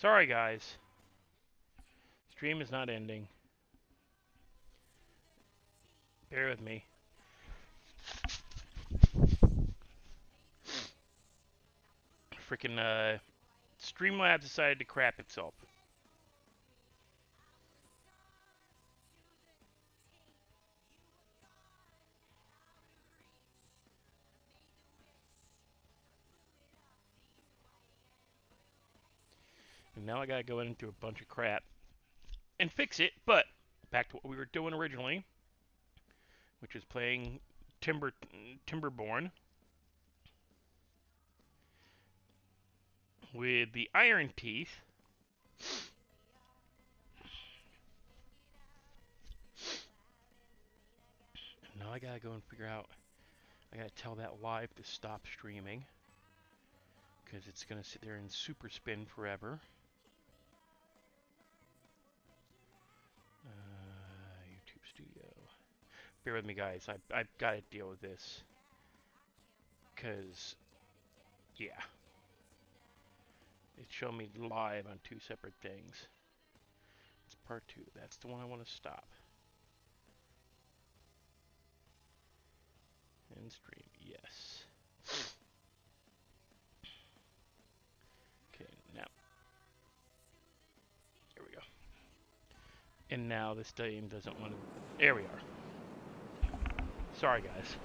Sorry, guys. Stream is not ending. Bear with me. Freaking, Streamlabs decided to crap itself. And now I gotta go into a bunch of crap and fix it, but back to what we were doing originally, which is playing Timberborn with the Iron Teeth. And now I gotta go and figure out, I gotta tell that live to stop streaming, because it's gonna sit there and super spin forever. YouTube Studio. Bear with me, guys. I've got to deal with this. Because, yeah. It showed me live on two separate things. It's part 2. That's the one I want to stop. End stream. Yes. Okay, now. Here we go. And now this game doesn't want to... There we are. Sorry, guys.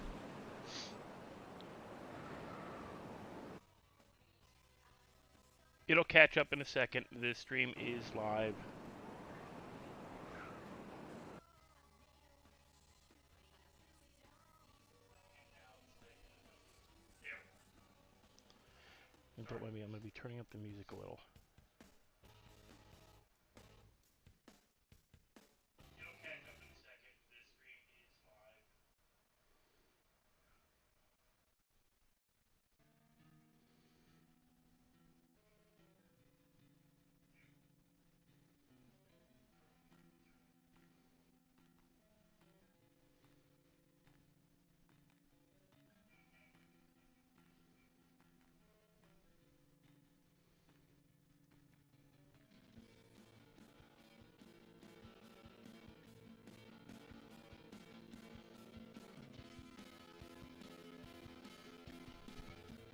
It'll catch up in a second. This stream is live. And don't mind me, I'm going to be turning up the music a little.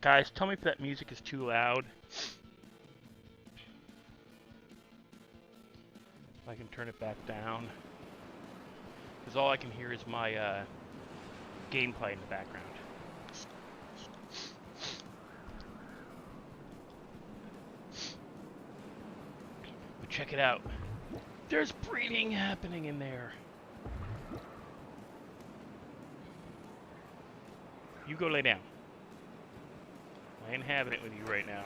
Guys, tell me if that music is too loud. I can turn it back down. Because all I can hear is my gameplay in the background. But check it out. There's breeding happening in there. You go lay down. I ain't having it with you right now.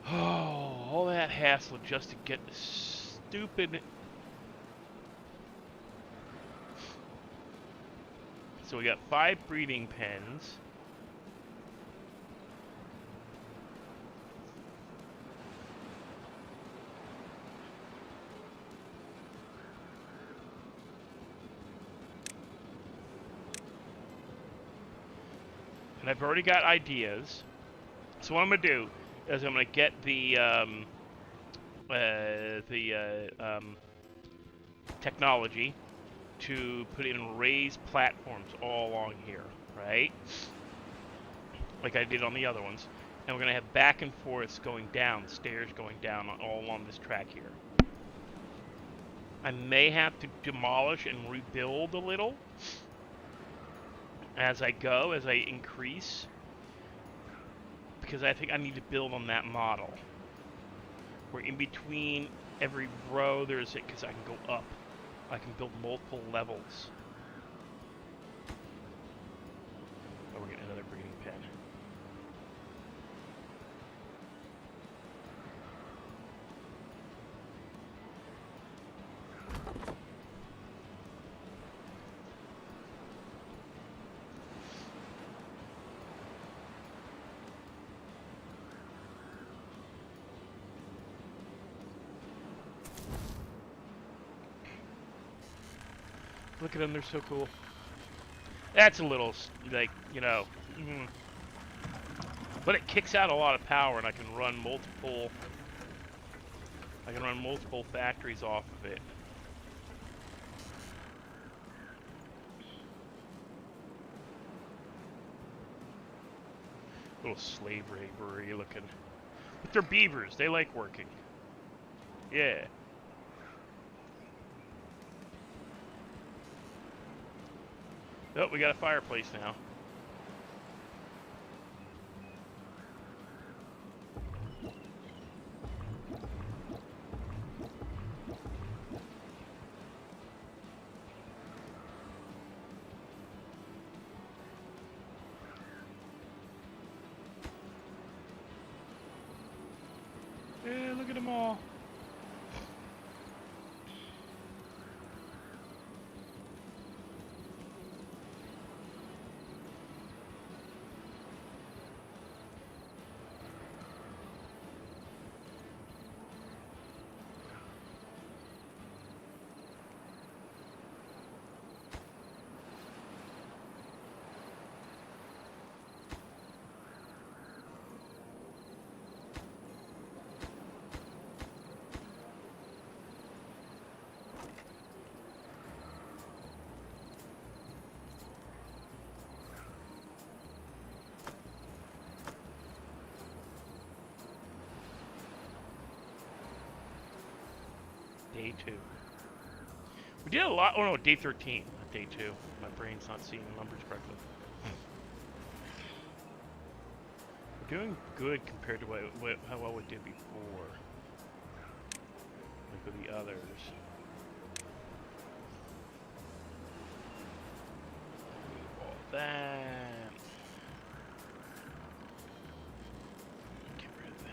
Oh, all that hassle just to get the stupid... So we got 5 breeding pens. And I've already got ideas. So what I'm going to do is I'm going to get the technology to put in raised platforms all along here, right? Like I did on the other ones. And we're going to have back and forths going down, stairs going down all along this track here. I may have to demolish and rebuild a little as I go, as I increase, because I think I need to build on that model, where in between every row there's it, because I can go up, I can build multiple levels. Oh, we're getting another breeding pen. Look at them, they're so cool. That's a little, like, but it kicks out a lot of power, and I can run multiple factories off of it. Little slave laborer looking. But they're beavers. They like working. Yeah. Oh, we got a fireplace now. Yeah, look at them all. Day 2. We did a lot. Oh no, day 13, not day 2. My brain's not seeing the numbers correctly. We're doing good compared to how well we did before. Like with the others. All that. Get rid of that.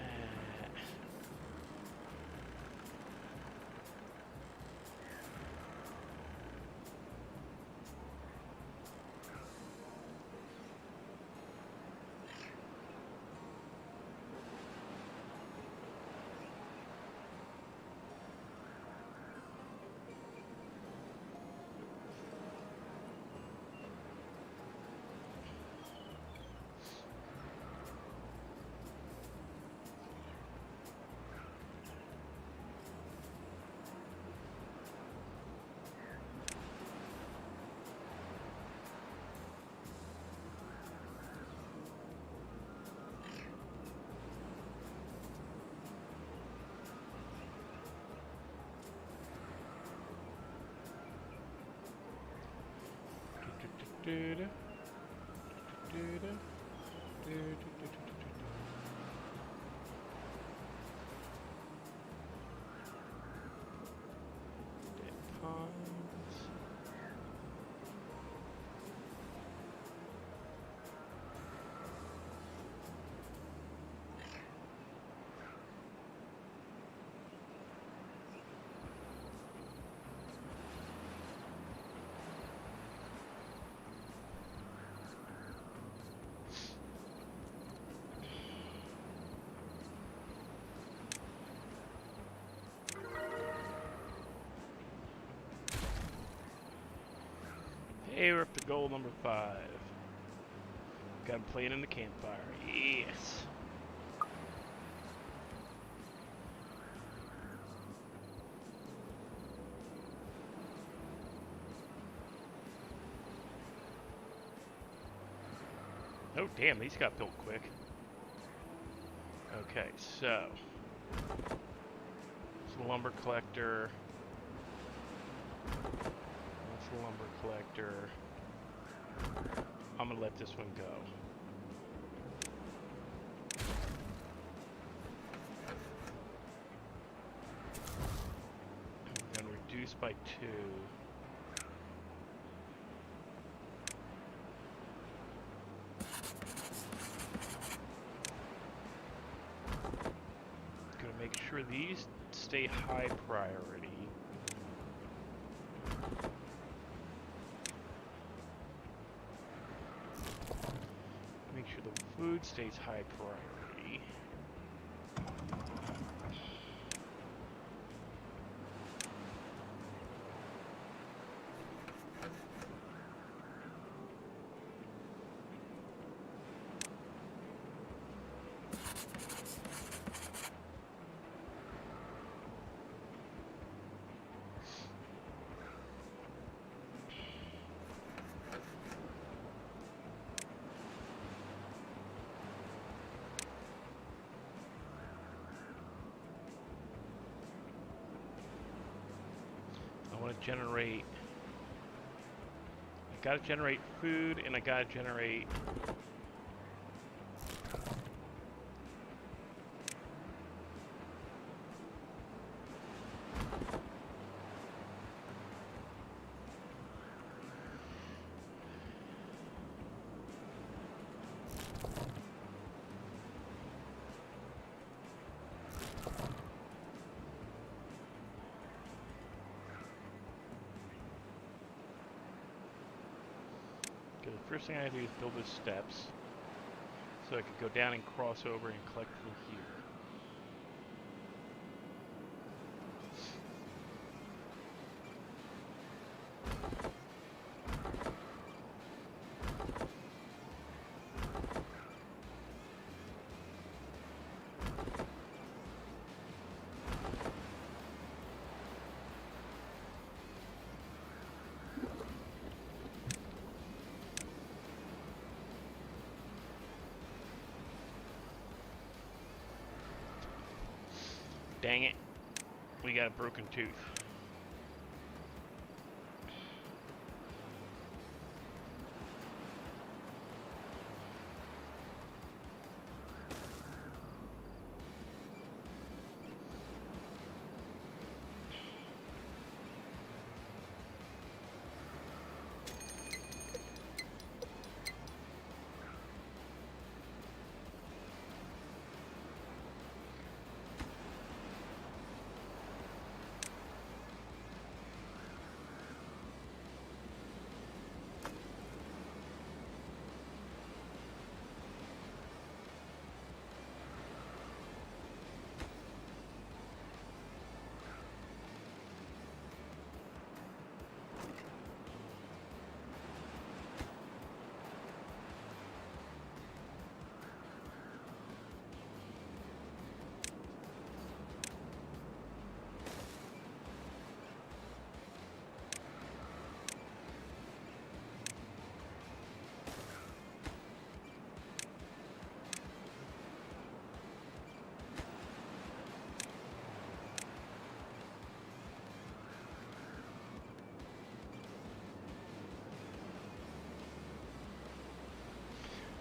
Hey, we're up to goal number 5. Got him playing in the campfire. Yes. Oh, damn, these got built quick. Okay, so. It's a lumber collector. That's a lumber collector. I'm gonna let this one go. I'm gonna reduce by 2. Gonna make sure these stay high priority. Make sure the food stays high priority. generate. I gotta generate food, and I gotta generate. The first thing I do is build the steps so I could go down and cross over and collect from here. Dang it, we got a broken tooth.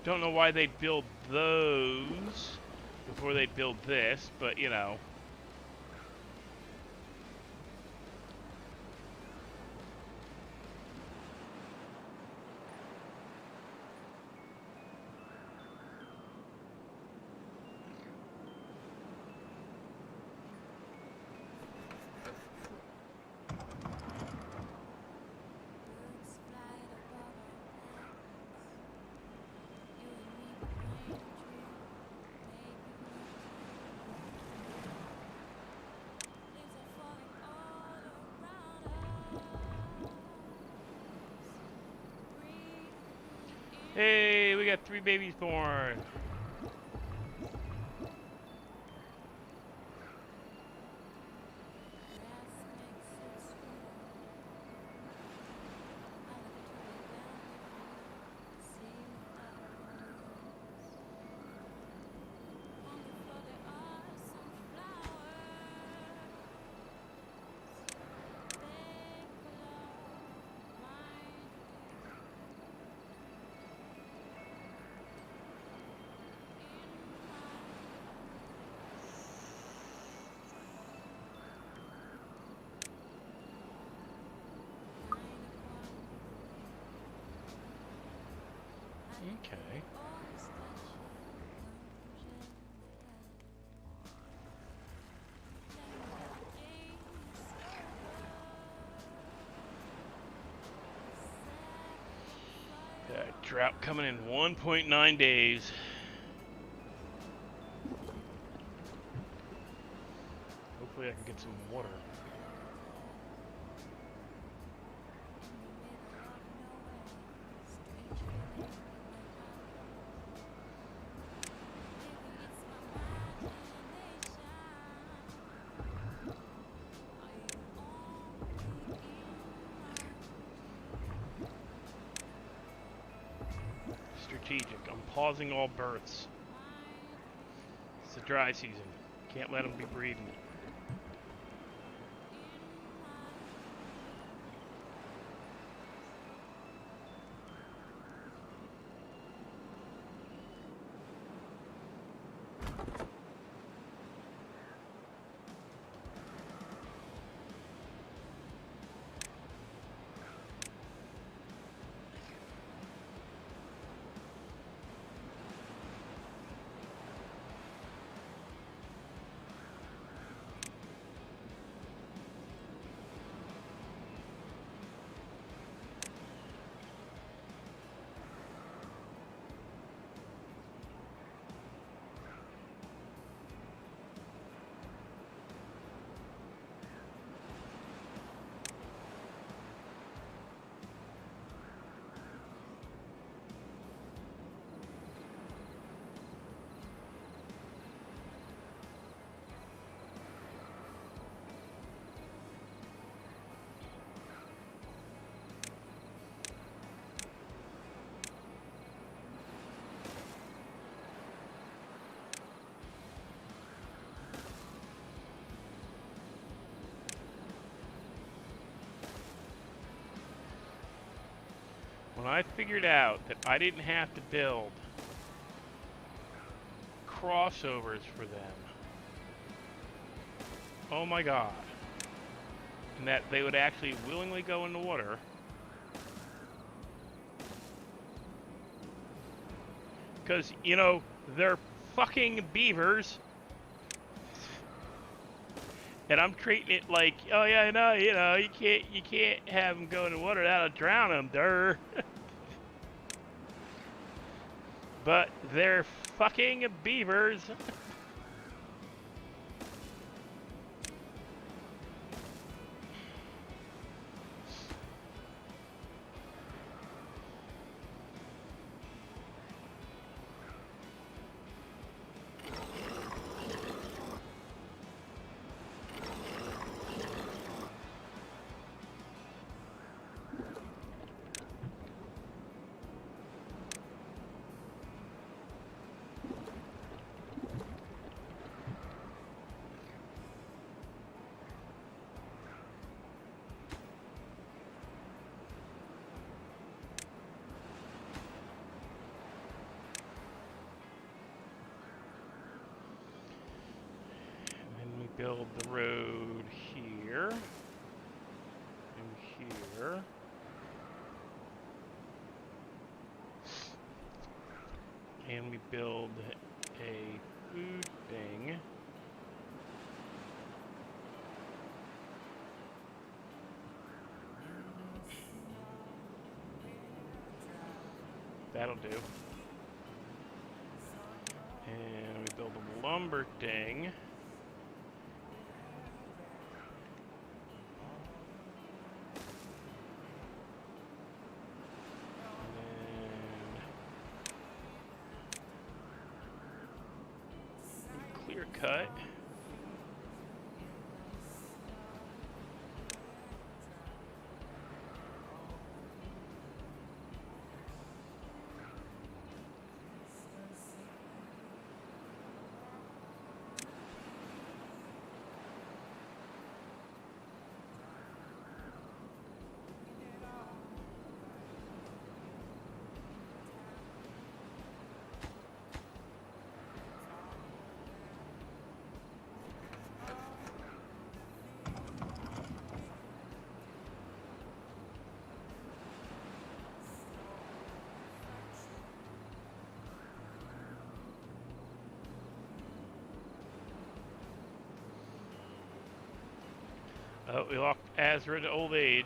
Don't know why they build those before they build this, but you know. Hey, we got 3 babies born. Okay. Drought coming in 1.9 days. Hopefully I can get some water. Strategic. I'm pausing all births. It's the dry season. Can't let them be breeding. when I figured out that I didn't have to build crossovers for them, oh my god, and that they would actually willingly go in the water, because, you know, they're fucking beavers, and I'm treating it like, oh yeah, no, you know, you can't have them go in the water, that'll drown them, durr. But they're fucking beavers. Build the road here and here. And we build a food thing. That'll do. And we build a lumber thing. Cut. Oh, we locked Azra to old age.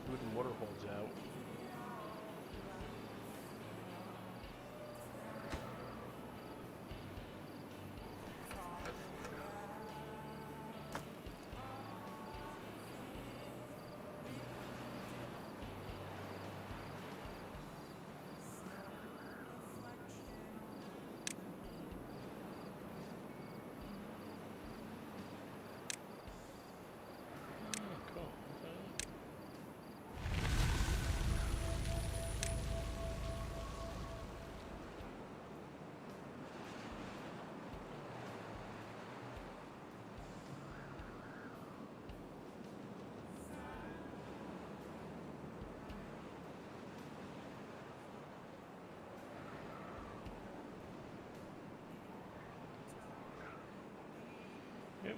smoothing water holes out.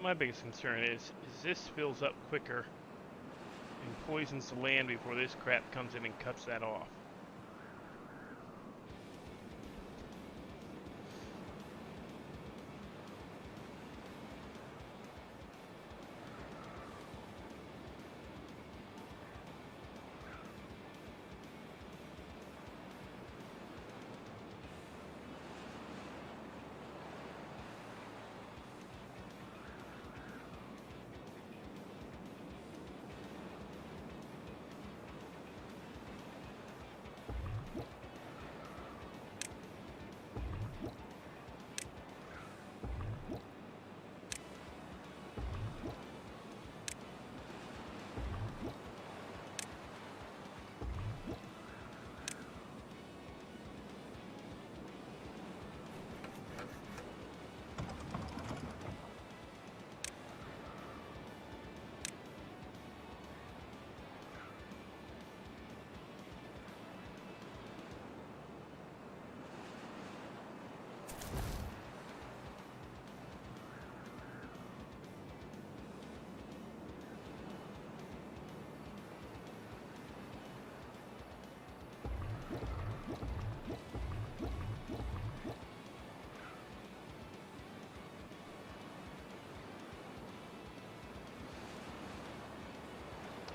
My biggest concern is this fills up quicker and poisons the land before this crap comes in and cuts that off.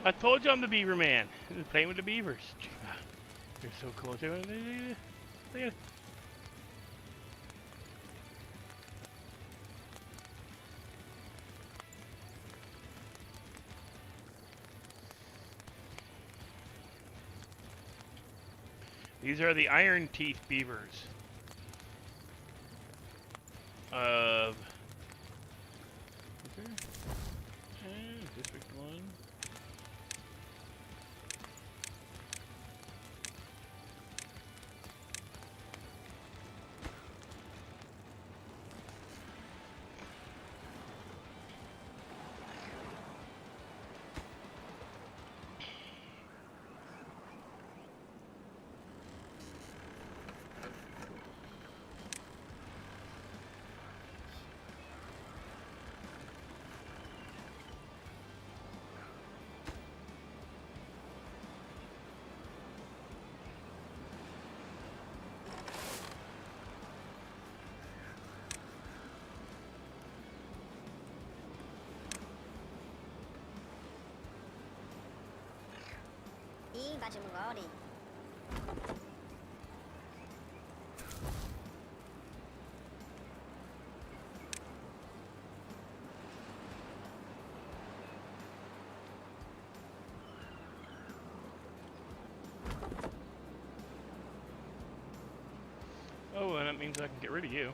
I told you I'm the beaver man. Playing with the beavers. You're so cool. Look at it. These are the iron teeth beavers of District 1. Oh, and that means I can get rid of you.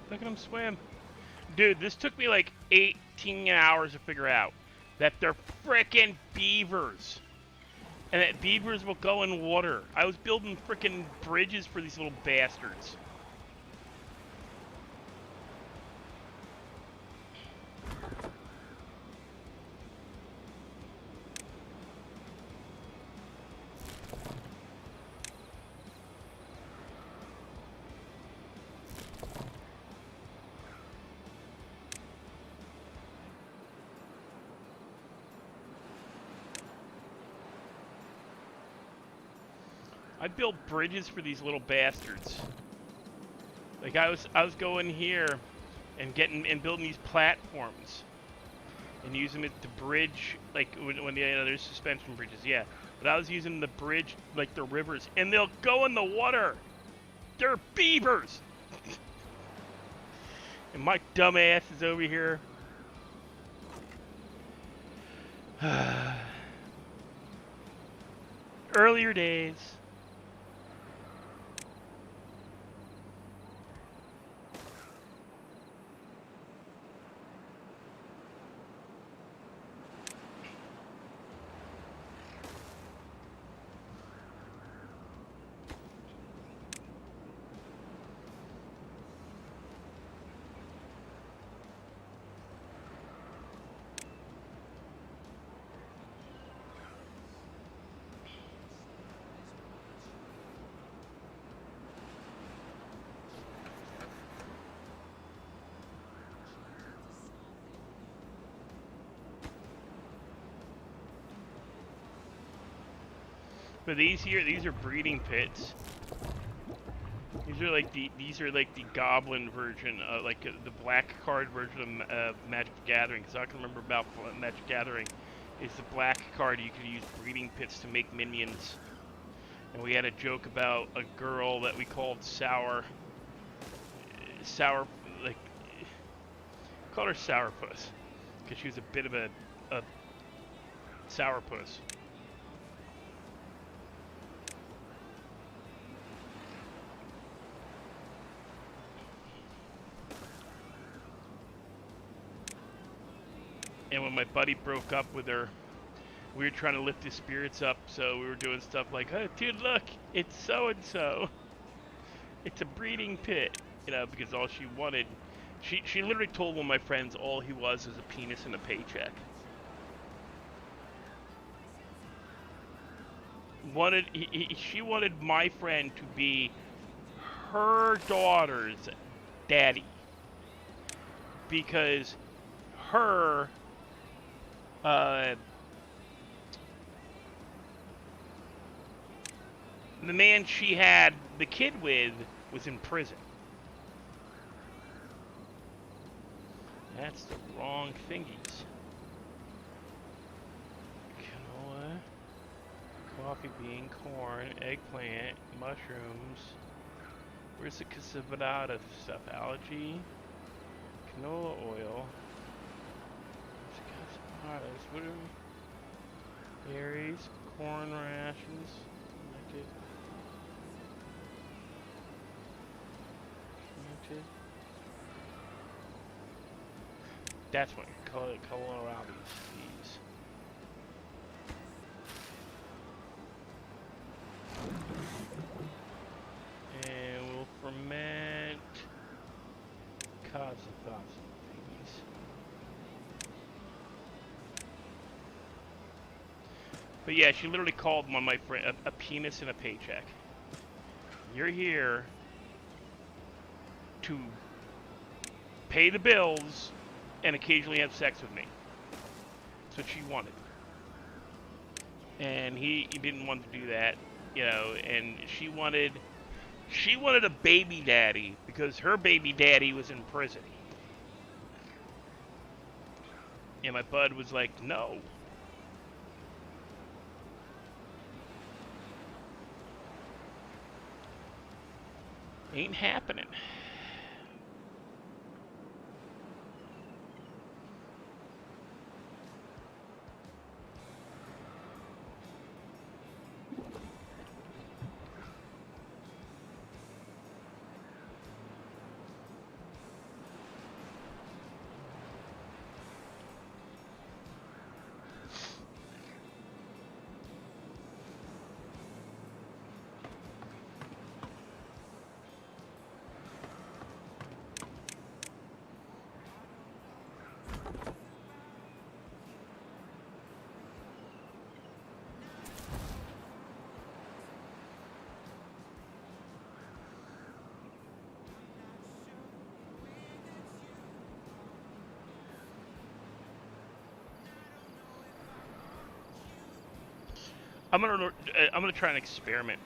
Look at him swim. Dude, this took me like 18 hours to figure out that they're frickin' beavers. And that beavers will go in water. I was building frickin' bridges for these little bastards. I built bridges for these little bastards. Like I was going here and building these platforms and using it to bridge, like when there's suspension bridges, yeah. But I was using the bridge like the rivers, and they'll go in the water. They're beavers. And my dumb ass is over here. Earlier days. But these are breeding pits. These are like the goblin version, like the black card version of Magic the Gathering. Because all I can remember about Magic the Gathering is the black card. You could use breeding pits to make minions. And we had a joke about a girl that we called Sour, like called her Sourpuss, because she was a bit of a sourpuss. And when my buddy broke up with her, we were trying to lift his spirits up, so we were doing stuff like, "Oh, dude, look, it's so-and-so. It's a breeding pit," you know, because all she wanted, she literally told one of my friends all he was a penis and a paycheck. She wanted my friend to be her daughter's daddy, because her the man she had the kid with was in prison. That's the wrong thingies. Canola, coffee bean, corn, eggplant, mushrooms. Where's the cassavada stuff? Algae, canola oil. What are we? Berries, corn rations. That's what you call it, Kohlrabi's. And we'll ferment Kazathos. But yeah, she literally called one of my friend a penis and a paycheck. You're here to pay the bills and occasionally have sex with me. That's what she wanted. And he didn't want to do that, you know, and she wanted a baby daddy because her baby daddy was in prison. And my bud was like, no. Ain't happening. I'm gonna try an experiment.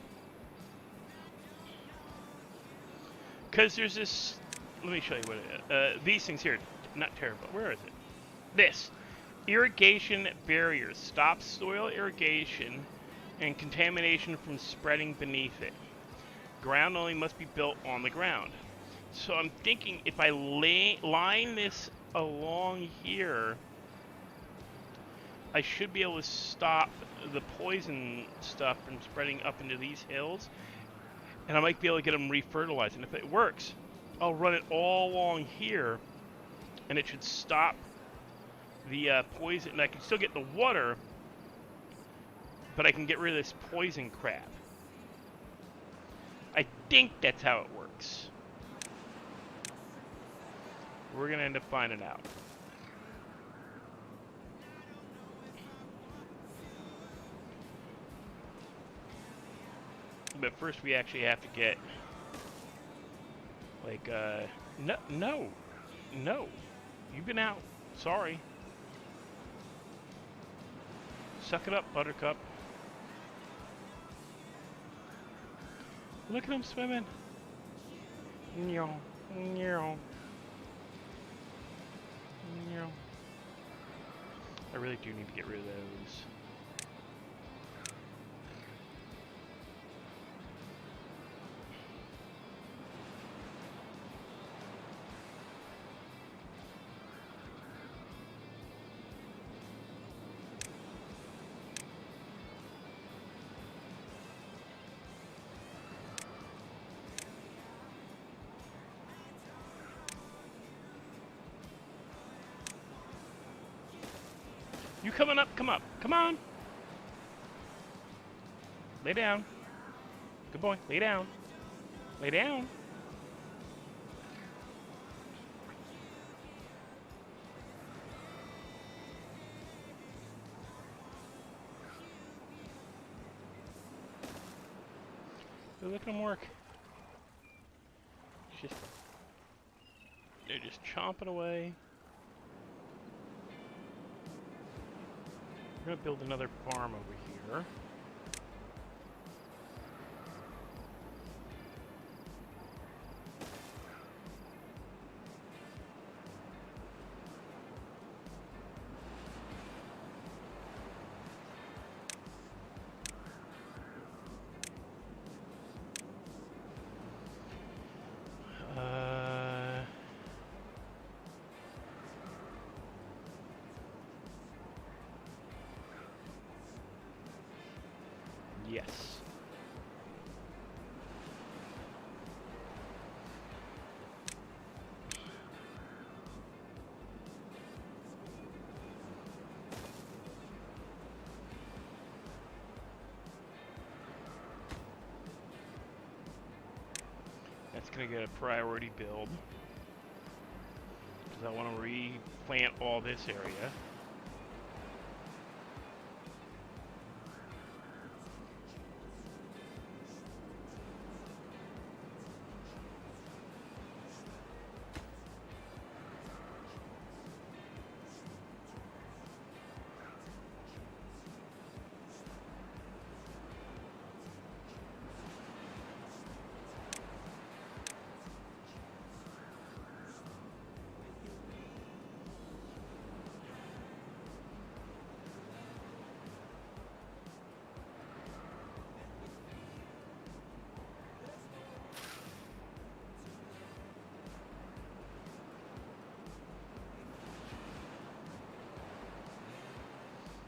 Because there's this. Let me show you what it is. These things here, not terrible. Where is it? This. Irrigation barriers stop soil irrigation and contamination from spreading beneath it. Ground only must be built on the ground. So I'm thinking if I line this along here, I should be able to stop the poison stuff from spreading up into these hills, and I might be able to get them refertilized. And if it works, I'll run it all along here, and it should stop the poison. And I can still get the water, but I can get rid of this poison crap. I think that's how it works. We're going to end up finding out. But first we actually have to get, like, no. You've been out. Sorry. Suck it up, Buttercup. Look at him swimming. Meow, meow. Meow. I really do need to get rid of those. You coming up? Come up. Come on. Lay down. Good boy. Lay down. Lay down. Look at them work. They're just chomping away. We're going to build another farm over here. Yes. That's going to get a priority build, because I want to replant all this area.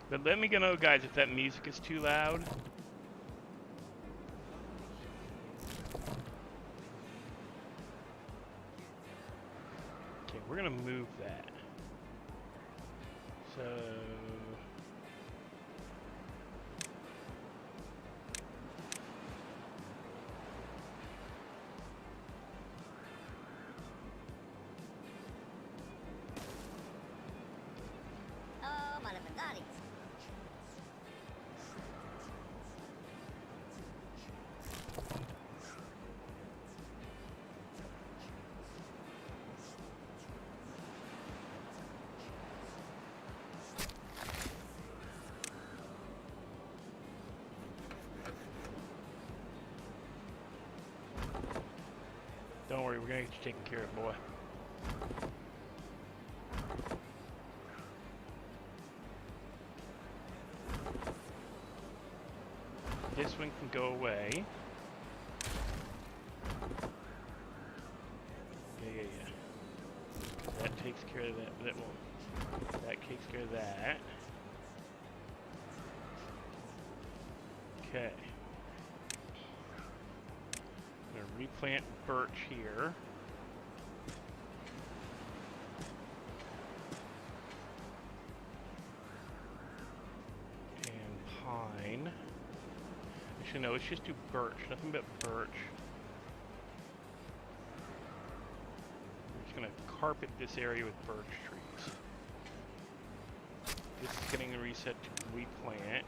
But let me know, guys, if that music is too loud. Okay, we're gonna move that. So... we're gonna get you taken care of, boy. This one can go away. Yeah. That takes care of that. That takes care of that. Okay. I'm gonna replant birch here. And pine. Actually, no, let's just do birch. Nothing but birch. I'm just gonna carpet this area with birch trees. This is getting a reset to replant.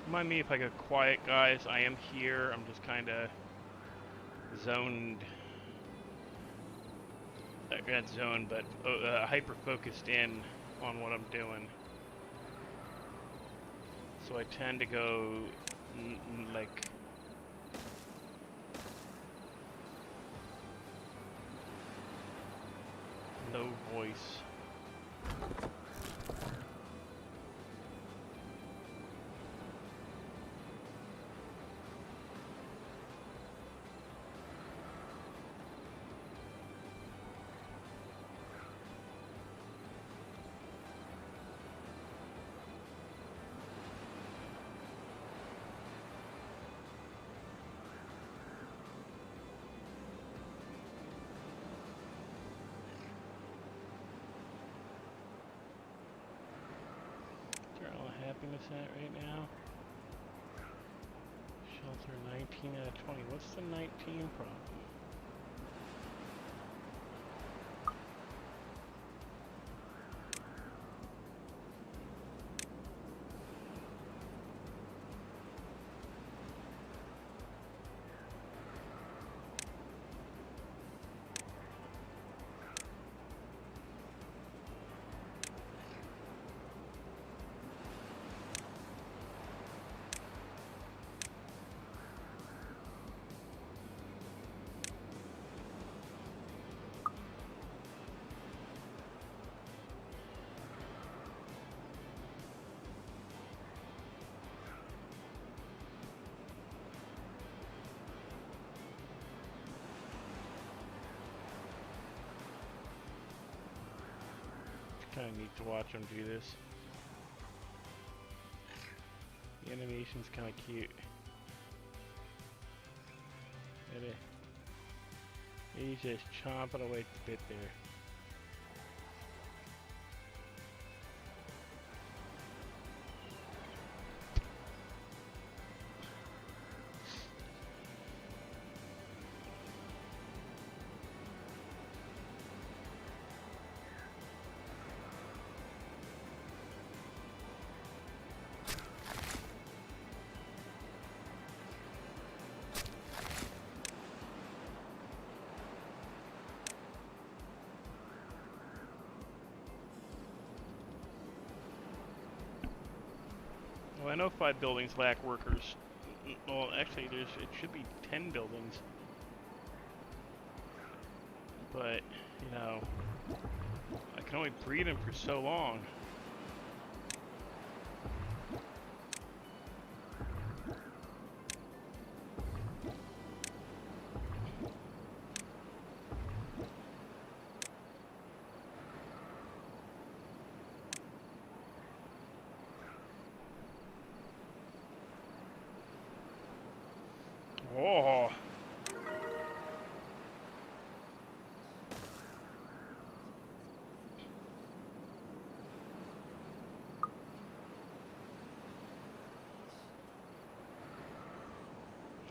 Remind me if I go quiet, guys. I am here. I'm just kind of zoned. Not zoned, but hyper-focused in on what I'm doing. So I tend to go like low voice. Happiness at right now. Shelter 19 out of 20. What's the 19 problem? Kind of neat to watch them do this. The animation's kind of cute. He's just chomping away at the bit there. I know 5 buildings lack workers. Well, actually, it should be 10 buildings. But, you know, I can only breed them for so long. Oh.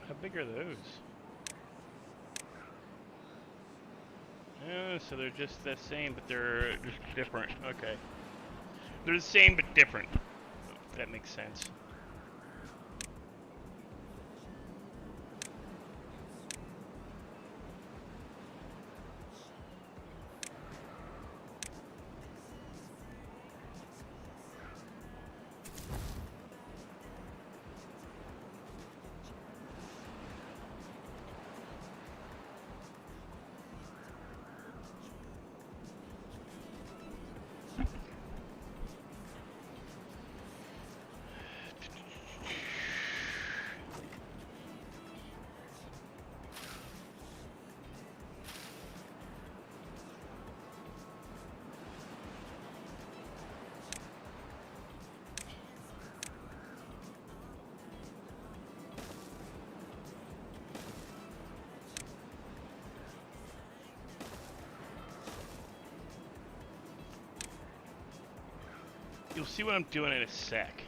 How big are those? So they're just the same, but they're just different. Okay. They're the same, but different. That makes sense. You'll see what I'm doing in a sec.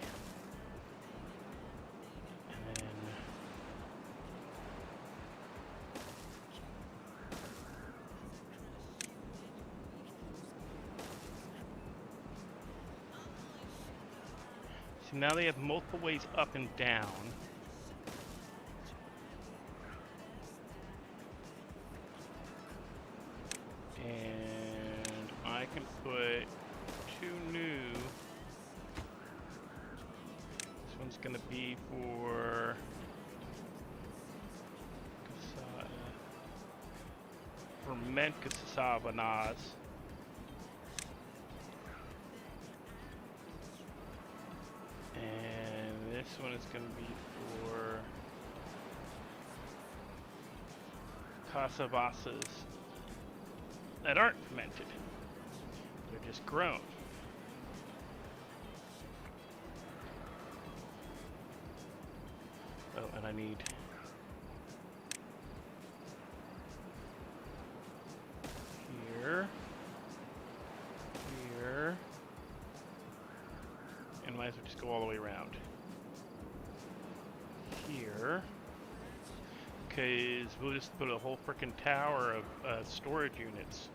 And then... So now they have multiple ways up and down. And I can put 2 new. This one's gonna be for ferment cassavanas. And this one is gonna be for cassavasas that aren't fermented. They're just grown. Oh, and I need here, here, and might as well just go all the way around. Here, because we'll just put a whole frickin' tower of storage units.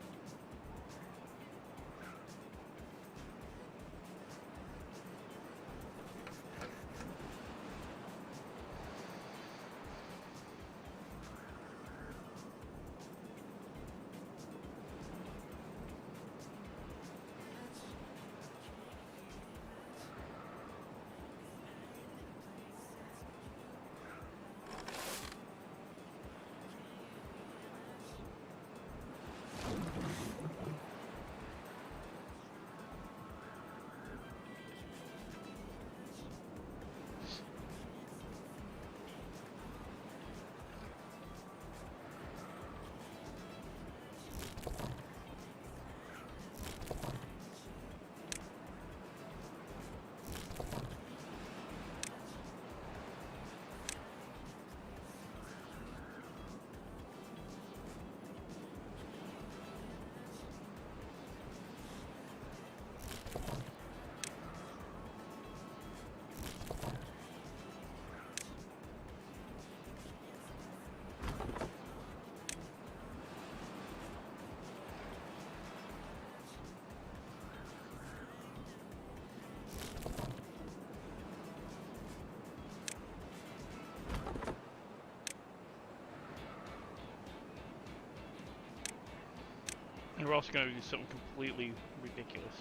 And we're also going to do something completely ridiculous.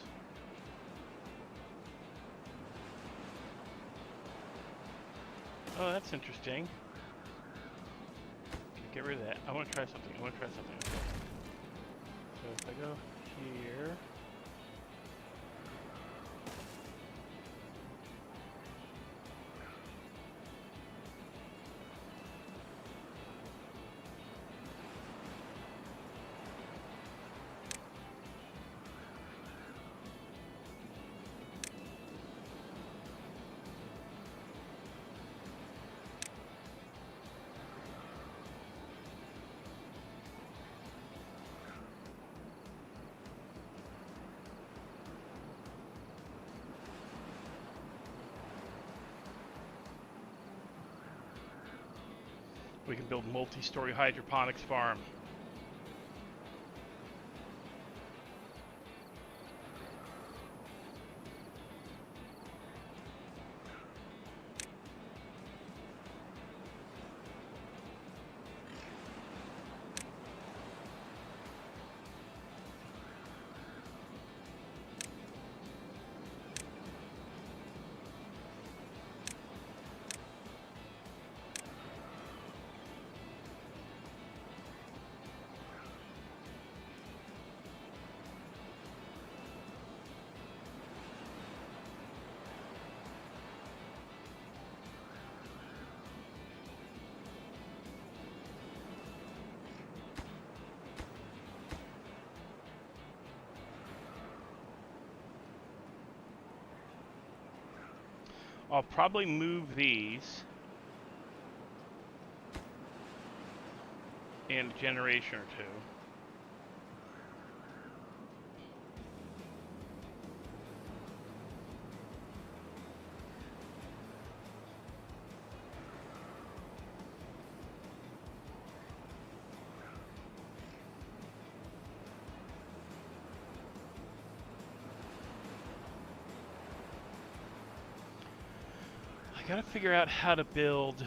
Oh, that's interesting. Get rid of that. I want to try something. Okay. So if I go here. We can build multi-story hydroponics farm. I'll probably move these in a generation or two. I gotta figure out how to build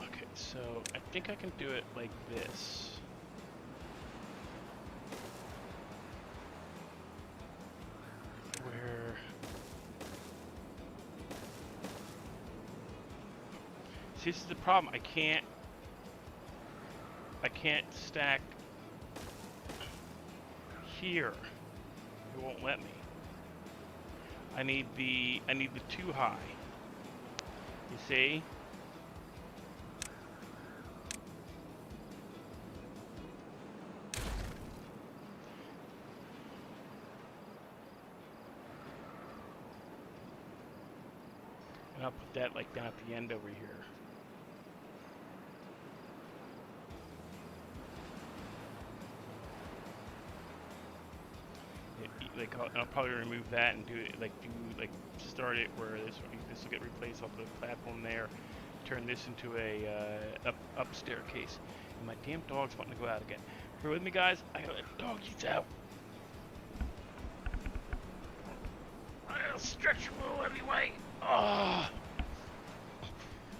okay, so I think I can do it like this. Where see, this is the problem. I can't stack here. It won't let me. I need the too high. You see? And I'll put that like down at the end over here. Like I'll probably remove that and do start it where this will get replaced off the platform there. Turn this into a up staircase. And my damn dog's wanting to go out again. Bear with me, guys. I gotta let the dog eat out. I'll stretch a little anyway. Oh,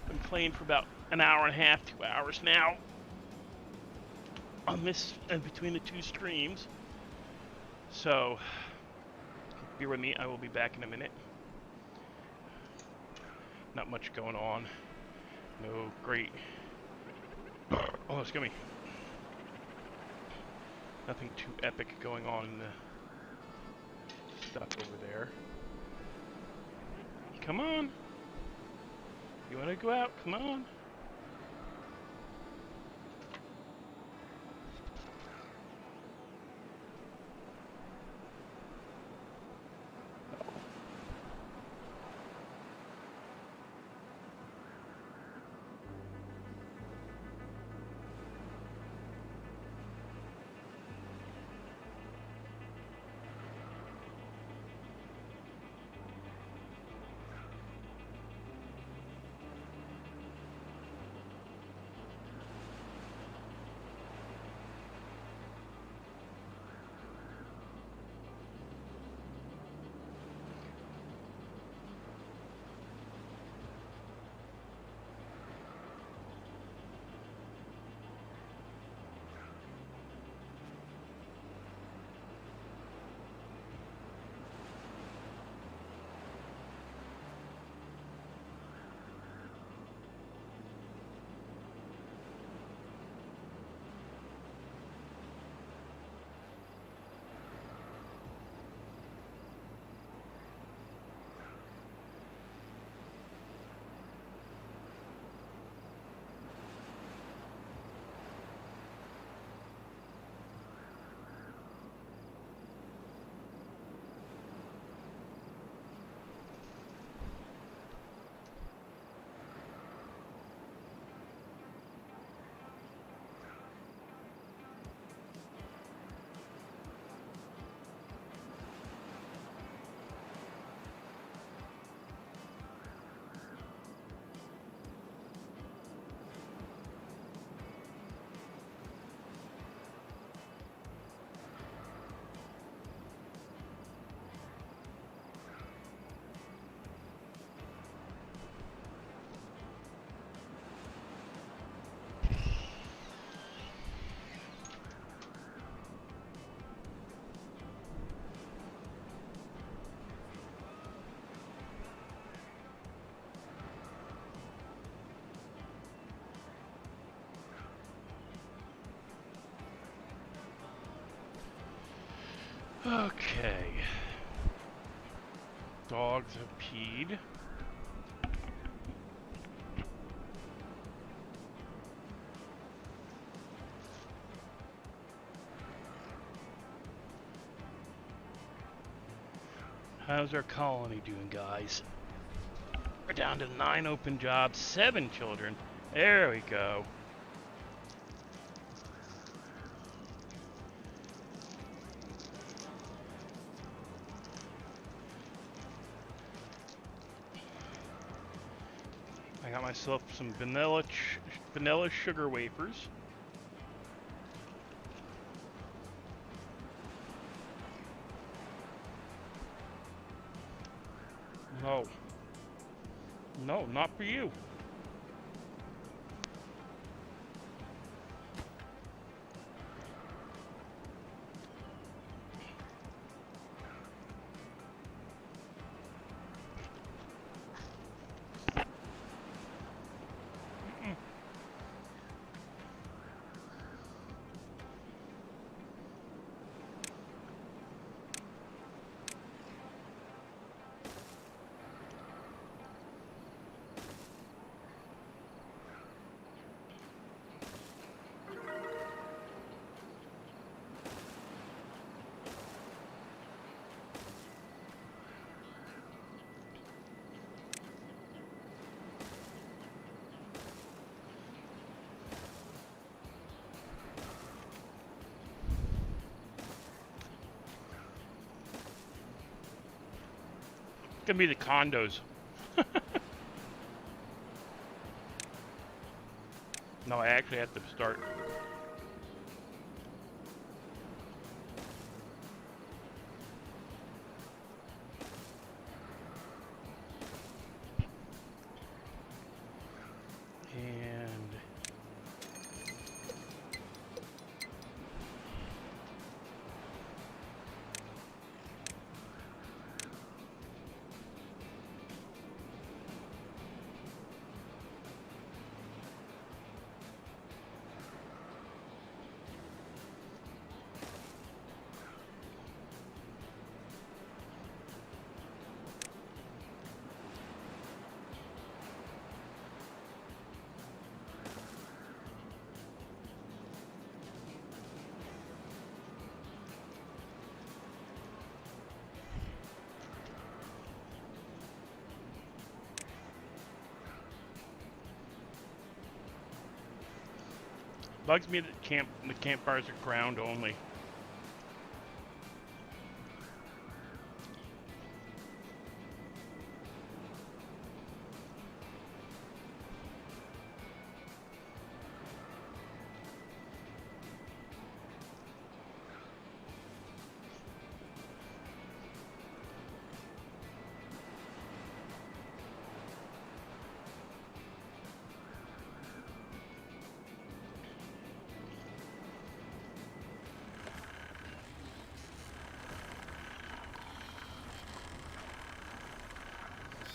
been playing for about an hour and a half, 2 hours now. On this between the two streams. So, bear with me, I will be back in a minute. Not much going on. No great. Oh, excuse me. Nothing too epic going on in the stuff over there. Come on. You want to go out? Come on. Okay. Dogs have peed. How's our colony doing, guys? We're down to 9 open jobs, 7 children. There we go. I got myself some vanilla sugar wafers. No. No, not for you. It's gonna be the condos. No, I actually have to start. And bugs me that the campfires are ground only.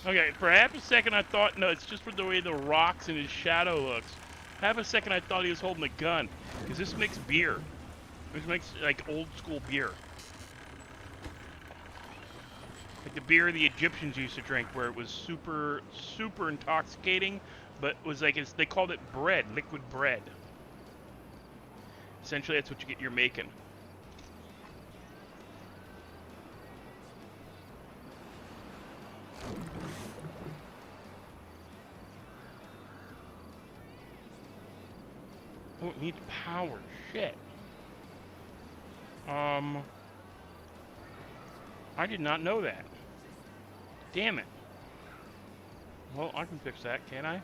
Okay, for half a second I thought, no, it's just for the way the rocks and his shadow looks. Half a second I thought he was holding a gun, because this makes beer. This makes, like, old school beer. Like the beer the Egyptians used to drink, where it was super, super intoxicating, but was like, they called it bread, liquid bread. Essentially, that's what you're making. Oh, it needs power. Shit. I did not know that. Damn it. Well, I can fix that, can't I?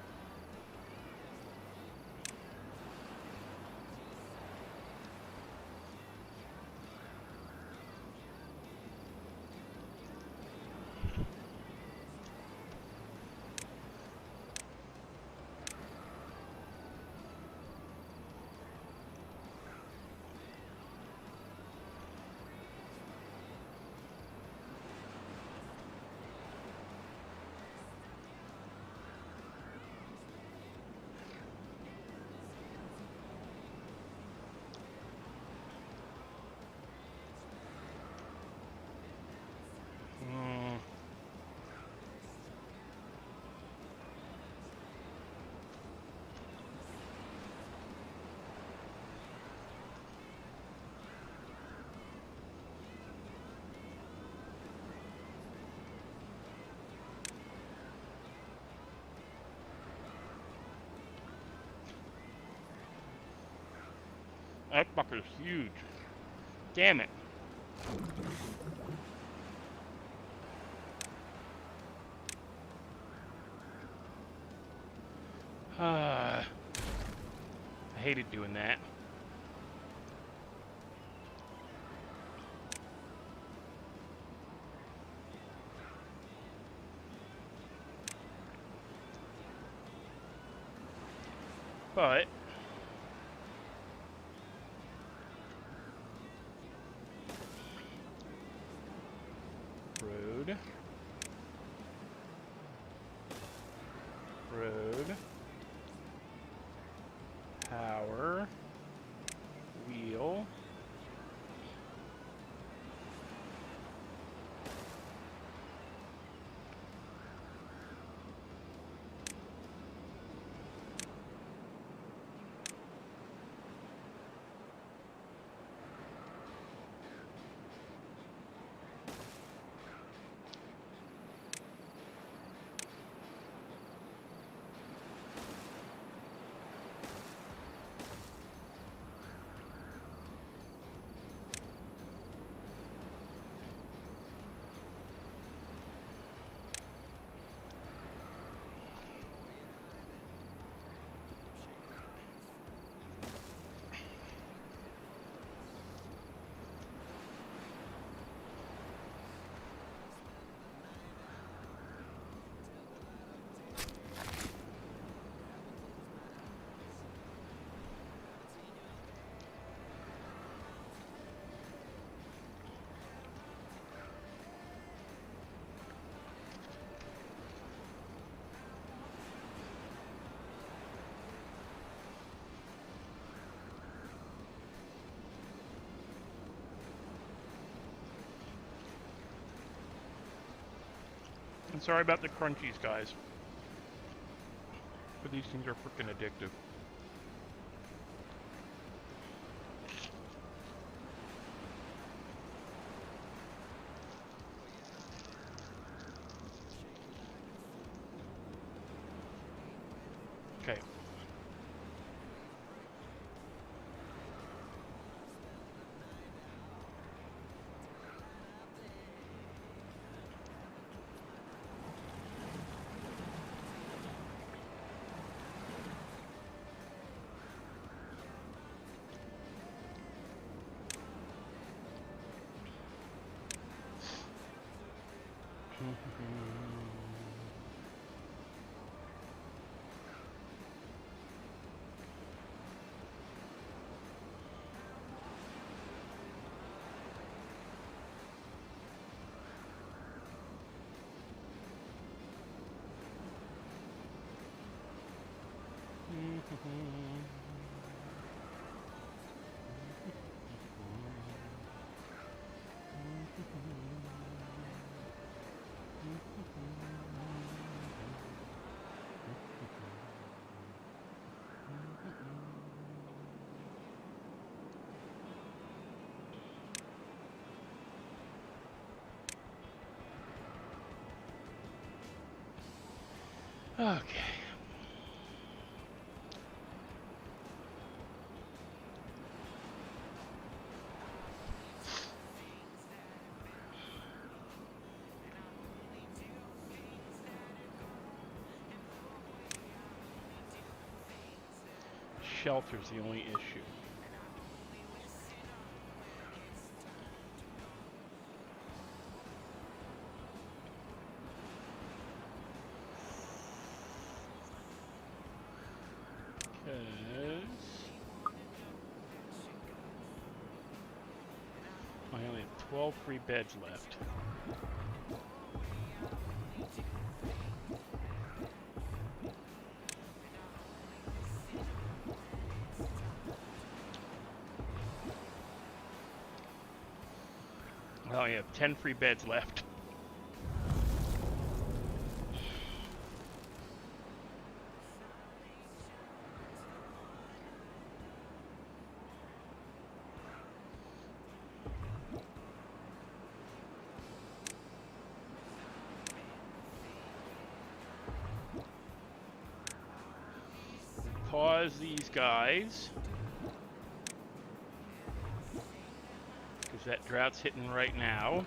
That fucker's huge. Damn it. I hated doing that. But road, power, wheel, I'm sorry about the crunchies, guys. But these things are freaking addictive. Okay. Okay. Shelter's the only issue. I only have 12 free beds left. I only have 10 free beds left. Pause these guys. Because that drought's hitting right now.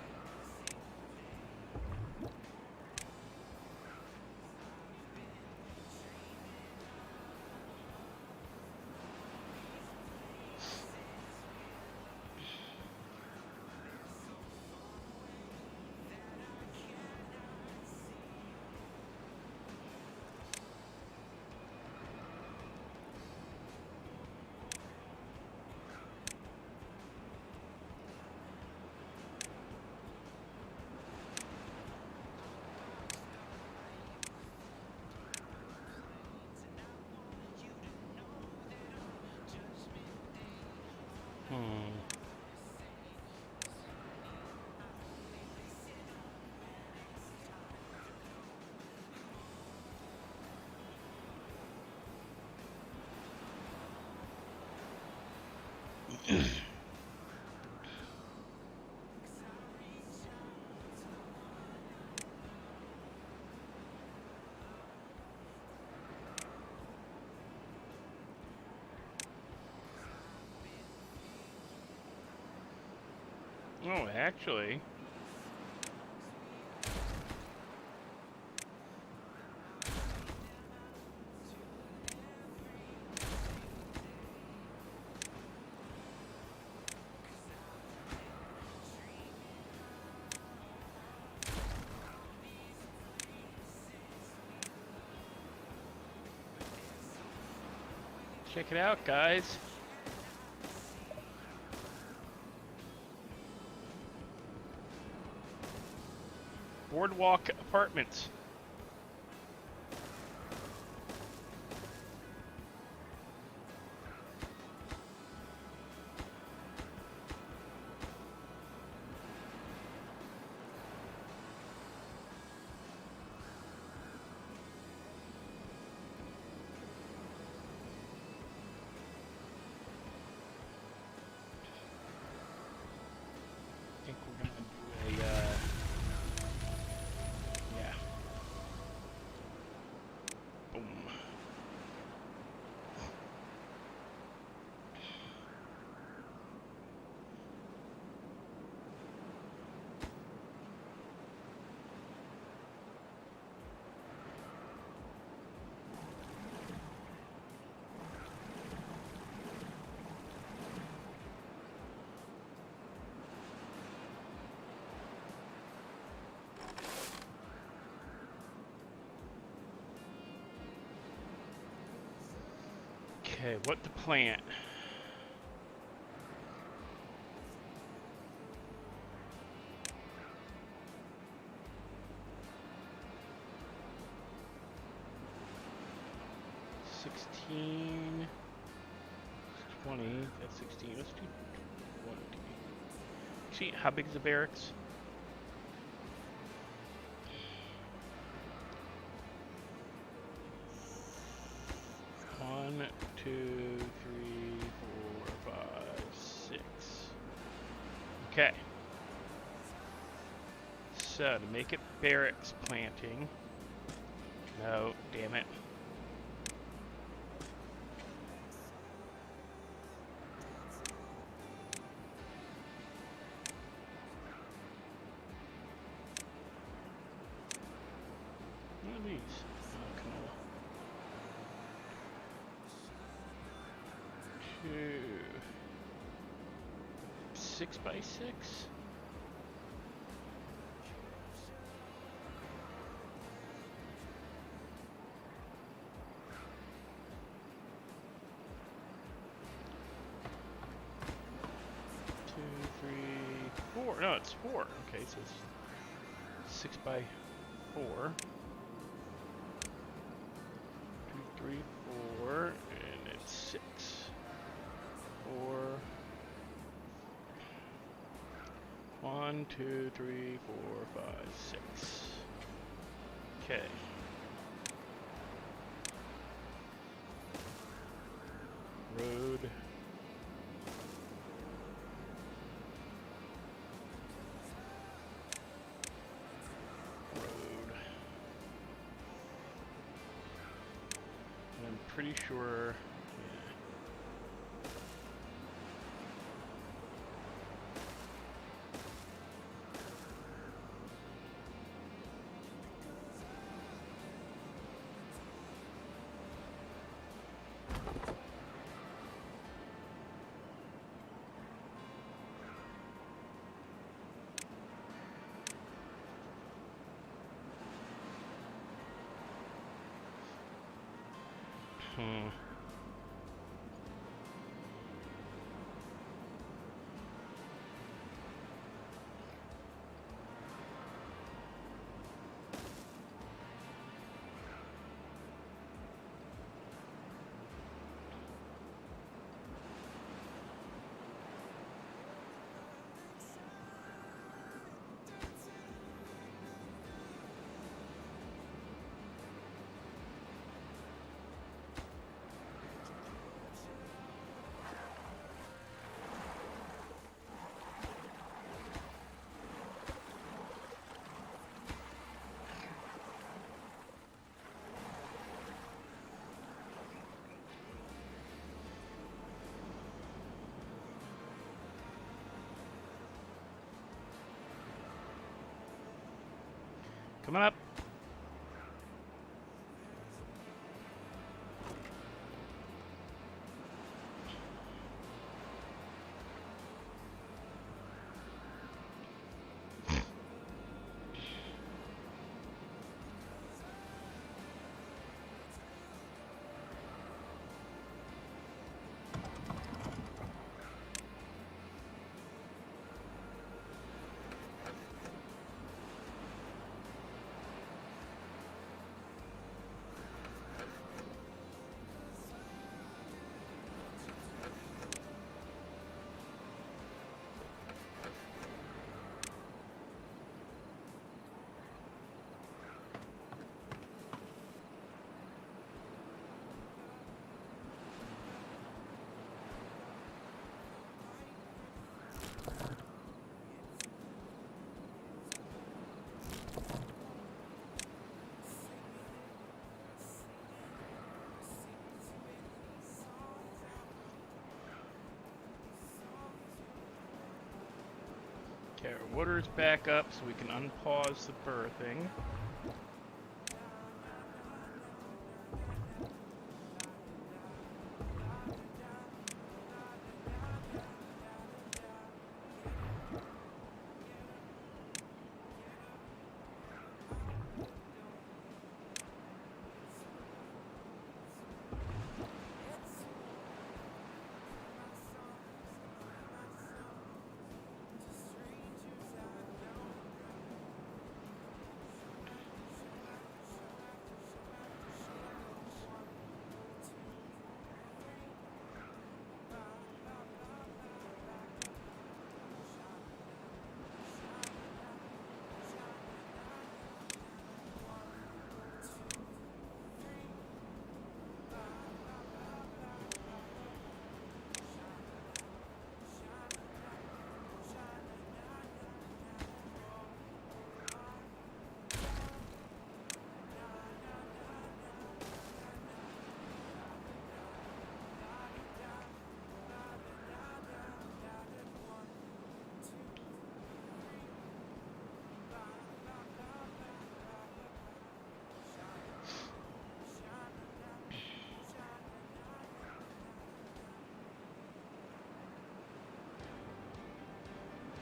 Oh, actually. Check it out, guys. Boardwalk Apartments. I think we're gonna do a, yeah. Boom. Okay, what to plant? $16, 20. That's 16. Let's do 20. See, how big is the barracks? One, two, three, four, five, six. Okay. So to make it barracks planting. No, damn it. What are these? Oh, canola. 6 by 6. Two, three, four. No, it's 4. Okay, so it's 6 by 4. 2, 3, 4, and it's 6. 4. 1, 2, 3, 4, 5, 6. Okay. Road. Road. And I'm pretty sure. Hmm. Coming up. Okay, our water's back up so we can unpause the birthing.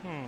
Hmm.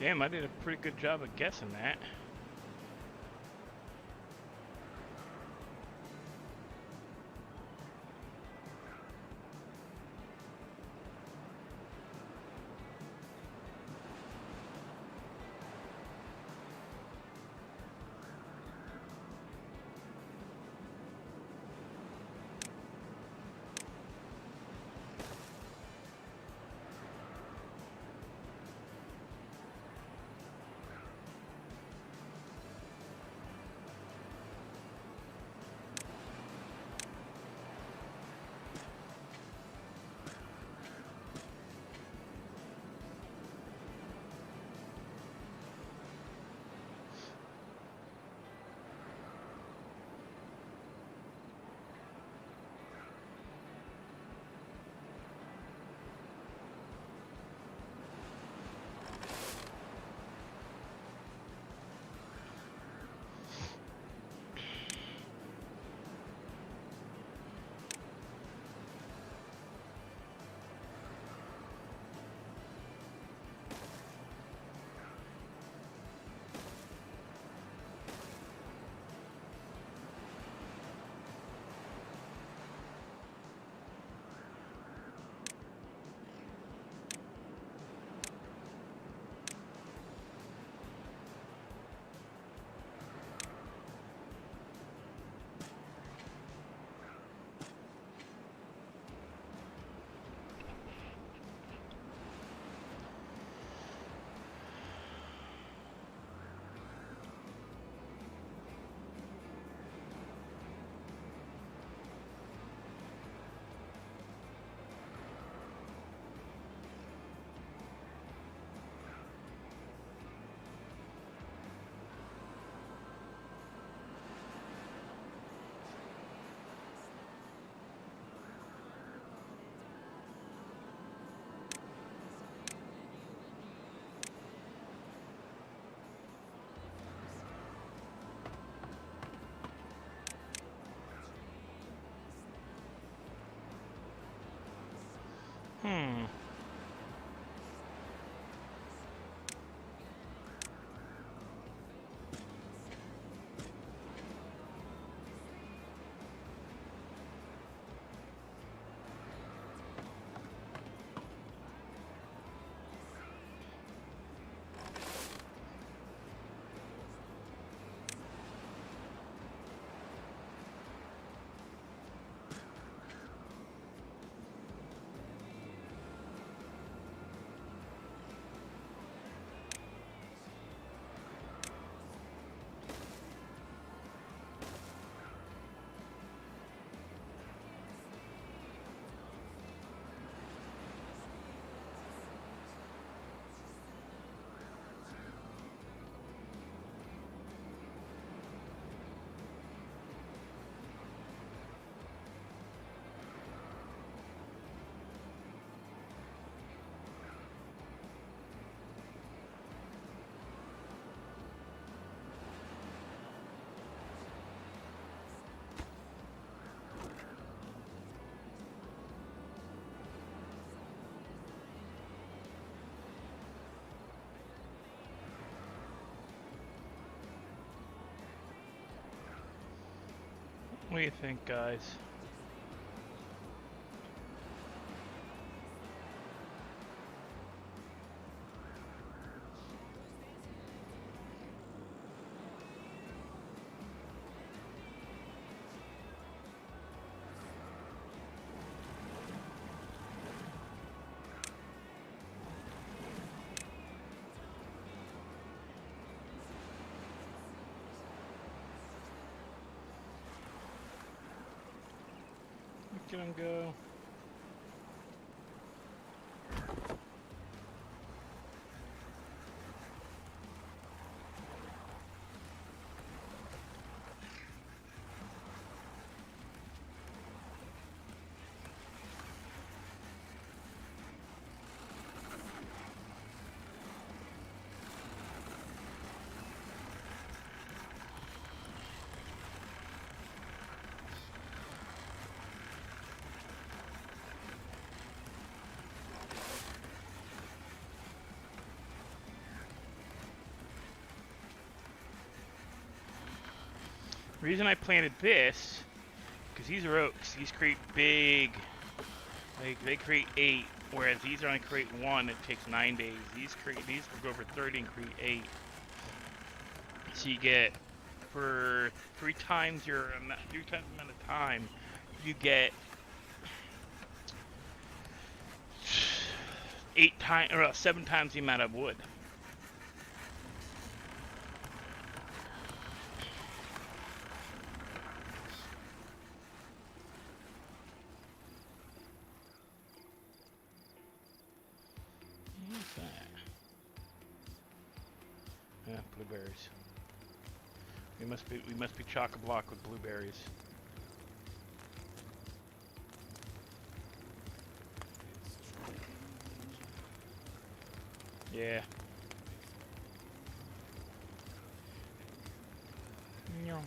Damn, I did a pretty good job of guessing that. Hmm. What do you think, guys? Look at him go. The reason I planted this, because these are oaks. These create big. They create 8, whereas these only create 1. It takes 9 days. These will go for 30 and create 8. So you get for 3 times the amount of time, you get 7 times the amount of wood. What's that? Yeah, blueberries. We must be chock-a-block with blueberries. Yeah. Yum.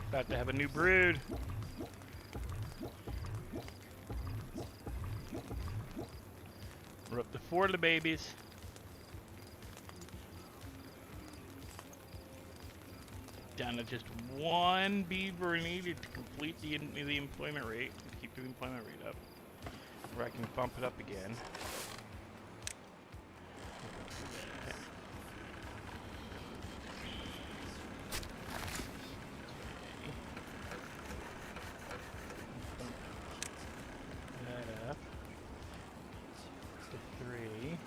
About to have a new brood. We're up to 4 of the babies. Down to just 1 beaver needed to complete the employment rate. Keep the employment rate up. Where I can bump it up again. That up to 3.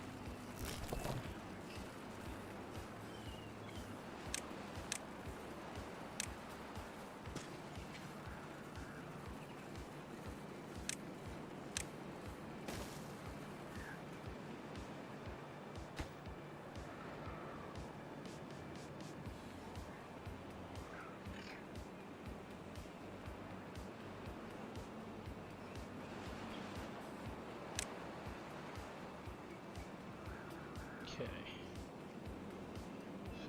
Okay.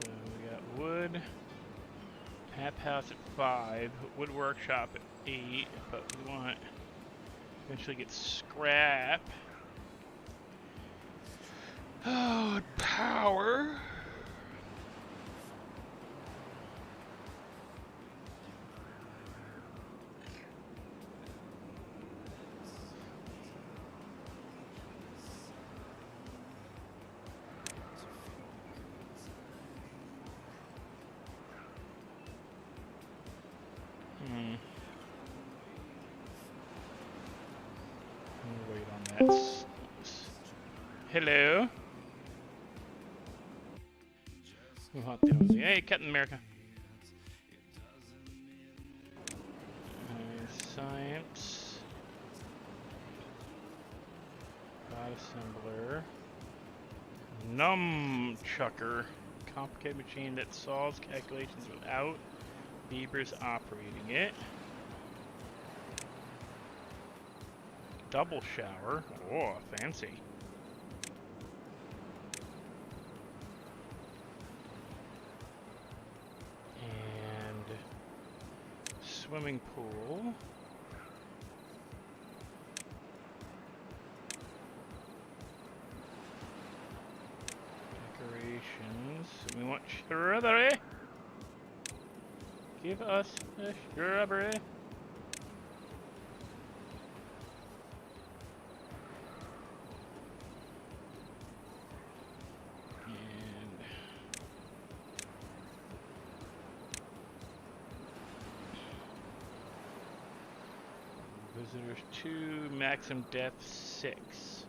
So we got wood. Hap house at 5. Wood workshop at 8. But we want to eventually get scrap. Oh, power. Wait on that. Hello. Hey, Captain America. Science. God assembler. Chucker. Complicated machine that solves calculations without beavers operating it. Double shower. Oh, fancy. And swimming pool. Decorations. We want shrubbery. Give us the shrubbery. Visitors 2, maximum depth 6.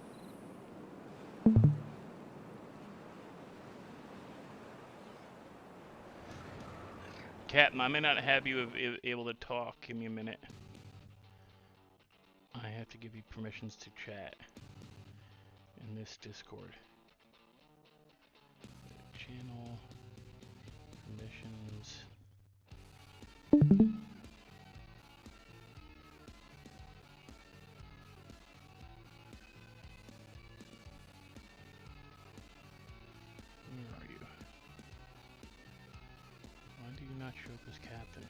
Captain, I may not have you able to talk. Give me a minute. I have to give you permissions to chat in this Discord. Channel permissions. Not show up as captain.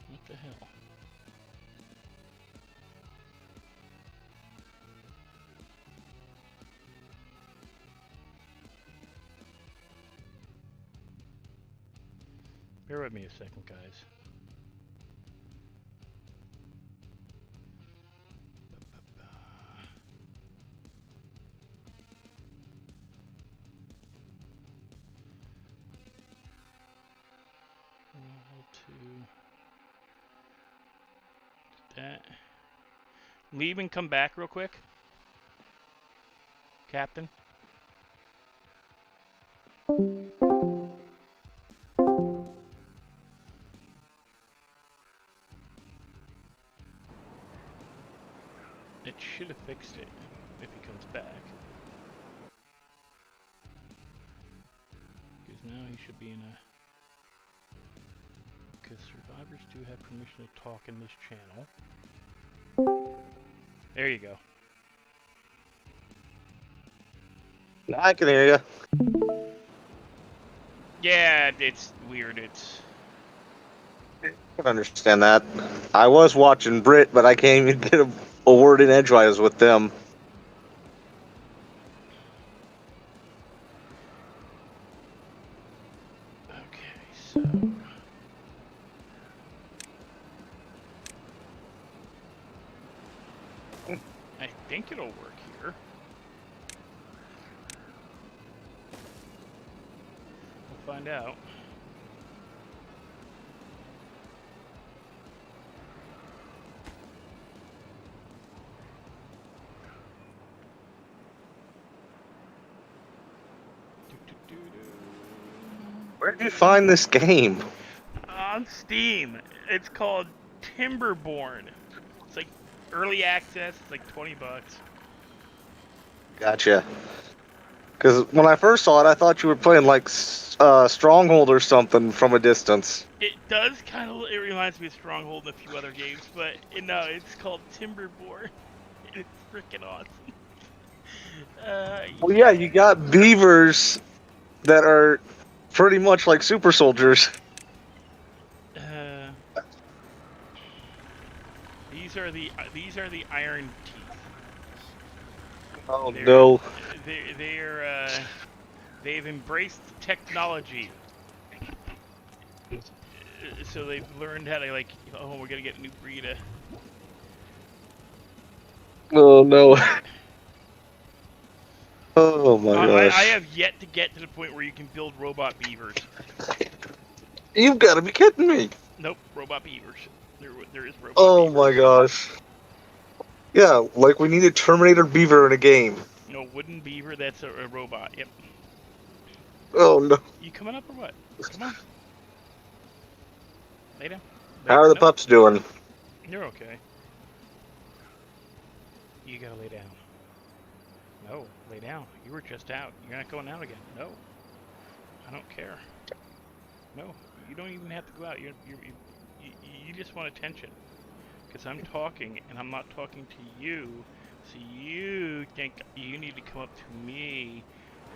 What the hell? Bear with me a second, guys. That. Leave and come back real quick, Captain. It should have fixed it if he comes back. Because now he should be in a... Because survivors do have permission to talk in this channel. There you go. I can hear you. Yeah, it's weird. I can understand that. I was watching Brit, but I can't even get a word in edgewise with them. Okay, so... I think it'll work here. We'll find out. Where did you find this game? On Steam. It's called Timberborn. It's like early access. It's like $20. Gotcha. Because when I first saw it, I thought you were playing like Stronghold or something from a distance. It does kind of. It reminds me of Stronghold and a few other games, but no, it's called Timberborn. It's freaking awesome. Well, yeah, you got beavers that are pretty much like super soldiers. These are the Iron Teeth. Oh no! They've embraced technology, so they've learned how to we're gonna get a new breed of... Oh no! Oh my gosh! I have yet to get to the point where you can build robot beavers. You've got to be kidding me! Nope, robot beavers. There is robot Oh beavers. my gosh! Yeah, like we need a Terminator beaver in a game. No, wooden beaver, that's a robot, yep. Oh no. You coming up or what? Come on. Lay down. How are the pups doing? You're okay. You gotta lay down. No, lay down. You were just out. You're not going out again. No. I don't care. No, you don't even have to go out. You just want attention. Because I'm talking, and I'm not talking to you. So you think you need to come up to me.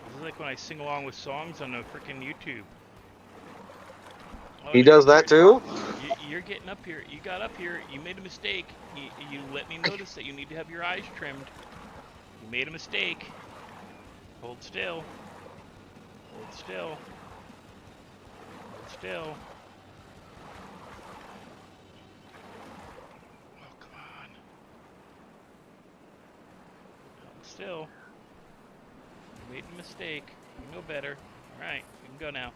This is like when I sing along with songs on a freaking YouTube. Oh, He does that too? You're getting up here. You got up here. You made a mistake. You let me notice that you need to have your eyes trimmed. You made a mistake. Hold still. Hold still. Hold still. Oh, come on. Hold still. You made a mistake. You know better. Alright, you can go now.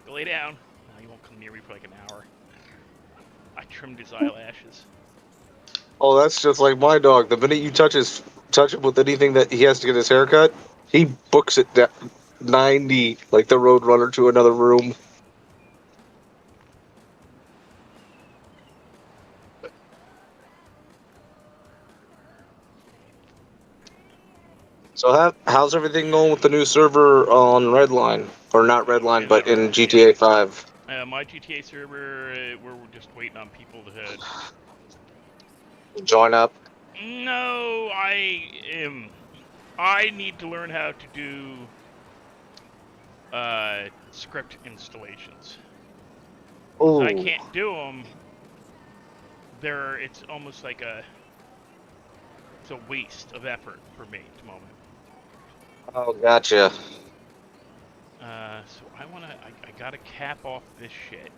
Go lay down. No, you won't come near me for like an hour. I trimmed his eyelashes. Oh, that's just like my dog. The minute you touch him with anything that he has to get his hair cut, he books it 90, like the Roadrunner, to another room. So how's everything going with the new server on Redline? Or not Redline, but in GTA 5? My GTA server, we're just waiting on people to Join up? No, I need to learn how to do script installations. Oh. I can't do them. It's almost like it's a waste of effort for me at the moment. Oh, gotcha. So I gotta cap off this shit.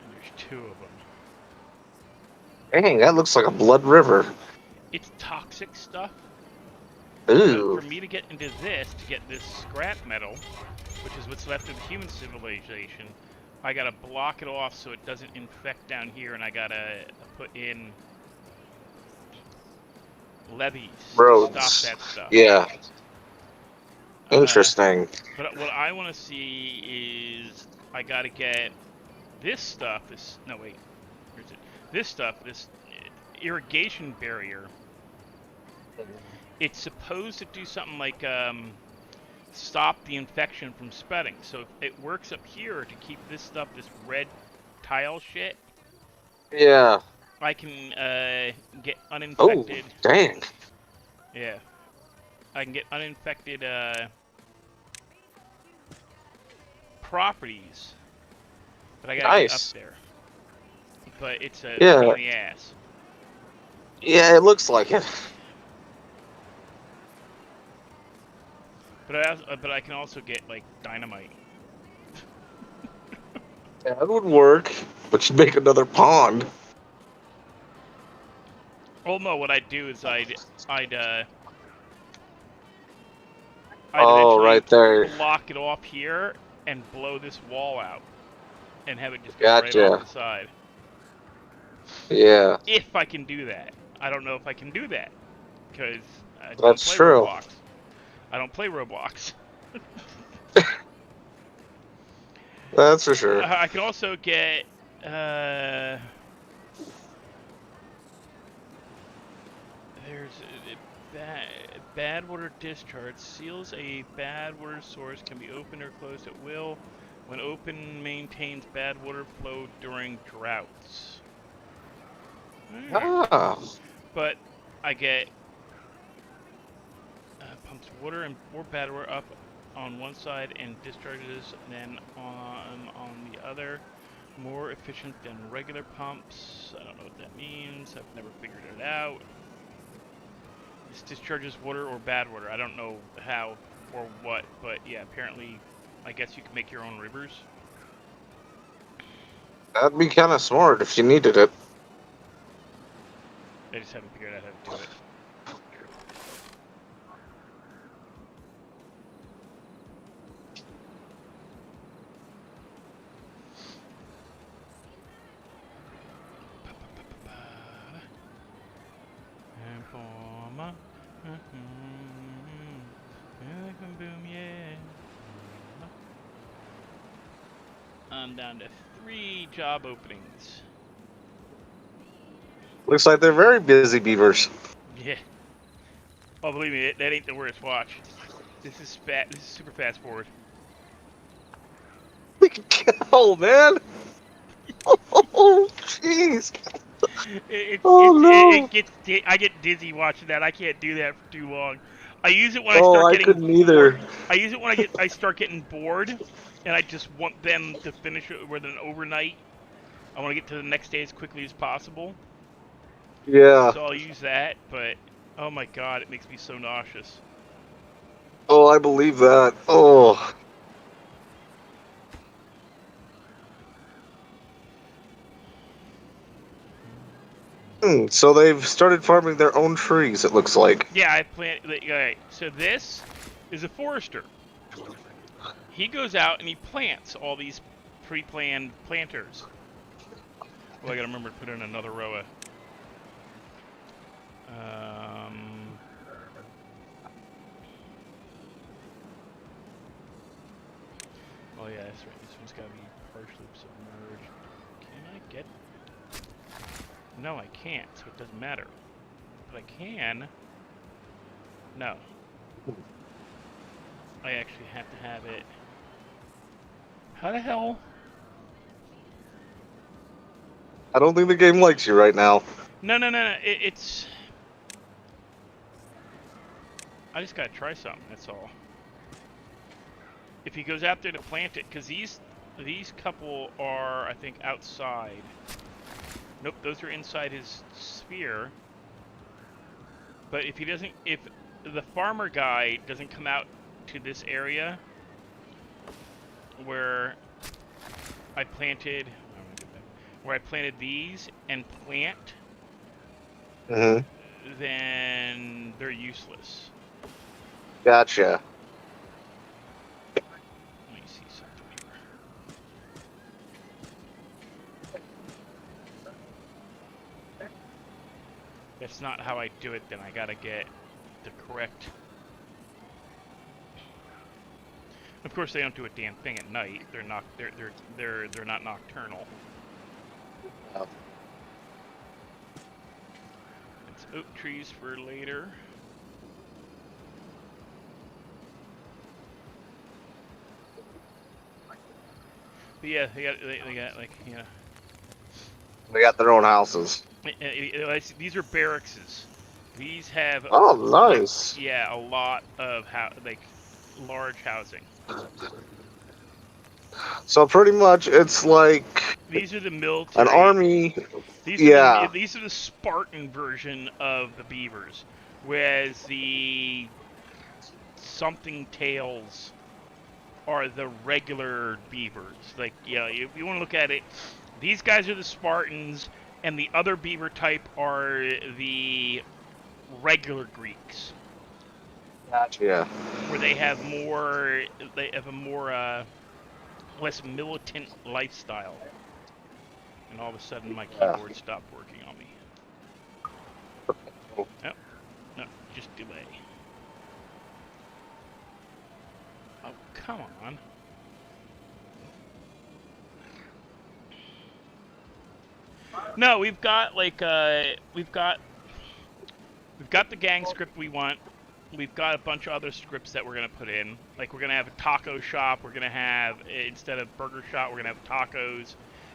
And there's 2 of them. Dang, that looks like a blood river. It's toxic stuff. But for Ooh. me to get into this, to get this scrap metal, which is what's left of the human civilization, I gotta block it off so it doesn't infect down here, and I gotta put in levees to stop Roads. that stuff. Yeah. Uh, Interesting. but what I want to see is I gotta get this stuff. No wait, where's it? This stuff. This irrigation barrier. It's supposed to do something like stop the infection from spreading. So it works up here to keep this stuff, this red tile shit. Yeah. I can get Oh, uninfected. dang. Yeah, I can get uninfected properties, but I gotta get up Nice. there. But it's a Yeah. pain in the ass. Yeah, it looks like it. But I can also get like dynamite. Yeah, that would work. But you'd make another pond. Well, no, what I'd do is I'd Oh, eventually right there. block it off here and blow this wall out and have it just go right Gotcha. off the side. Yeah. If I can do that. I don't know if I can do that because I don't That's play true. Roblox. I don't play Roblox. That's for sure. I can also get there's bad water discharge. Seals a bad water source can be opened or closed at will. When open, maintains bad water flow during droughts. Ah. But I get pumps water and more bad water up on one side and discharges then on the other. More efficient than regular pumps. I don't know what that means. I've never figured it out. This discharges water or bad water. I don't know how or what, but yeah, apparently, I guess you can make your own rivers. That'd be kind of smart if you needed it. I just haven't figured out how to do it. Boom, yeah. I'm down to 3 job openings. Looks like they're very busy beavers. Yeah. Oh, believe me, that ain't the worst. Watch. This is super fast forward. Oh, man. Oh, jeez. I get dizzy watching that. I can't do that for too long. I use it when I couldn't either. I use it when I start getting bored, and I just want them to finish it with an overnight. I want to get to the next day as quickly as possible. Yeah. So I'll use that, but oh my god, it makes me so nauseous. Oh, I believe that. Oh. So they've started farming their own trees, it looks like. Yeah, I plant. Alright, so this is a forester. He goes out and he plants all these pre-planned planters. Well, I gotta remember to put in another row of. Oh yeah, that's right. This one's gotta be partially submerged. Can I get? No, I can't. So it doesn't matter. But I can. No. I actually have to have it. How the hell? I don't think the game likes you right now. No. It's. I just gotta try something. That's all. If he goes out there to plant it, because these couple are, I think, outside. Nope, those are inside his sphere. But if he doesn't, if the farmer guy doesn't come out to this area, where I planted, these and plant, Mm-hmm. then they're useless. Gotcha. Let me see something here. That's not how I do it. Then I gotta get the correct. Of course, they don't do a damn thing at night. They're not. They're not nocturnal. Oh. It's oak trees for later. But yeah, they got like, you know. They got their own houses. These are barrackses. These have. Oh, nice. Yeah, a lot of large housing. So pretty much, it's like These are the military. an army. These Yeah. these are the Spartan version of the beavers, whereas the something tails are the regular beavers. Like, yeah, if you want to look at it, these guys are the Spartans, and the other beaver type are the regular Greeks. Gotcha. Yeah. Where they have a more less militant lifestyle. And all of a sudden my keyboard stopped working on me. Nope. No, just delay. Oh, come on. No, we've got like we've got the gang script we want. We've got a bunch of other scripts that we're gonna put in. Like, we're gonna have a taco shop. We're gonna have, instead of burger shop, we're gonna have tacos.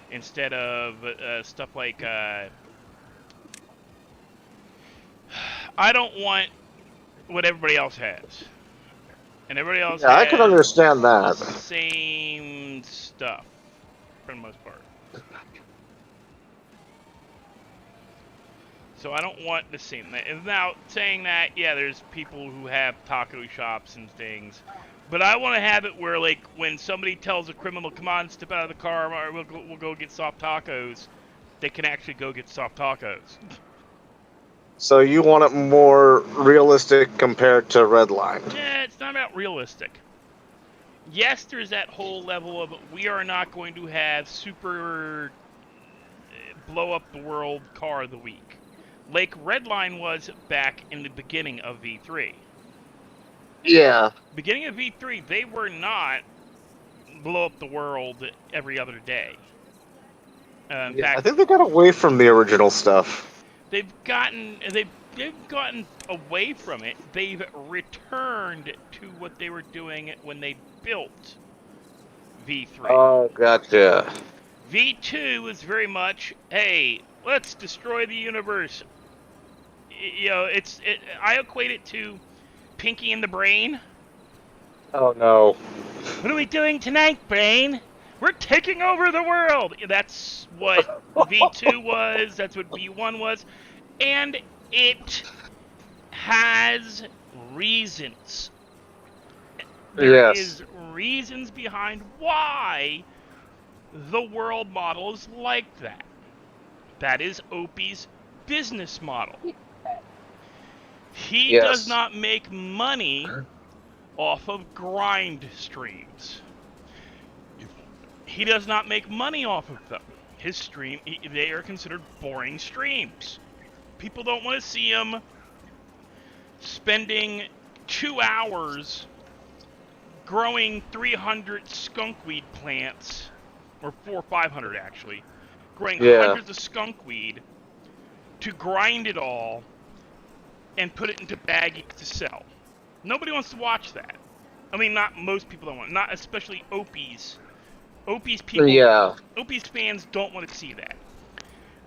Instead of stuff like I don't want what everybody else has. And everybody else has I can understand that. the same stuff for the most part. So I don't want the same. Now, saying that, yeah, there's people who have taco shops and things. But I want to have it where, like, when somebody tells a criminal, come on, step out of the car, or we'll go get soft tacos, they can actually go get soft tacos. So you want it more realistic compared to Redline? Yeah, it's not about realistic. Yes, there's that whole level of, we are not going to have super blow up the world car of the week. Like Redline was back in the beginning of V3. Yeah. Beginning of V3, they were not blow up the world every other day. In fact, I think they got away from the original stuff. they've gotten away from it. They've returned to what they were doing when they built V3. Oh, gotcha. V2 was very much, hey, let's destroy the universe. You know, I equate it to Pinky and the Brain. Oh, no. What are we doing tonight, Brain? We're taking over the world! That's what V2 was, that's what V1 was, and it has reasons. There is reasons behind why the world model is like that. That is Opie's business model. He does not make money off of grind streams. He does not make money off of them. His stream, they are considered boring streams. People don't want to see him spending 2 hours growing 300 skunkweed plants, or 400 or 500 actually, growing hundreds of skunkweed to grind it all and put it into baggies to sell. Nobody wants to watch that. I mean, not most people don't want, not especially Opie's. Opie's people, Opie's fans don't want to see that.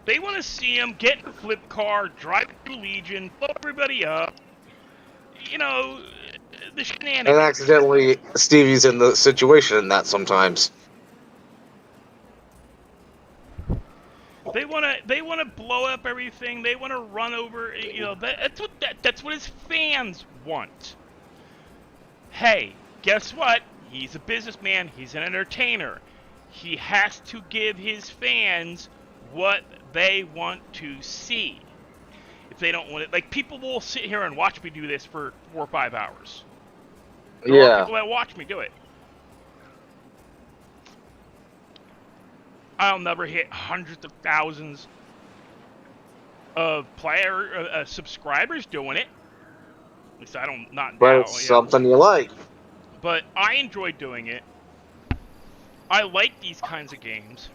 They want to see him get in a flip car, drive through Legion, blow everybody up. You know, the shenanigans. And accidentally, Stevie's in the situation in that sometimes. They want to blow up everything. They want to run over. You know, that's what his fans want. Hey, guess what? He's a businessman. He's an entertainer. He has to give his fans what they want to see. If they don't want it, like, people will sit here and watch me do this for 4 or 5 hours. There are people that watch me do it. I'll never hit hundreds of thousands of subscribers doing it. At least I don't, not But now. it's something you like. But I enjoy doing it. I like these kinds of games.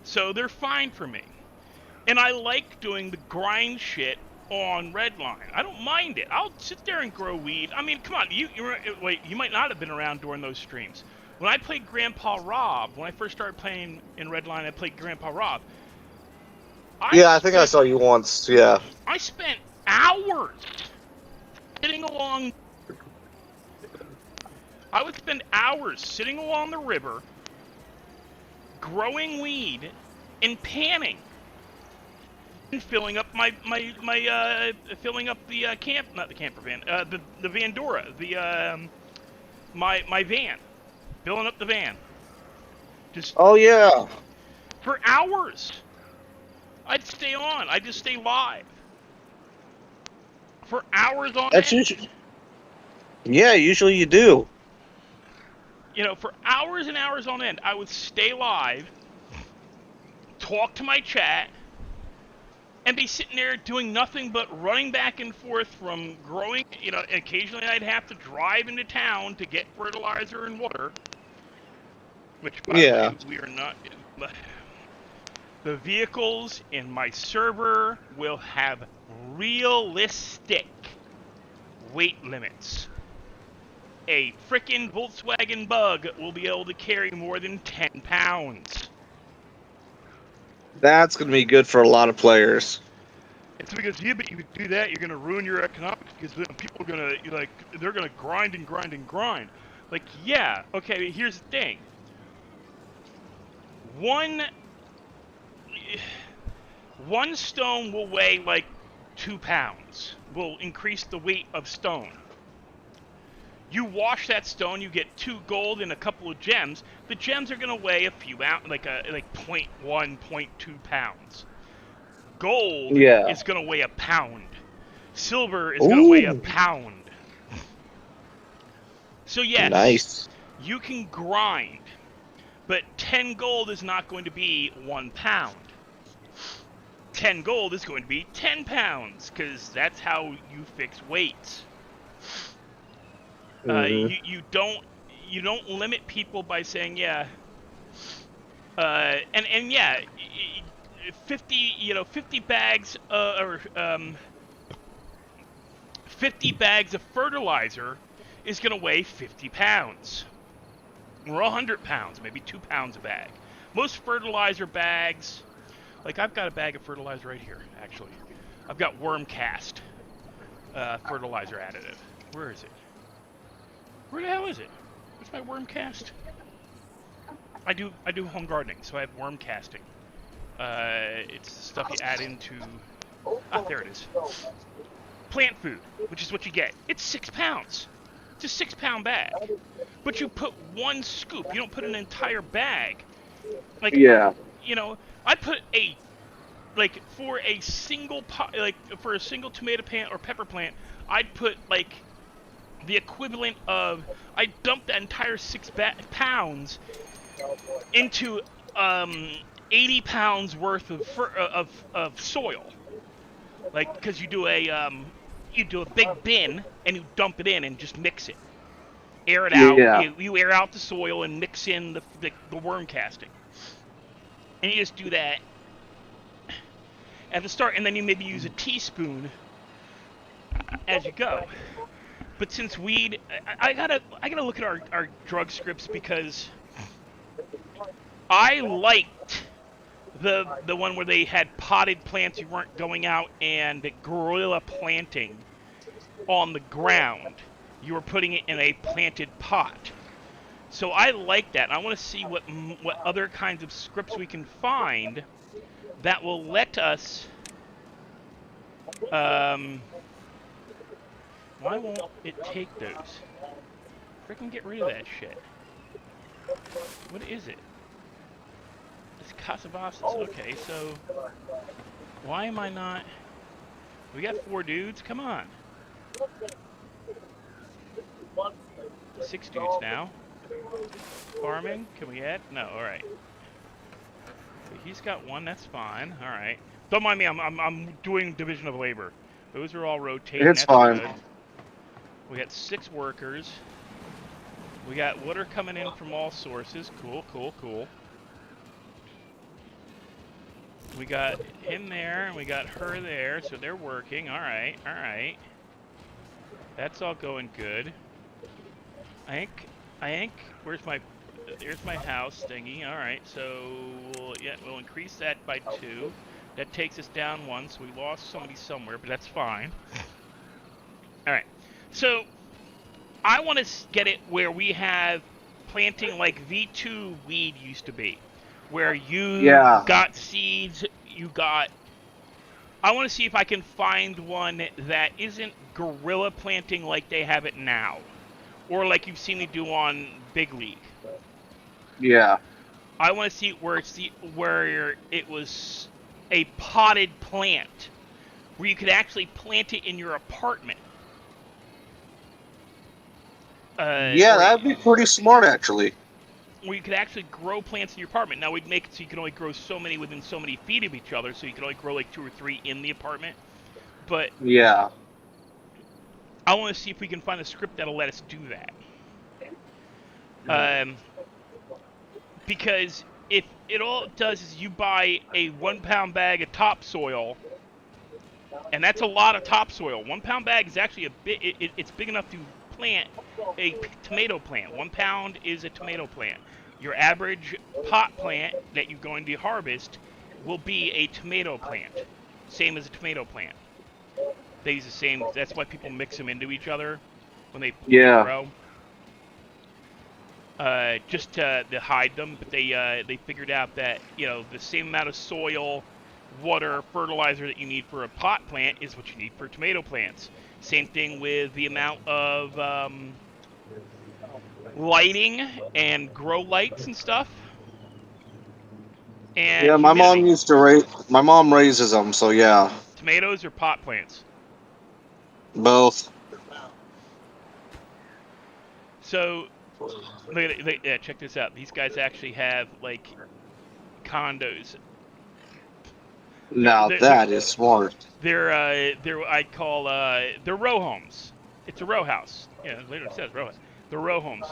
So they're fine for me. And I like doing the grind shit on Redline. I don't mind it. I'll sit there and grow weed. I mean, come on, you might not have been around during those streams. When I played Grandpa Rob, when I first started playing in Redline, I played Grandpa Rob. I think I saw you once, yeah. I spent hours sitting along... I would spend hours sitting along the river, growing weed, and panning. And filling up filling up the not the camper van, the Vandora, my van, filling up the van. Just oh yeah, for hours. I'd stay on. I'd just stay live for hours on end. Usually, yeah, usually you do. You know, for hours and hours on end, I would stay live, talk to my chat, and be sitting there doing nothing but running back and forth from growing. You know, occasionally I'd have to drive into town to get fertilizer and water. Which, by the way, we are not... The vehicles in my server will have realistic weight limits. A frickin' Volkswagen Bug will be able to carry more than 10 pounds. That's going to be good for a lot of players. It's because, yeah, but you do that, you're going to ruin your economics because people are going to, like, they're going to grind and grind and grind. Like, yeah, okay, here's the thing. One stone will weigh like 2 pounds. Will increase the weight of stone. You wash that stone, you get 2 gold and a couple of gems. The gems are gonna weigh a few ounces, like 0.1, 0.2 pounds. Gold is gonna weigh a pound. Silver is gonna weigh a pound. So yes, nice. You can grind, but 10 gold is not going to be 1 pound. 10 gold is going to be 10 pounds, because that's how you fix weights. You don't limit people by saying 50 bags 50 bags of fertilizer is going to weigh 50 pounds. Or 100 pounds, maybe 2 pounds a bag. Most fertilizer bags, like I've got a bag of fertilizer right here, actually. I've got worm cast fertilizer additive. Where is it? Where the hell is it? Where's my worm cast? I do home gardening, so I have worm casting. It's stuff you add into... Ah, there it is. Plant food, which is what you get. It's 6 pounds. It's a 6 pound bag. But you put 1 scoop. You don't put an entire bag. Like, you know, I put for a single for a single tomato plant or pepper plant, I'd put like the equivalent of, I dumped that entire 6 pounds into 80 pounds worth of soil. Like, because you do a big bin and you dump it in and just mix it. Air it out. You air out the soil and mix in the worm casting. And you just do that at the start, and then you maybe use a teaspoon as you go. But since weed, I gotta look at our drug scripts, because I liked the one where they had potted plants. You weren't going out and guerrilla planting on the ground. You were putting it in a planted pot. So I like that. I want to see what other kinds of scripts we can find that will let us... why won't it take those? Freaking get rid of that shit. What is it? It's Casabasas. Okay, so why am I not? We got 4 dudes. Come on. 6 dudes now. Farming? Can we add? No. All right. He's got 1. That's fine. All right. Don't mind me. I'm doing division of labor. Those are all rotating. It's That's fine. good. We got 6 workers. We got water coming in from all sources. Cool, cool, cool. We got him there, and we got her there, so they're working. All right, all right. That's all going good. I think, where's my, there's my house thingy. All right, so, we'll increase that by 2. That takes us down 1, so we lost somebody somewhere, but that's fine. All right, so I want to get it where we have planting like V2 weed used to be. Where you got seeds, I want to see if I can find one that isn't guerrilla planting like they have it now. Or like you've seen me do on Big League. Yeah. I want to see where it was a potted plant. Where you could actually plant it in your apartment. Yeah, that'd be pretty smart, actually. Where you could actually grow plants in your apartment. Now, we'd make it so you can only grow so many within so many feet of each other, so you can only grow like 2 or 3 in the apartment. But yeah, I want to see if we can find a script that'll let us do that. Because if it all it does is you buy a 1-pound bag of topsoil, and that's a lot of topsoil. 1-pound bag is actually a bit. It's big enough to plant a tomato plant. 1 pound is a tomato plant. Your average pot plant that you're going to harvest will be a tomato plant. Same as a tomato plant. They use the same. That's why people mix them into each other when they grow. Just to hide them, but they figured out that the same amount of soil, water, fertilizer that you need for a pot plant is what you need for tomato plants. Same thing with the amount of lighting and grow lights and stuff. And yeah, my mom used to raise. My mom raises them, so yeah. Tomatoes or pot plants? Both. So, check this out. These guys actually have like condos. Now that is smart. They're row homes. It's a row house. Yeah, it literally says row house. They're row homes,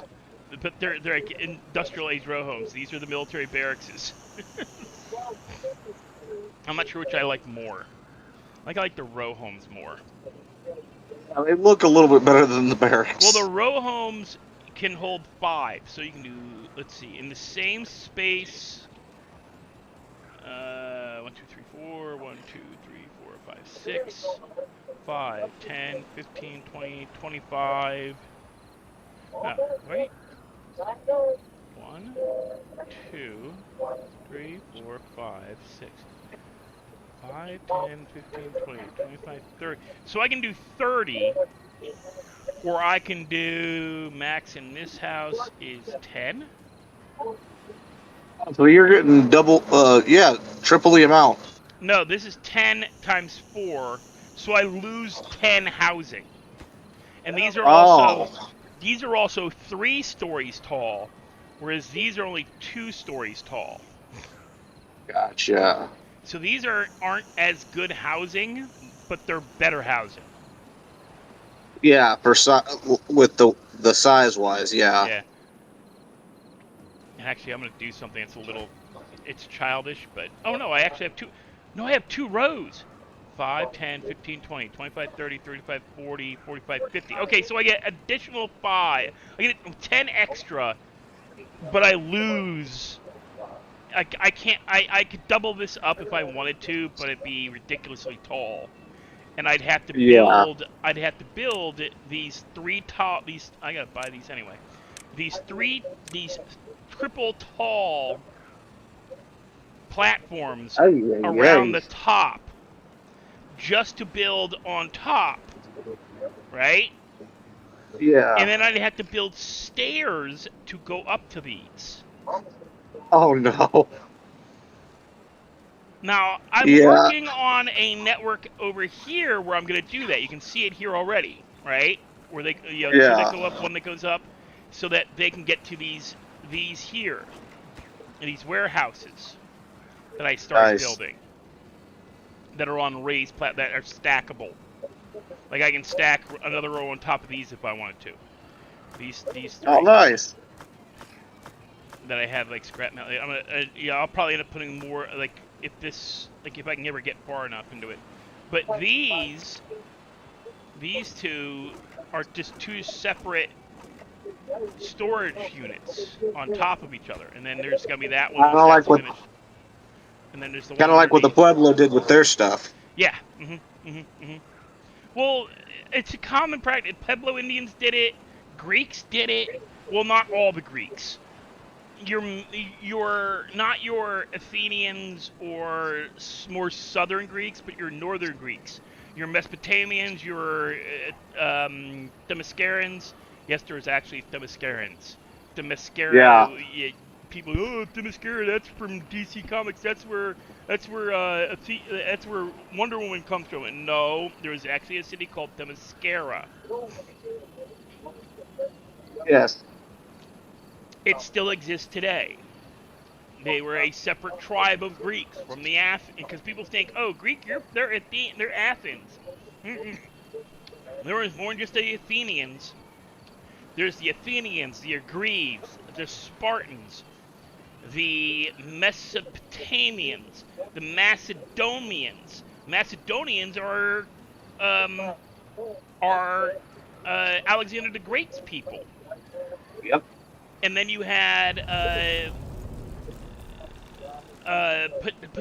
but they're like industrial age row homes. These are the military barracks. I'm not sure which I like more. I like the row homes more. They look a little bit better than the barracks. Well, the row homes can hold 5, so you can do. Let's see, in the same space. 1, 2, 3, 4. 1, 2, 3, 4, 5, 6. 5, 10, 15, 20, 25. Oh, wait. 1, 2, 3, 4, 5, 6. 5, 10, 15, 20, 25, 30. So I can do 30, or I can do max in this house is 10. So you're getting double, triple the amount. No, this is 10 times 4, so I lose 10 housing. And these are also 3 stories tall, whereas these are only 2 stories tall. Gotcha. So these aren't as good housing, but they're better housing. Yeah, with the size wise, yeah. Yeah. And actually, I'm going to do something that's it's childish, but oh no, I actually have 2. No, I have 2 rows. 5, 10, 15, 20, 25, 30, 35, 40, 45, 50. Okay, so I get additional 5. I get 10 extra, but I lose. I can't. I could double this up if I wanted to, but it'd be ridiculously tall, and I'd have to build. I'd have to build these 3 tall. I gotta buy these anyway. These triple tall platforms around the top, just to build on top, right? Yeah. And then I'd have to build stairs to go up to these. Oh no. Now, I'm Yeah. working on a network over here where I'm going to do that. You can see it here already, right? Where they, two that Yeah. go up, one that goes up, so that they can get to these here, these warehouses that I started Nice. building that are on raised that are stackable. Like I can stack another row on top of these if I wanted to. These Oh, three nice. that I have like scrap metal. I'll probably end up putting more like if I can ever get far enough into it. But these two are just two separate storage units on top of each other, and then there's gonna be that one Kind once of that's like what, finished, and then there's the one kind of like what the underneath. Pueblo did with their stuff. Yeah. Well, it's a common practice. Pueblo Indians did it. Greeks did it. Well, not all the Greeks. You're not your Athenians or more southern Greeks, but your northern Greeks. Your Mesopotamians, your Themyscirans. Yes, there was actually Themyscirans. Yeah. Themyscira, people, oh, Themyscira, that's from DC Comics. That's where Wonder Woman comes from. And no, there was actually a city called Themyscira. Yes. It still exists today. They were a separate tribe of Greeks from the Athens, because people think, oh, Greek, they're Athens. Mm-mm. There was more than just the Athenians. There's the Athenians, the Greaves, the Spartans, the Mesopotamians, the Macedonians. Macedonians um, are Alexander the Great's people. Yep. And then you had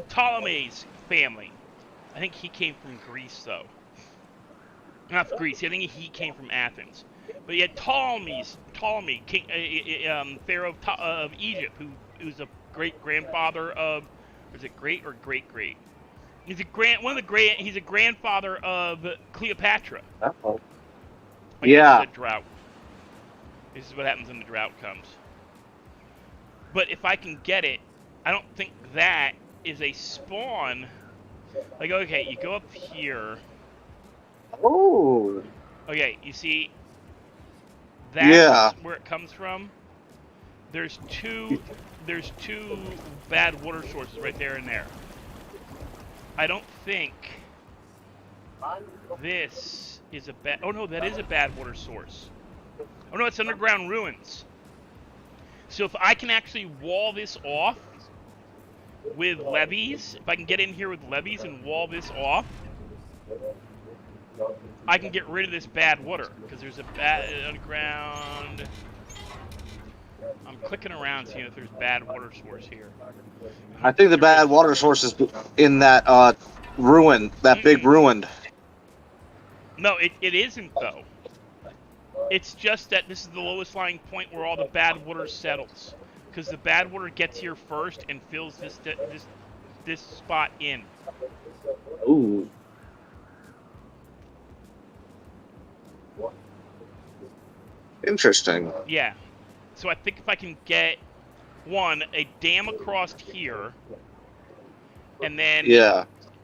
Ptolemy's family. I think he came from Greece, though. Not from Greece. I think he came from Athens. But you had Ptolemy, king, pharaoh of Egypt, who was a great grandfather of. Was it great or great great? He's He's a grandfather of Cleopatra. Uh-oh. Like this is Yeah. a drought. This is what happens when the drought comes. But if I can get it, I don't think that is a spawn. Like, okay, you go up here. Oh. Okay, you see, Yeah. that's where it comes from. There's two bad water sources right there and there. I don't think this is a bad. Oh no, that is a bad water source. Oh no, it's underground ruins. So if I can actually wall this off with levees, if I can get in here with levees and wall this off, I can get rid of this bad water, because there's a bad underground. I'm clicking around seeing if there's bad water source here. I think the bad water source is in that ruin, that big ruin. No, it isn't though. It's just that this is the lowest lying point where all the bad water settles, because the bad water gets here first and fills this spot in. Ooh. Interesting. Yeah. So I think if I can get a dam across here, and then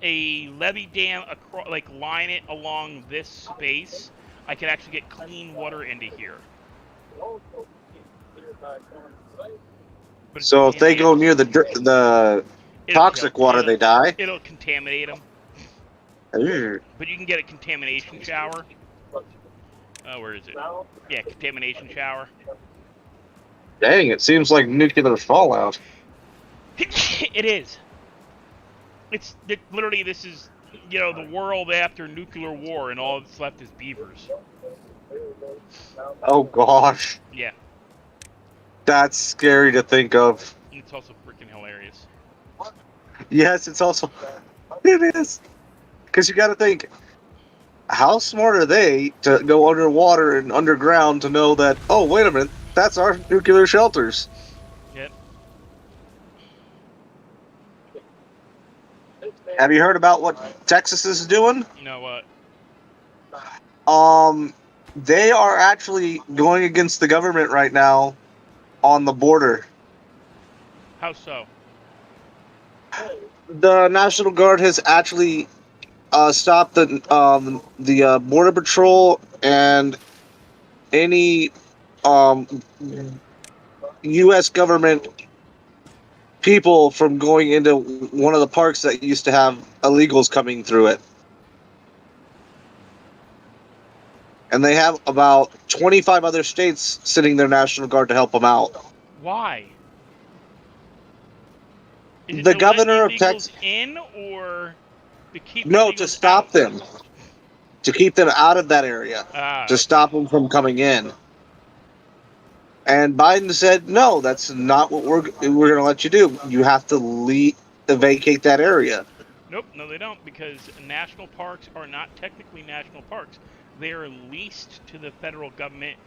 a levee dam across, like line it along this space, I can actually get clean water into here. So if they go near the toxic water, they die? It'll contaminate them. Ooh. But you can get a contamination shower. Oh, where is it? Yeah, contamination shower. Dang, it seems like nuclear fallout. It is. Literally, this is, the world after nuclear war, and all that's left is beavers. Oh gosh. Yeah. That's scary to think of. It's also freaking hilarious. Yes, it's also... It is. Because you gotta think, how smart are they to go underwater and underground to know that, oh, wait a minute, that's our nuclear shelters? Yep. Have you heard about what Texas is doing? You know what? They are actually going against the government right now on the border. How so? The National Guard has actually stopped the border patrol and any um, U.S. government people from going into one of the parks that used to have illegals coming through it. And they have about 25 other states sending their National Guard to help them out. Why? Is it The to let governor of illegals Texas, in or to keep no, to illegals out? stop them, to keep them out of that area, Ah, to okay. stop them from coming in. And Biden said, no, that's not what we're going to let you do. You have to vacate that area. Nope, no, they don't, because national parks are not technically national parks. They are leased to the federal government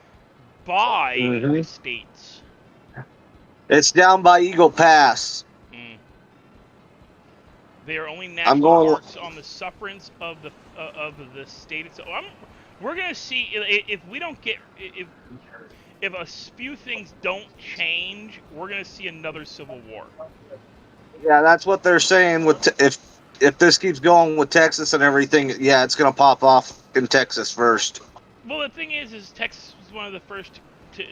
by Hmm. the states. It's down by Eagle Pass. Mm. They are only I'm national going. parks on the sufferance of the state itself. We're gonna see if we don't get if a few things don't change, we're gonna see another civil war. Yeah, that's what they're saying. If this keeps going with Texas and everything, yeah, it's going to pop off in Texas first. Well, the thing is Texas was one of the first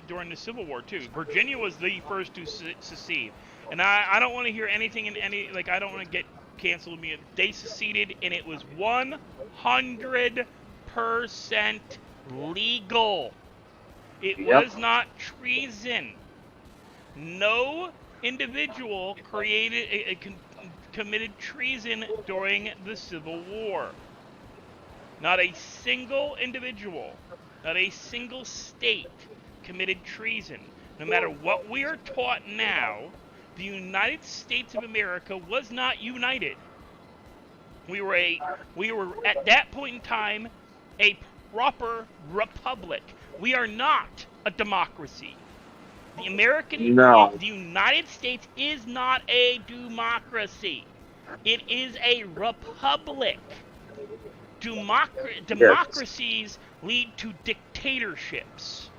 during the Civil War too. Virginia was the first to secede, and I don't want to hear anything in any like I don't want to get canceled. They seceded, and it was 100% legal. It Yep. was not treason. No individual committed treason during the Civil War. Not a single individual, not a single state committed treason. No matter what we are taught now, the United States of America was not united. We were at that point in time a proper republic. We are not a democracy. No. The United States is not a democracy. It is a republic. Yes. Democracies lead to dictatorships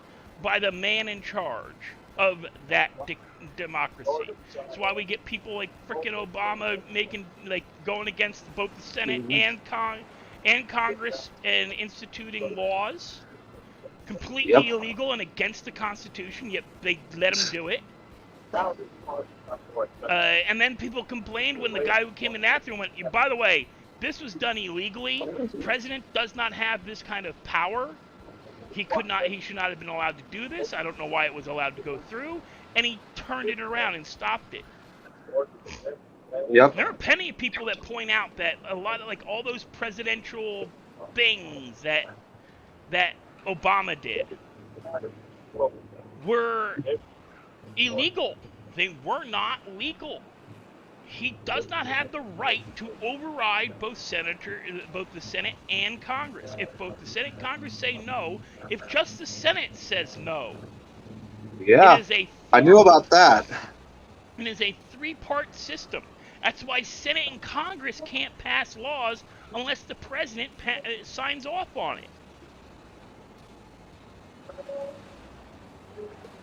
by the man in charge of that democracy. That's why we get people like frickin' Obama going against both the Senate Hmm. and Congress and instituting laws Yep. completely illegal and against the Constitution, yet they let him do it. And then people complained when the guy who came in after him went, by the way, this was done illegally. President does not have this kind of power. He should not have been allowed to do this. I don't know why it was allowed to go through. And he turned it around and stopped it. Yep. There are plenty of people that point out that a lot of like all those presidential things that Obama did were illegal. They were not legal. He does not have the right to override both the Senate and Congress. If both the Senate and Congress say no, if just the Senate says no, it Yeah. is a I knew about that. it is a three-part system. That's why Senate and Congress can't pass laws unless the president signs off on it.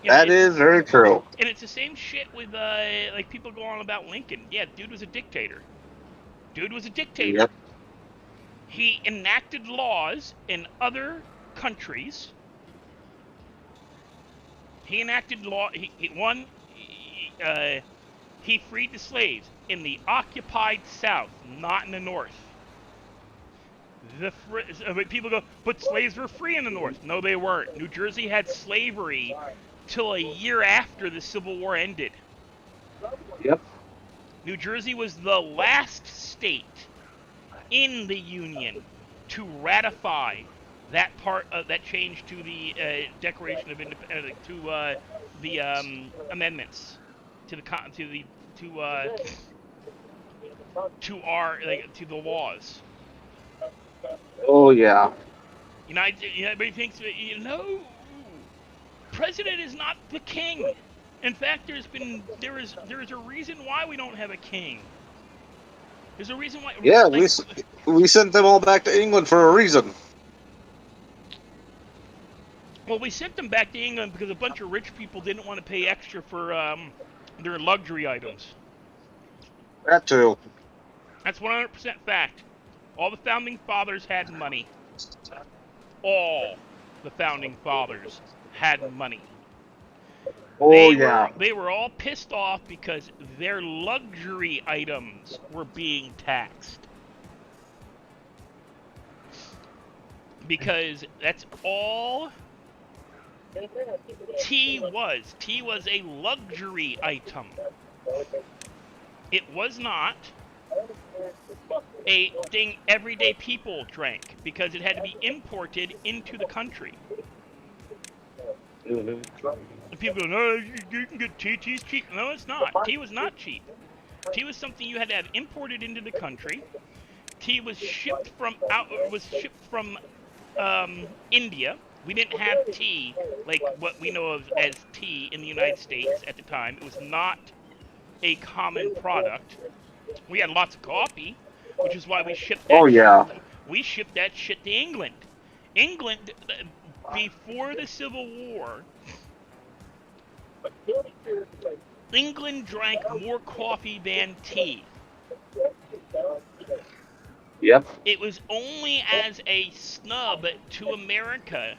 That is very true. And it's the same shit with like people go on about Lincoln. Yeah, dude was a dictator. Dude was a dictator. Yep. He enacted laws in other countries. He enacted law. He freed the slaves in the occupied South, not in the North. People go, but slaves were free in the North. No, they weren't. New Jersey had slavery till a year after the Civil War ended. Yep. New Jersey was the last state in the Union to ratify that part of that change to the Declaration of Independence, to the amendments to the laws. Oh yeah. Everybody thinks president is not the king. In fact, there is a reason why we don't have a king. There's a reason why. Yeah, we sent them all back to England for a reason. Well, we sent them back to England because a bunch of rich people didn't want to pay extra for their luxury items. That too. That's 100% fact. All the founding fathers had money. All the founding fathers had money. Oh yeah. They were all pissed off because their luxury items were being taxed. Because that's all tea was. Tea was a luxury item. It was not a thing everyday people drank because it had to be imported into the country. Mm-hmm. People go, no, you can get tea. Tea's cheap. No, it's not. Tea was not cheap. Tea was something you had to have imported into the country. Tea was shipped from India. We didn't have tea like what we know of as tea in the United States at the time. It was not a common product. We had lots of coffee, which is why we shipped that. Oh yeah. We shipped that shit to England. England, before the Civil War, England drank more coffee than tea. Yep. It was only as a snub to America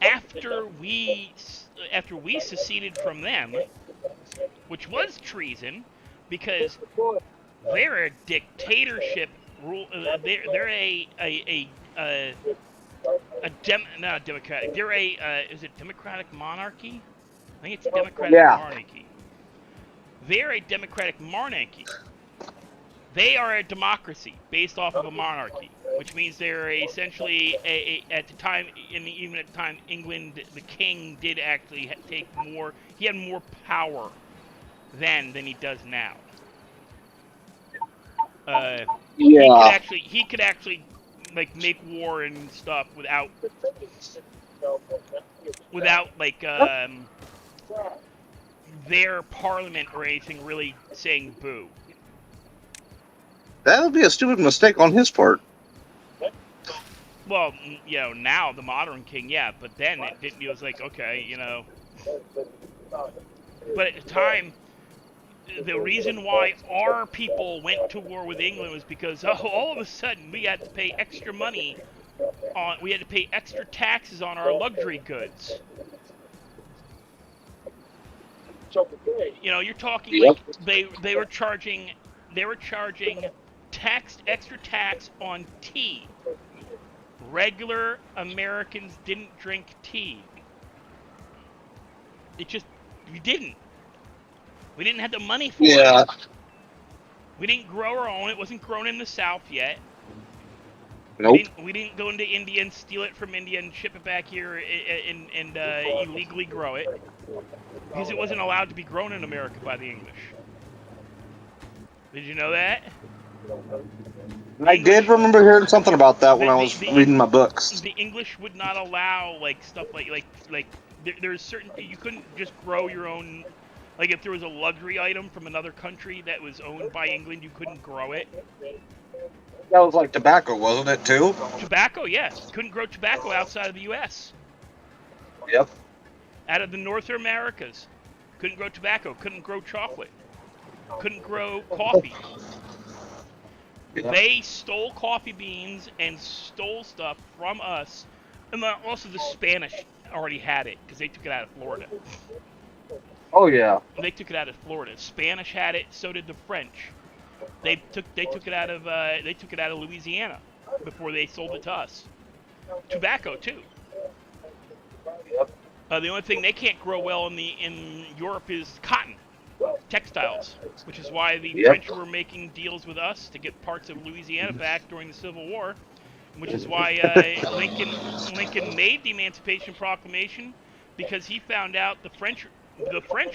after we seceded from them, which was treason, because they're a dictatorship. They're not democratic. They're is it democratic monarchy? I think it's democratic monarchy. They're a democratic monarchy. They are a democracy based off of a monarchy, which means they're essentially at the time, even at the time, England, the king did actually take more. He had more power then than he does now. He could actually like make war and stuff without like their parliament or anything really saying boo. That would be a stupid mistake on his part. Well, you know, now the modern king, yeah, but then it was like, okay, you know. But at the time, the reason why our people went to war with England was because all of a sudden we had to pay extra money we had to pay extra taxes on our luxury goods. You know, you're talking like they were charging extra tax on tea. Regular Americans didn't drink tea. We didn't. We didn't have the money for it. We didn't grow our own. It wasn't grown in the South yet. Nope. We didn't go into India and steal it from India and ship it back here and illegally grow it. Because it wasn't allowed to be grown in America by the English. Did you know that? I did remember hearing something about that when I was reading my books. The English would not allow like stuff like there's certain you couldn't just grow your own. Like if there was a luxury item from another country that was owned by England, you couldn't grow it. That was like tobacco, wasn't it too? Tobacco, yes. Couldn't grow tobacco outside of the U.S. Yep. Out of the North Americas, couldn't grow tobacco. Couldn't grow chocolate. Couldn't grow coffee. Yep. They stole coffee beans and stole stuff from us, and also the Spanish already had it because they took it out of Florida. Oh yeah. They took it out of Florida. Spanish had it. So did the French. They took it out of Louisiana before they sold it to us. Tobacco too. Yep. The only thing they can't grow well in Europe is cotton, textiles, which is why the French were making deals with us to get parts of Louisiana back during the Civil War, which is why Lincoln made the Emancipation Proclamation, because he found out the French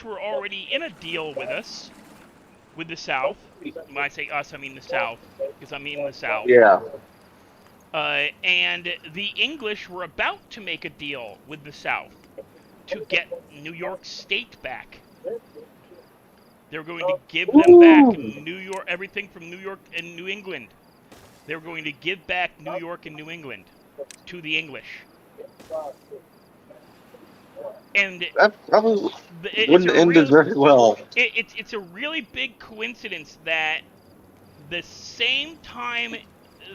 were already in a deal with us, with the South. When I say us, I mean the South, because I mean the South. Yeah. And the English were about to make a deal with the South to get New York State back. They were going to give them back New York, everything from New York and New England. They were going to give back New York and New England to the English. And That probably it's wouldn't a end it real very well. it's a really big coincidence that the same time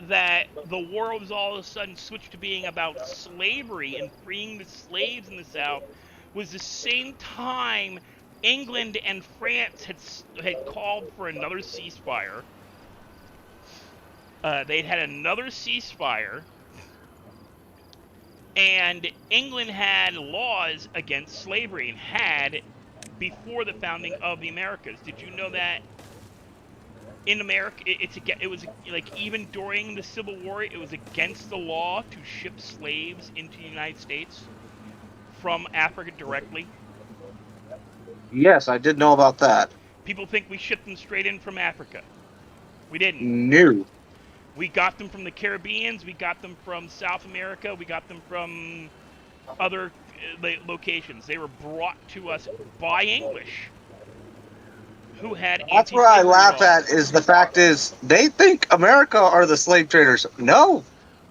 that the war was all of a sudden switched to being about slavery and freeing the slaves in the South was the same time England and France had called for another ceasefire. They'd had another ceasefire, and England had laws against slavery and had before the founding of the Americas. Did you know that in America, it was like even during the Civil War, it was against the law to ship slaves into the United States from Africa directly. Yes, I did know about that. People think we shipped them straight in from Africa. We didn't. New. We got them from the Caribbeans. We got them from South America. We got them from other locations. They were brought to us by English, who had That's where I anti-slavery laugh laws. at is the fact is they think America are the slave traders. No,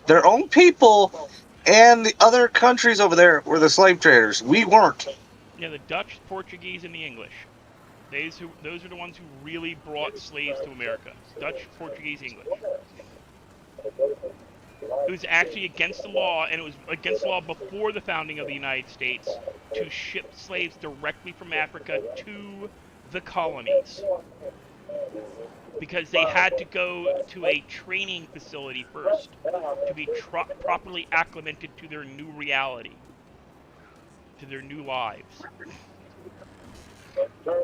their own people and the other countries over there were the slave traders. We weren't. Yeah, the Dutch, Portuguese, and the English. Those are the ones who really brought slaves to America. Dutch, Portuguese, English. It was actually against the law, and it was against the law before the founding of the United States to ship slaves directly from Africa to the colonies, because they had to go to a training facility first to be properly acclimated to their new reality, to their new lives.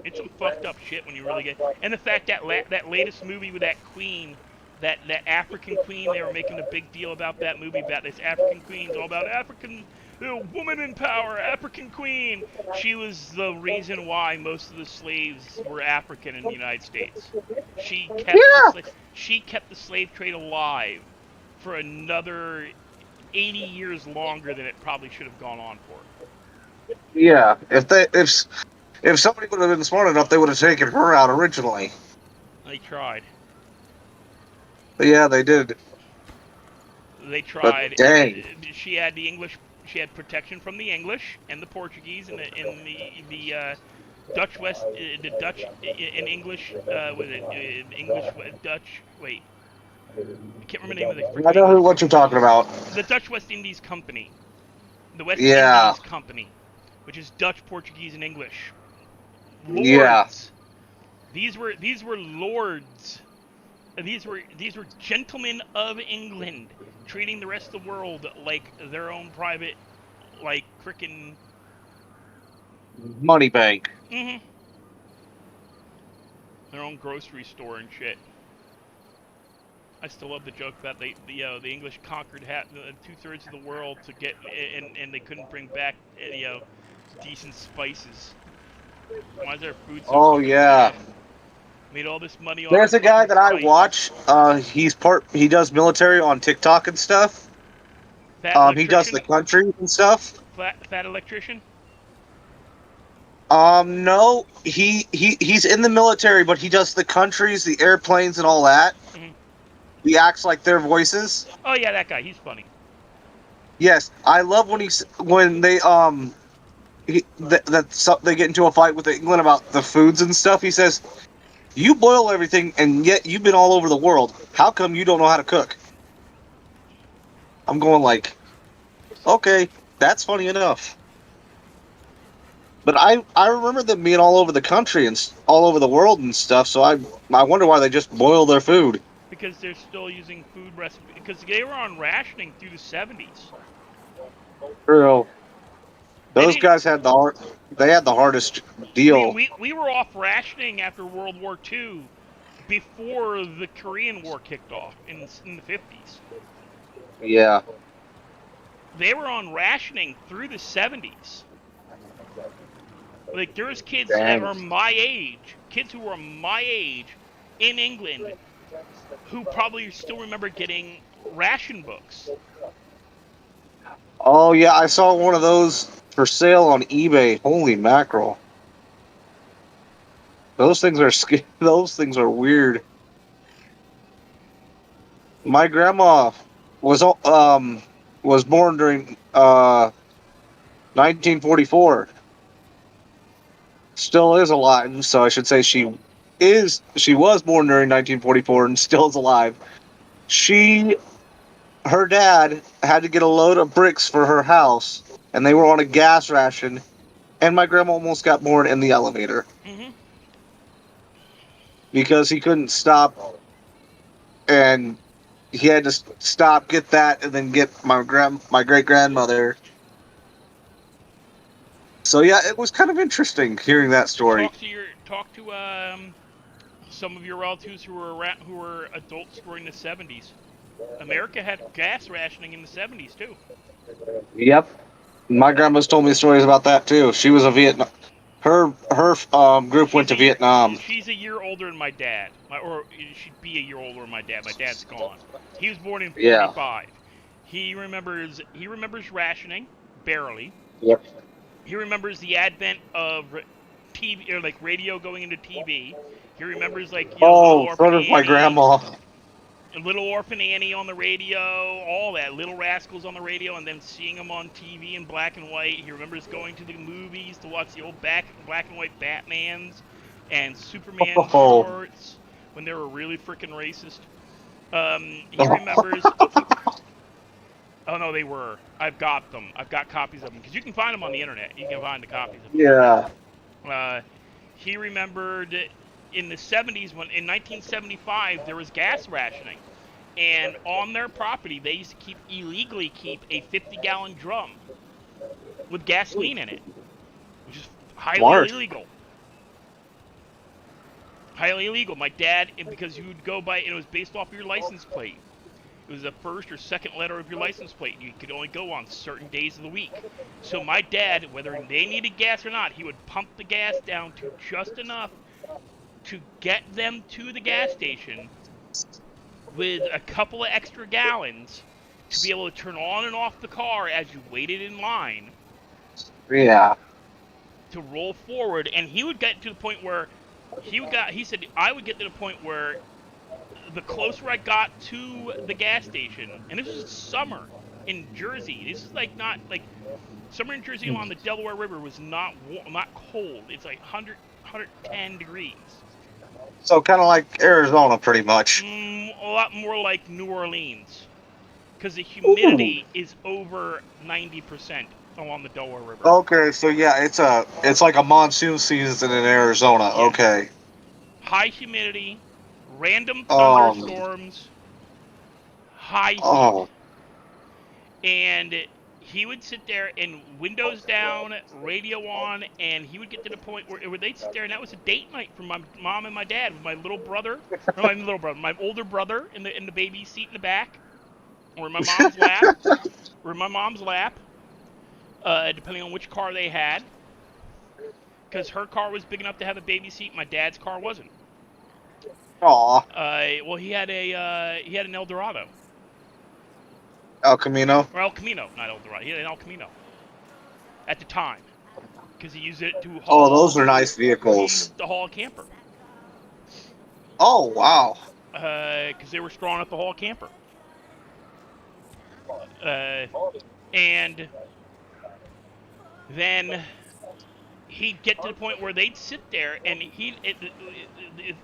It's some fucked up shit when you really get. And the fact that that latest movie with that queen, that African queen, they were making a big deal about that movie, about this African queen's all about African woman in power, African queen. She was the reason why most of the slaves were African in the United States. She kept the slave trade alive for another 80 years longer than it probably should have gone on for. Yeah, if somebody would have been smart enough, they would have taken her out originally. They tried. But yeah, they did. They tried. But dang. She had the English. She had protection from the English and the Portuguese and the Dutch West, the Dutch and English. Was it English Dutch? Wait, I can't remember the name of the. I know what you're talking about. The Dutch West Indies Company, the West Yeah. Indies Company, which is Dutch, Portuguese, and English. Lords. Yeah. These were lords. These were gentlemen of England, treating the rest of the world like their own private, like frickin' Money bank. their own grocery store and shit. I still love the joke about the English conquered 2/3 of the world to get and they couldn't bring back decent spices. Why is their food so? Oh yeah. Bad? Made all this money off. There's a guy that I spices. watch. He does military on TikTok and stuff. He does the country and stuff. Fat electrician. No, he's in the military, but he does the countries, the airplanes, and all that. Mm-hmm. He acts like their voices. Oh yeah, that guy. He's funny. Yes, I love when they they get into a fight with England about the foods and stuff. He says, "You boil everything, and yet you've been all over the world. How come you don't know how to cook?" I'm going like, okay, that's funny enough. But I remember them being all over the country and all over the world and stuff. So I wonder why they just boil their food. Because they're still using food recipes. Because they were on rationing through the 70s. True. Those guys had They had the hardest deal. We were off rationing after World War II, before the Korean War kicked off in the 50s. Yeah. They were on rationing through the 70s. Like, there's kids that are my age, kids who are my age in England, who probably still remember getting ration books. Oh yeah, I saw one of those for sale on eBay. Holy mackerel! Those things are weird. My grandma was born during 1944. Still is alive, so I should say she was born during 1944 and still is alive. Her dad had to get a load of bricks for her house, and they were on a gas ration, and my grandma almost got born in the elevator. Mm-hmm. Because he couldn't stop, and he had to stop, get that, and then get my great grandmother. So yeah, it was kind of interesting hearing that story. Talk to some of your relatives who were adults during the 70s. America had gas rationing in the 70s too. Yep, my grandma's told me stories about that too. She was a Vietnam. Her group went to Vietnam. She's a year older than my dad, or she'd be a year older than my dad. My dad's gone. He was born in 45. Yeah. He remembers rationing barely. Yep. He remembers the advent of TV or like radio going into TV. He remembers like so does my grandma. Little Orphan Annie on the radio, all that, Little Rascals on the radio, and then seeing them on TV in black and white. He remembers going to the movies to watch the old black and white Batmans and Superman shorts when they were really freaking racist. He remembers... Oh, no, they were. I've got them. I've got copies of them, because you can find them on the internet. You can find the copies of them. Yeah. He remembered... In the 70s, in 1975, there was gas rationing. And on their property, they used to illegally keep a 50-gallon drum with gasoline in it, which is highly illegal. Highly illegal. My dad, because you would go by, and it was based off of your license plate. It was the first or second letter of your license plate. You could only go on certain days of the week. So my dad, whether they needed gas or not, he would pump the gas down to just enough to get them to the gas station with a couple of extra gallons to be able to turn on and off the car as you waited in line. Yeah. To roll forward, and he would get to the point where he said I would get to the point where the closer I got to the gas station, and this was summer in Jersey. This is like not like summer in Jersey along the Delaware River was not cold. It's like 110 degrees. So kind of like Arizona, pretty much. A lot more like New Orleans, because the humidity is over 90% along the Delaware River. Okay, so yeah, it's like a monsoon season in Arizona. Yeah. Okay. High humidity, random thunderstorms, high heat, and he would sit there and windows down, radio on, and he would get to the point where they'd sit there, and that was a date night for my mom and my dad, with my my older brother in the baby seat in the back, or in my mom's lap, depending on which car they had, because her car was big enough to have a baby seat, my dad's car wasn't. Aww. Well, he had an Eldorado. El Camino? Or El Camino, not Eldorado. He had an El Camino at the time, because he used it to haul. Oh, those are nice vehicles. To haul a camper. Oh, wow. Because they were strong enough to haul a camper. And then he'd get to the point where they'd sit there, and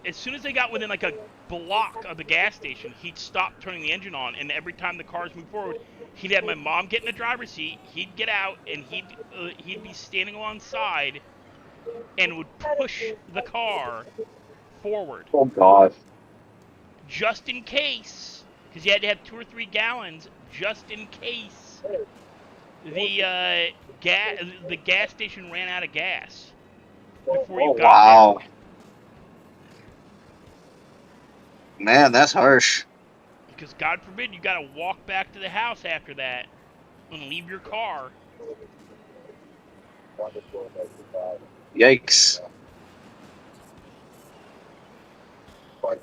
as soon as they got within like a block of the gas station, he'd stop turning the engine on, and every time the cars moved forward, he'd have my mom get in the driver's seat, he'd get out, and he'd be standing alongside and would push the car forward. Oh, God. Just in case, because you had to have 2 or 3 gallons, just in case the gas station ran out of gas before you got there. Man, that's harsh. Because God forbid you got to walk back to the house after that and leave your car. Yikes.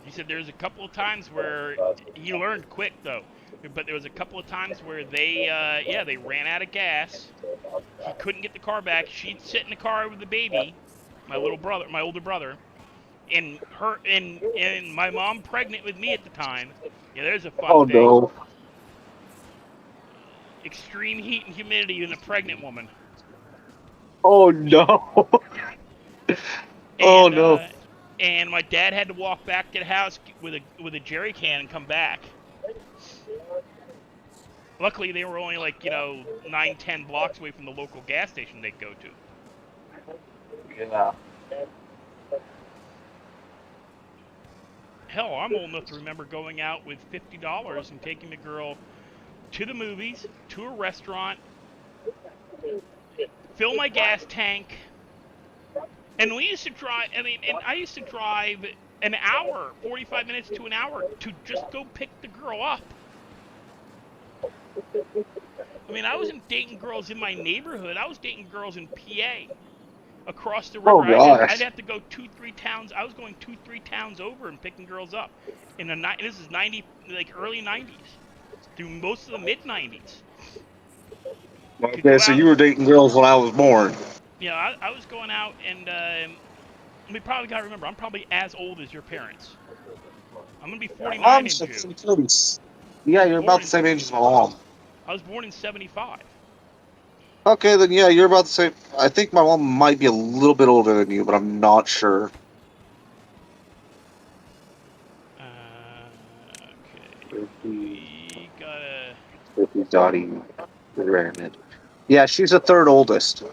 He said there's a couple of times where he learned quick though, but there was a couple of times where they ran out of gas. He couldn't get the car back. She'd sit in the car with the baby, my older brother, and my mom pregnant with me at the time. Yeah, there's a fun thing. No. Extreme heat and humidity in a pregnant woman. Oh no! Oh And no! my dad had to walk back to the house with a jerry can and come back. Luckily, they were only like 9-10 blocks away from the local gas station they'd go to. Yeah. Hell, I'm old enough to remember going out with $50 and taking the girl to the movies, to a restaurant, fill my gas tank, and we used to drive. I mean, and I used to drive an hour, 45 minutes to an hour to just go pick the girl up. I mean, I wasn't dating girls in my neighborhood. I was dating girls in PA, across the Oh river. I'd gosh. have to go 2-3 towns. I was going 2-3 towns over and picking girls up. This is 90, like early 90s, through most of the mid 90s. Could Okay, go so out. you were dating girls when I was born. I was going out, and we probably got to remember, I'm probably as old as your parents. I'm gonna be 49 in June. Yeah, you're about the same age as my mom. I was born in 75. Okay, then yeah, you're about the same. I think my mom might be a little bit older than you, but I'm not sure. Okay, we gotta. Dottie Granite. Yeah, she's the third oldest.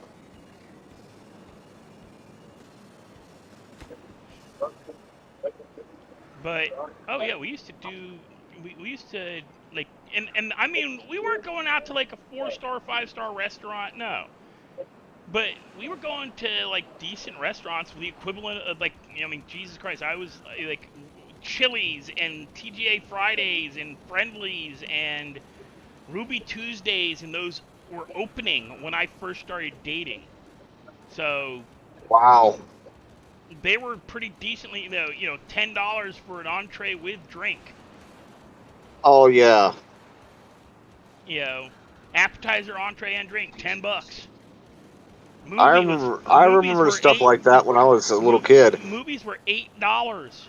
But oh yeah, we used to do. We used to like, and I mean, we weren't going out to like a 4-star, 5-star restaurant. No. But we were going to like decent restaurants with the equivalent of like, I mean, Jesus Christ, I was like Chili's and TGA Fridays and Friendlies and Ruby Tuesdays, and those were opening when I first started dating. So Wow. they were pretty decently, $10 for an entree with drink. Oh yeah. Appetizer, entree, and drink, $10. I Movies remember were stuff like that when I was a little kid. movies were $8.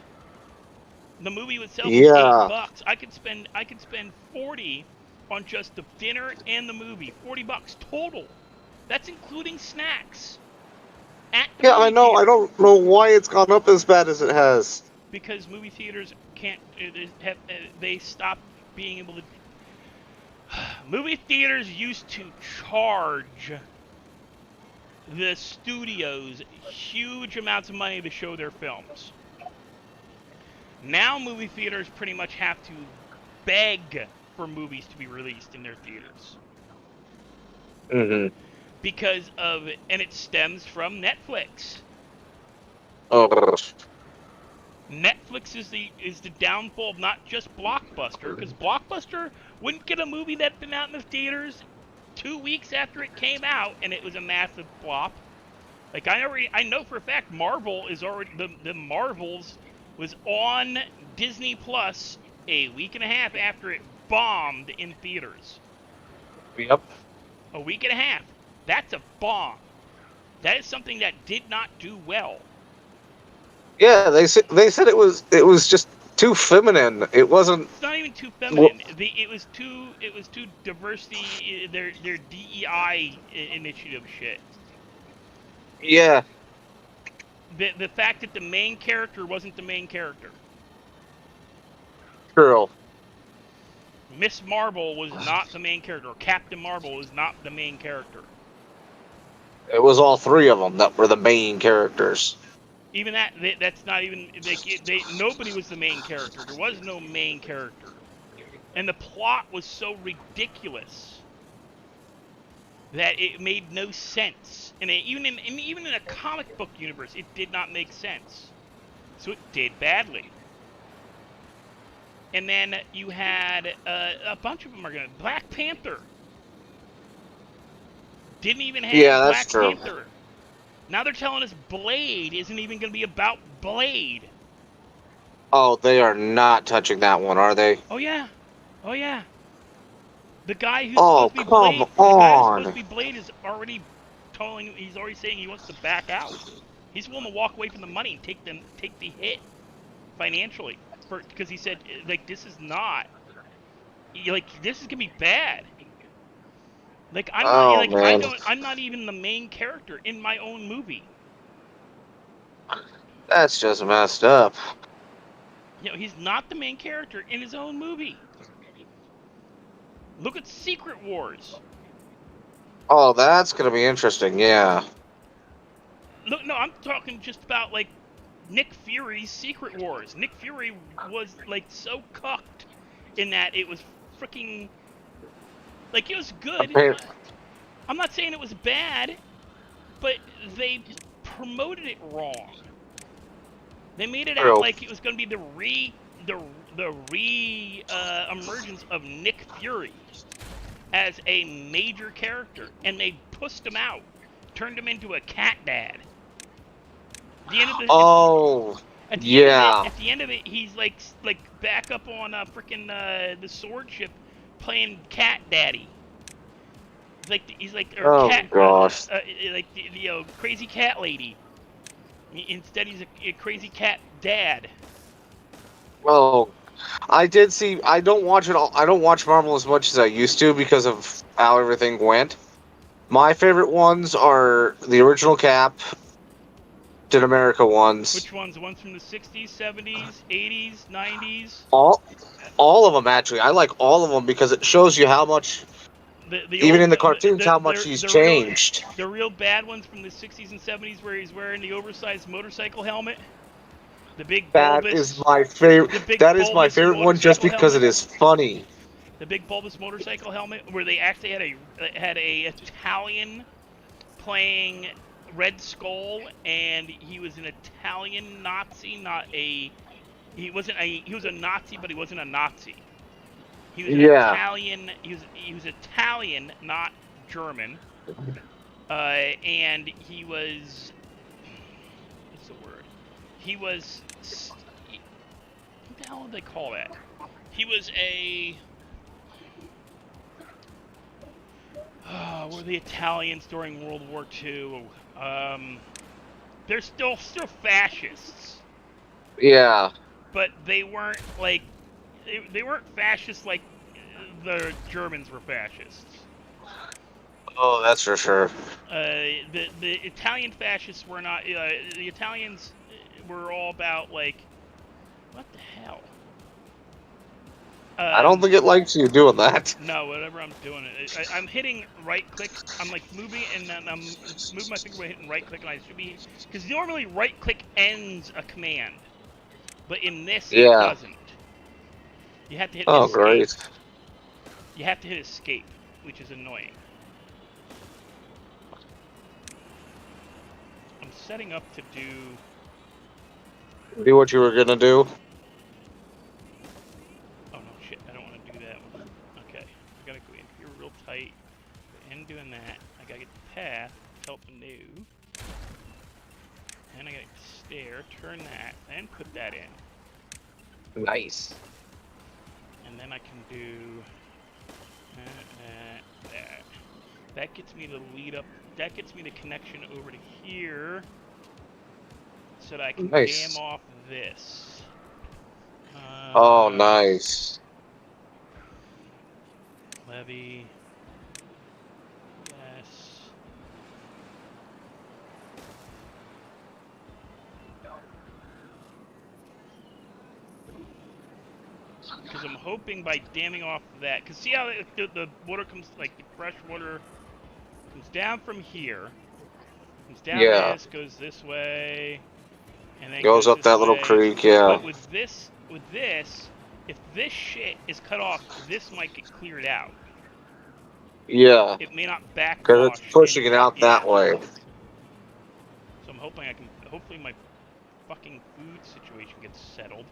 The movie itself was Yeah. $8. I could spend 40 on just the dinner and the movie. $40 total. That's including snacks at the Yeah, I movie know. I theater. don't know why it's gone up as bad as it has. Because movie theaters can't they stopped being able to. Movie theaters used to charge the studios huge amounts of money to show their films. Now movie theaters pretty much have to beg for movies to be released in their theaters. Mm-hmm. Because of, and it stems from Netflix. Oh gosh. Netflix is the downfall of not just Blockbuster, because Blockbuster wouldn't get a movie that'd been out in the theaters 2 weeks after it came out, and it was a massive flop. Like I know for a fact Marvel is already the Marvels was on Disney Plus a week and a half after it bombed in theaters. Yep. A week and a half. That's a bomb. That is something that did not do well. Yeah, they said it was just too feminine. It wasn't. It's not even too feminine. It was too diversity. Their DEI initiative shit. Yeah. The fact that the main character wasn't the main character. Girl. Miss Marvel was not the main character. Or Captain Marvel was not the main character. It was all three of them that were the main characters. Even that's not even. Nobody was the main character. There was no main character. And the plot was so ridiculous that it made no sense. And even in a comic book universe, it did not make sense. So it did badly. And then you had a bunch of them are going. Black Panther didn't even have Black Panther. Now they're telling us Blade isn't even going to be about Blade. Oh, they are not touching that one, are they? Oh yeah. The guy who's Oh, supposed to be come Blade, the guy who's supposed to on. be Blade is already he's already saying he wants to back out. He's willing to walk away from the money and take the hit financially because he said like this is not this is going to be bad. Like I'm not Oh like I man, don't I'm not even the main character in my own movie. that's just messed up. You know, he's not the main character in his own movie. Look at Secret Wars. Oh, that's gonna be interesting. Yeah. Look, no, I'm talking just about like Nick Fury's Secret Wars. Nick Fury was like so cucked in that it was freaking like it was good. Appar- I'm not saying it was bad, but they promoted it wrong. They made it out True. like it was going to be the emergence of Nick Fury as a major character, and they pushed him out, turned him into a cat dad. The end of the Oh, at the yeah. end of it, he's like back up on freaking the sword ship, playing cat daddy. He's like or Oh cat gosh. like the crazy cat lady. Instead, he's a crazy cat dad. Oh, I did see. I don't watch it all. I don't watch Marvel as much as I used to because of how everything went. My favorite ones are the original Cap, Captain America ones. Which ones? The ones from the 60s, 70s, 80s, 90s? All of them actually. I like all of them because it shows you how much, even in the cartoons, how much he's changed. The real bad ones from the 60s and 70s where he's wearing the oversized motorcycle helmet. The big bulbous. That is my favorite. That is my favorite one just because it is funny. The big bulbous motorcycle helmet, where they actually had a Italian playing Red Skull, and he was an Italian Nazi, not a. He wasn't a. He was a Nazi, but he wasn't a Nazi. He was an Italian. He was Italian, not German. And he was. What's the word? He was. What the hell did they call that? He was a. Were the Italians during World War II? They're still fascists. Yeah. But they weren't like they weren't fascists like the Germans were fascists. Oh, that's for sure. The Italian fascists were not. The Italians were all about like what the hell. I don't think it likes you doing that. No, whatever I'm doing, I'm hitting right click. I'm like moving, and then I'm moving my finger by hitting right click, and I should be because normally right click ends a command, but in this it doesn't. You have to hit escape. Great. You have to hit escape, which is annoying. I'm setting up to do what you were gonna do. Tight, and doing that, I gotta get the path, help new, and I gotta stair, turn that, then put that in. Nice. And then I can do that. That gets me the lead up. That gets me the connection over to here, so that I can dam off this. Oh, nice. Levy. Because I'm hoping by damming off that, because see how the water comes, like the fresh water comes down from here, comes down this, goes this way, and then goes up that little creek, yeah. But with this, if this shit is cut off, this might get cleared out. Yeah. It may not backwash. Because it's pushing it out that way. So I'm hoping hopefully my fucking food situation gets settled.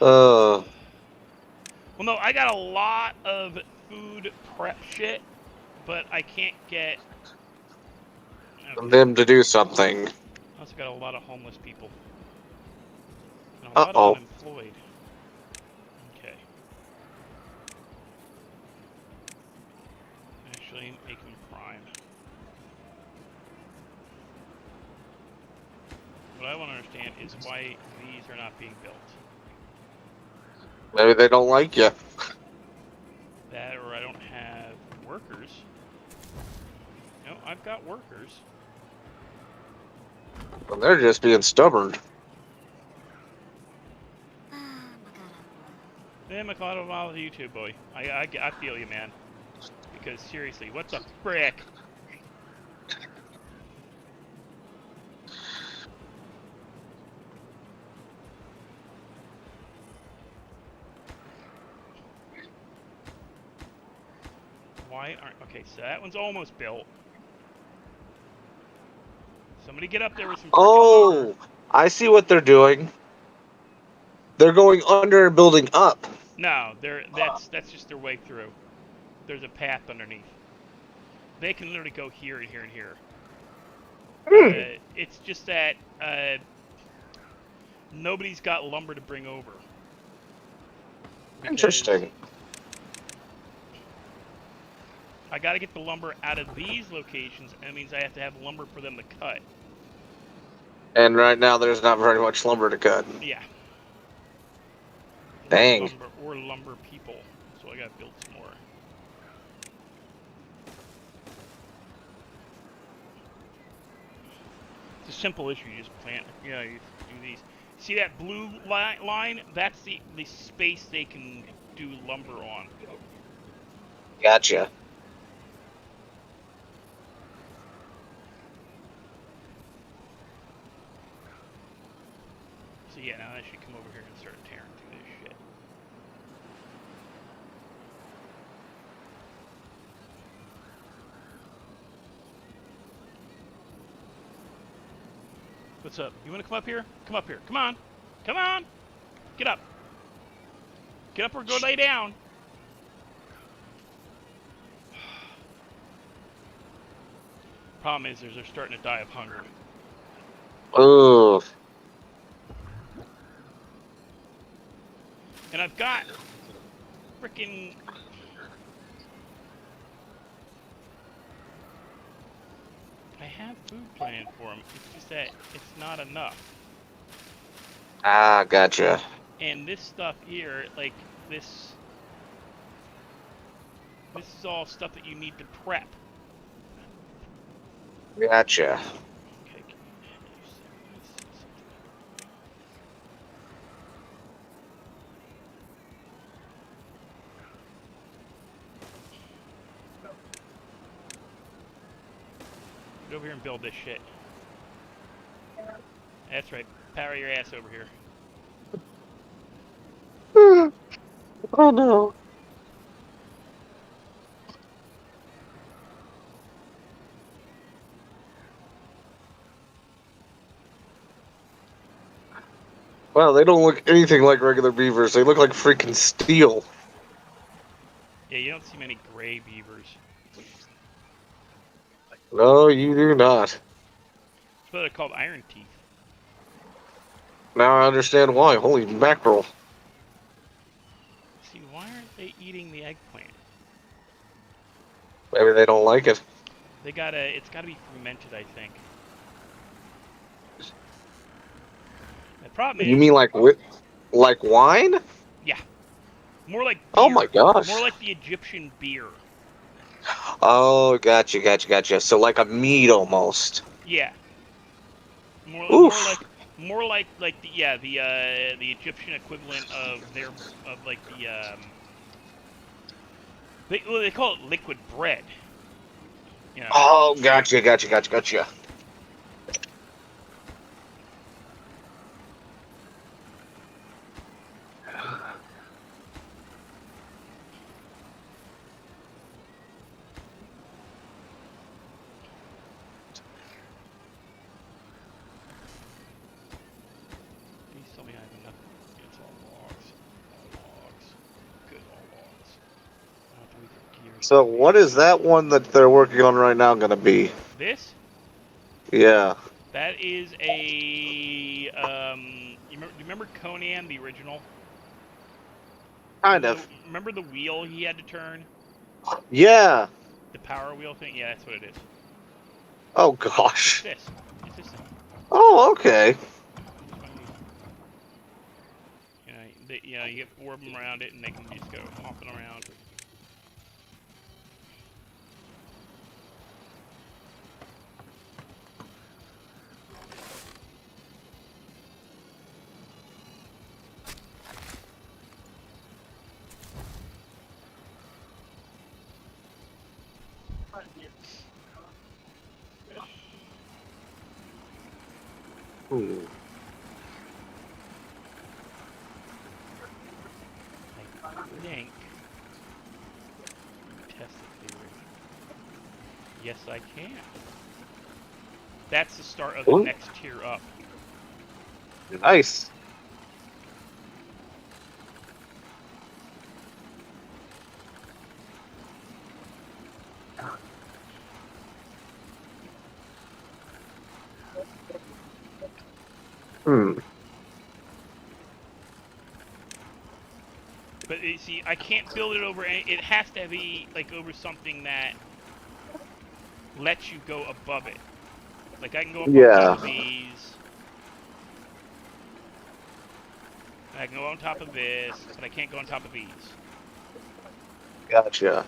Well, no, I got a lot of food prep shit, but I can't get them to do something. I also got a lot of homeless people. And a lot of unemployed. Okay. Actually, make them prime. What I want to understand is why these are not being built. Maybe they don't like you. got workers. Well, they're just being stubborn. Yeah, McLeod, I'll you too, boy. I feel you, man. Because seriously, what the frick? Why aren't... Okay, so that one's almost built. Somebody get up there with some frickin' lumber. I see what they're doing. They're going under and building up. No, that's just their way through. There's a path underneath. They can literally go here and here and here. It's just that nobody's got lumber to bring over. Interesting. I got to get the lumber out of these locations, and it means I have to have lumber for them to cut. And right now, there's not very much lumber to cut. Yeah. Dang. Or lumber people. So I got to build some more. It's a simple issue. You just plant. You know, you do these. See that blue line? That's the space they can do lumber on. Gotcha. So yeah, now I should come over here and start tearing through this shit. What's up? You want to come up here? Come up here. Come on. Come on. Get up. Get up or go lay down. Problem is, they're starting to die of hunger. Ugh. And I've got frickin' I have food planned for them. It's just that it's not enough. Ah, gotcha. And this stuff here, like this is all stuff that you need to prep. Gotcha. Okay. Get over here and build this shit. That's right. Power your ass over here. Oh no. Wow, they don't look anything like regular beavers. They look like freaking steel. Yeah, you don't see many gray beavers. No, you do not. That's what they're called, iron teeth. Now I understand why. Holy mackerel. See, why aren't they eating the eggplant? Maybe they don't like it. It's gotta be fermented, I think. The problem is... You mean like wine? Yeah. More like beer. Oh my gosh. More like the Egyptian beer. Oh, gotcha. So like a mead almost. Yeah. More like the Egyptian equivalent of they call it liquid bread. You know. Oh, gotcha. Please tell me I have enough. It's all logs. All logs. Good, all logs. I don't have to wait for gears. So what is that one that they're working on right now going to be? This? Yeah. That is a you remember Conan the original? Kind of. Remember the wheel he had to turn? Yeah. The power wheel thing? Yeah, that's what it is. Oh gosh. It's this. It's this thing. Oh, okay. You know, you get 4 of them around it, and they can just go hopping around. Hmm. I think. Test the theory. Yes, I can. That's the start of the Ooh, next tier up. nice. Hmm. But you see, I can't build it over any. It has to be like over something that lets you go above it. Like I can go up on top Yeah. of these. I can go on top of this, but I can't go on top of these. Gotcha.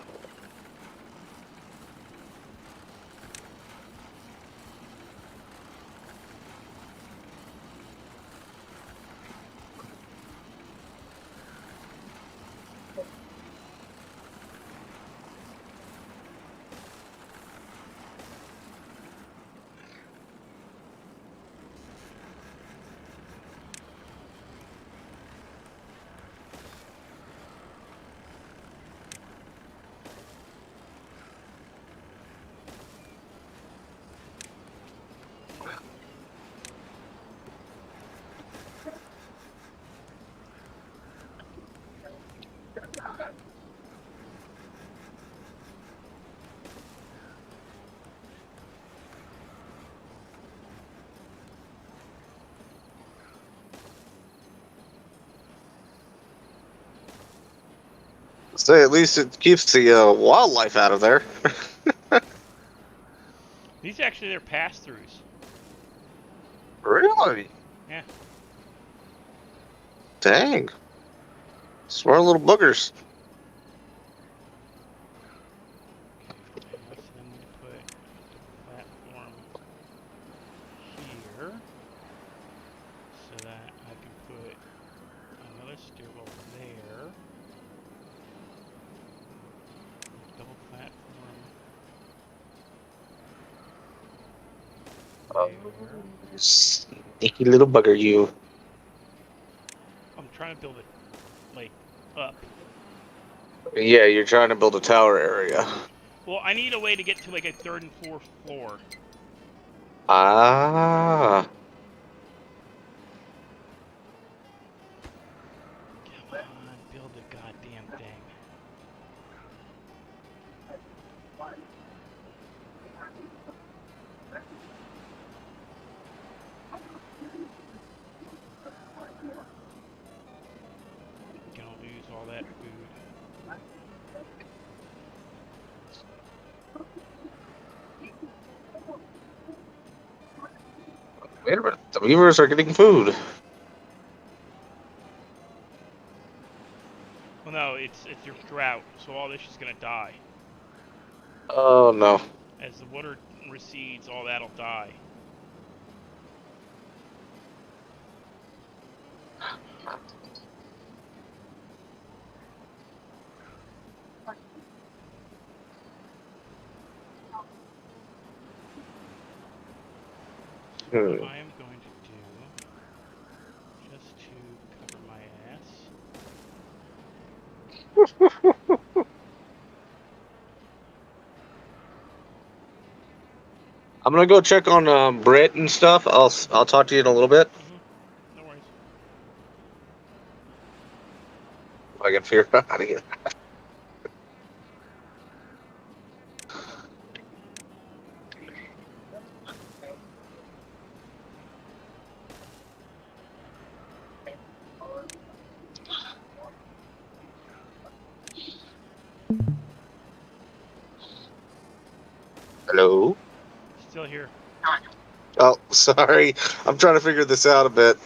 Say at least it keeps the wildlife out of there. These actually they're pass-throughs. Really? Yeah. Dang. Smart little boogers. Okay, fine. So then I need to put a double platform here so that I can put another stairwell there. Double platform Oh, there. sneaky little bugger, you. I'm trying to build it like up. Yeah, you're trying to build a tower area. Well, I need a way to get to like a third and fourth floor. Ah. Come on, build the goddamn thing. Gonna lose all that food. Wait a minute. The beavers are getting food. Well, no, it's your drought, so all this is gonna die. Oh, no. As the water recedes, all that'll die. So what Hmm. I am going to do, just to cover my ass, I'm gonna go check on Britt and stuff. I'll talk to you in a little bit. no worries. If I can figure out how to get. Hello. Still here. Oh, sorry. I'm trying to figure this out a bit.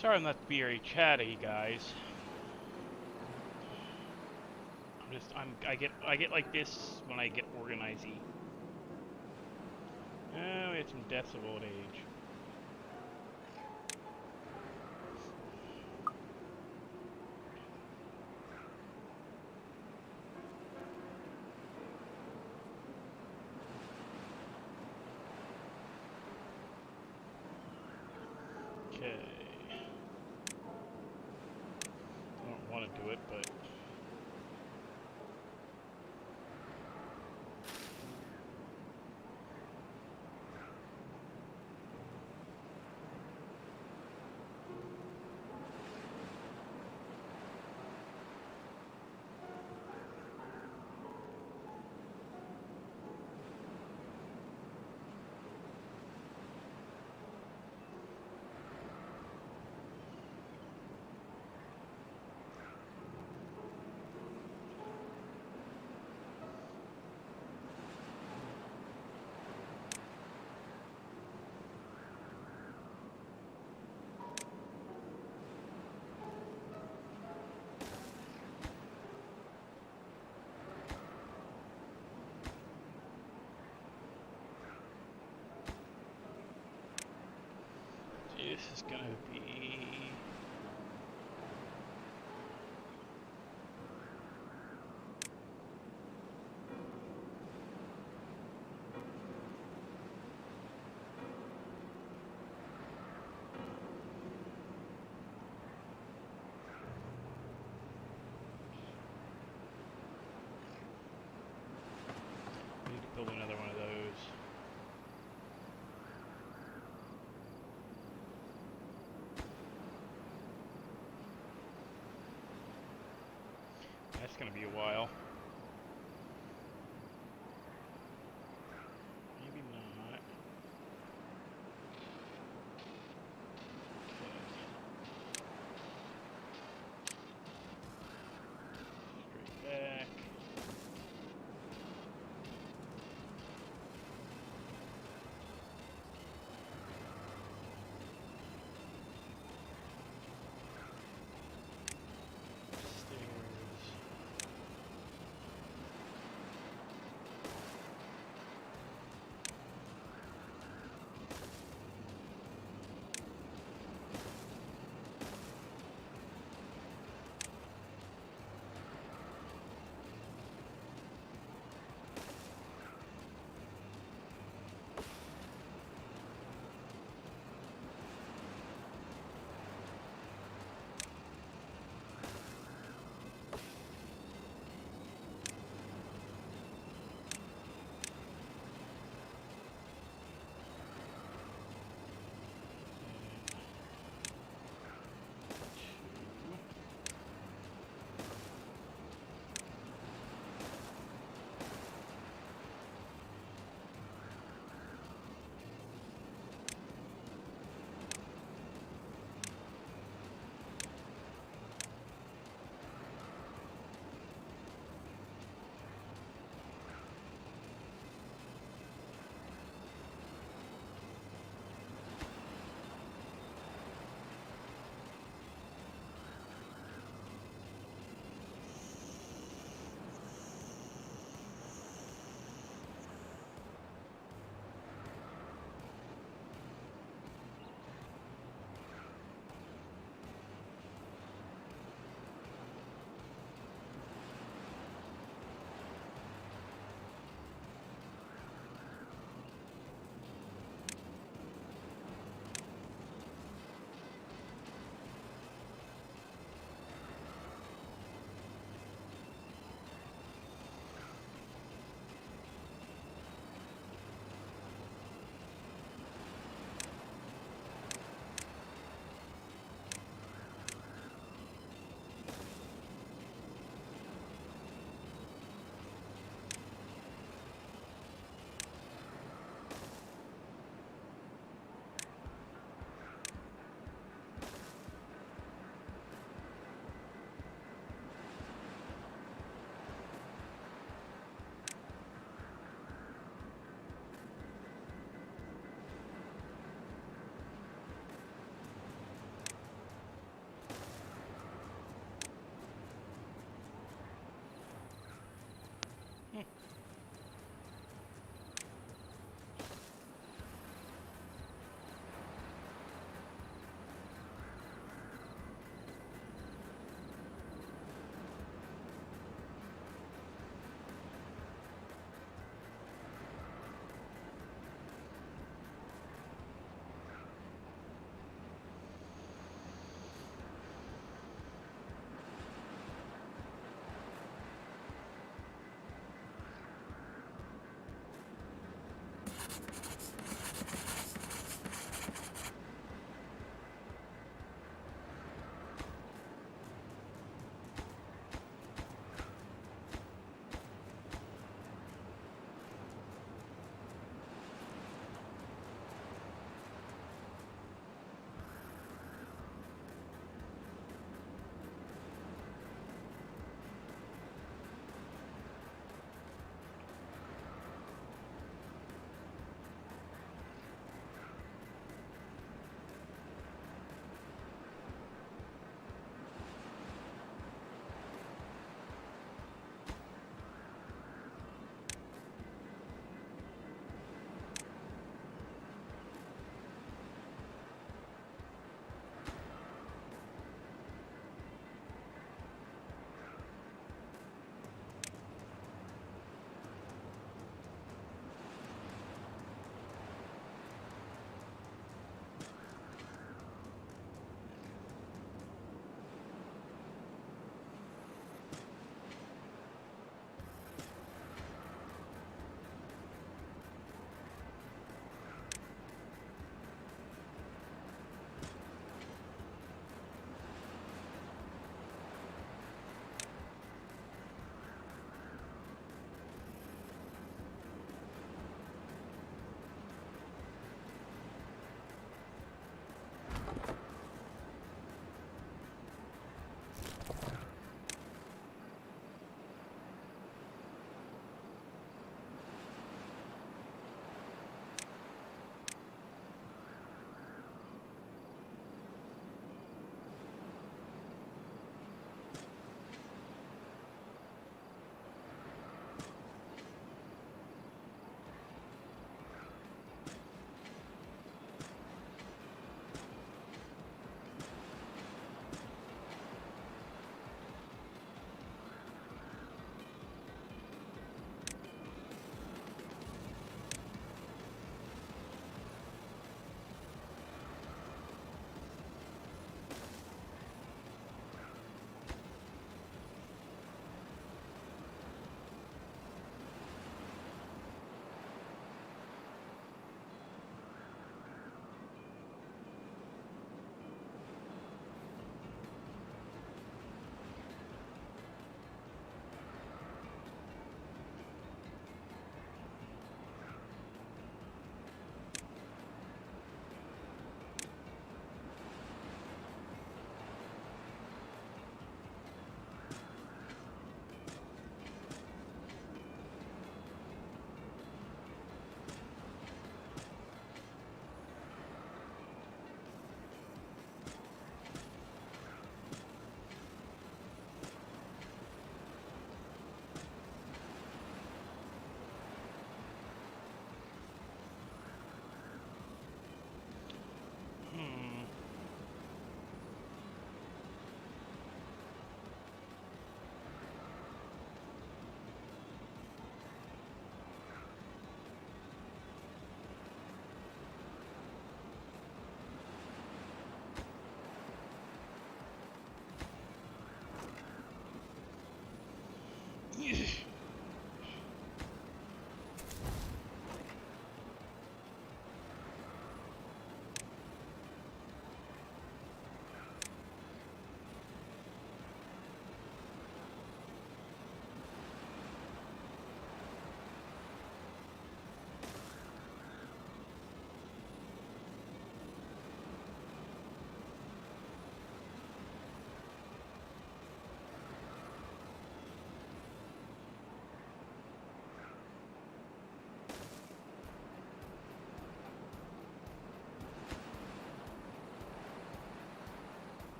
Sorry I'm not very chatty, guys. I get like this when I get organizy. Oh, we had some deaths of old age. Okay. I don't want to do it, but... This is gonna be... I need to build another one of those. That's gonna be a while. Maybe not. Okay. Straight back. Stairs.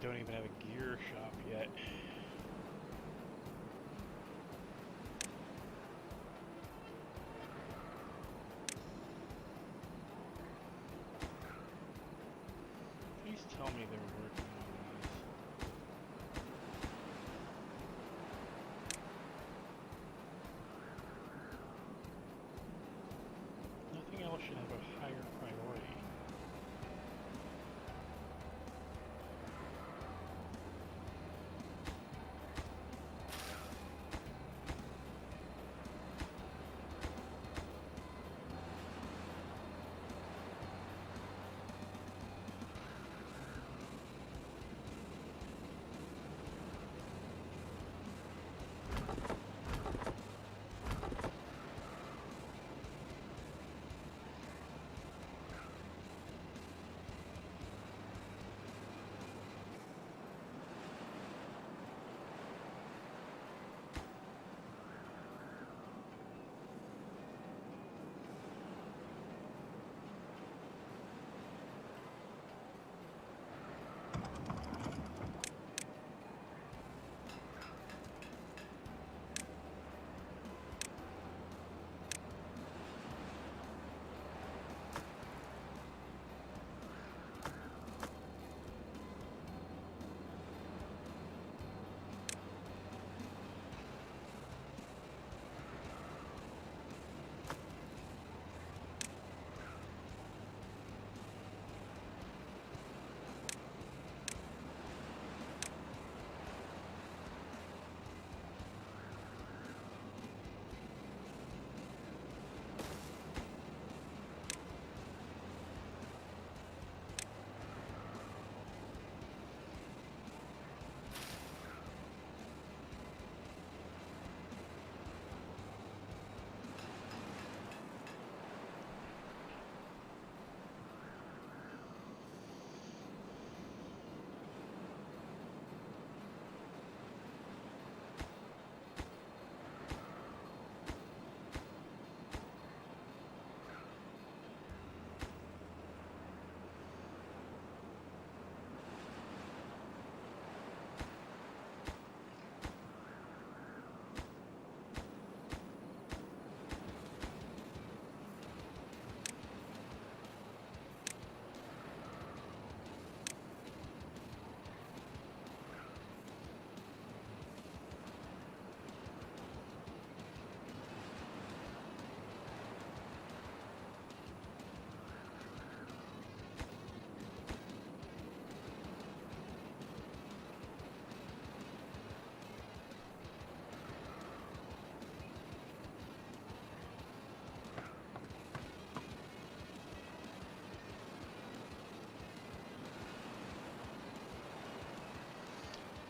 don't even have a gear shop yet. Please tell me they're working on these. Nothing else should have a higher priority.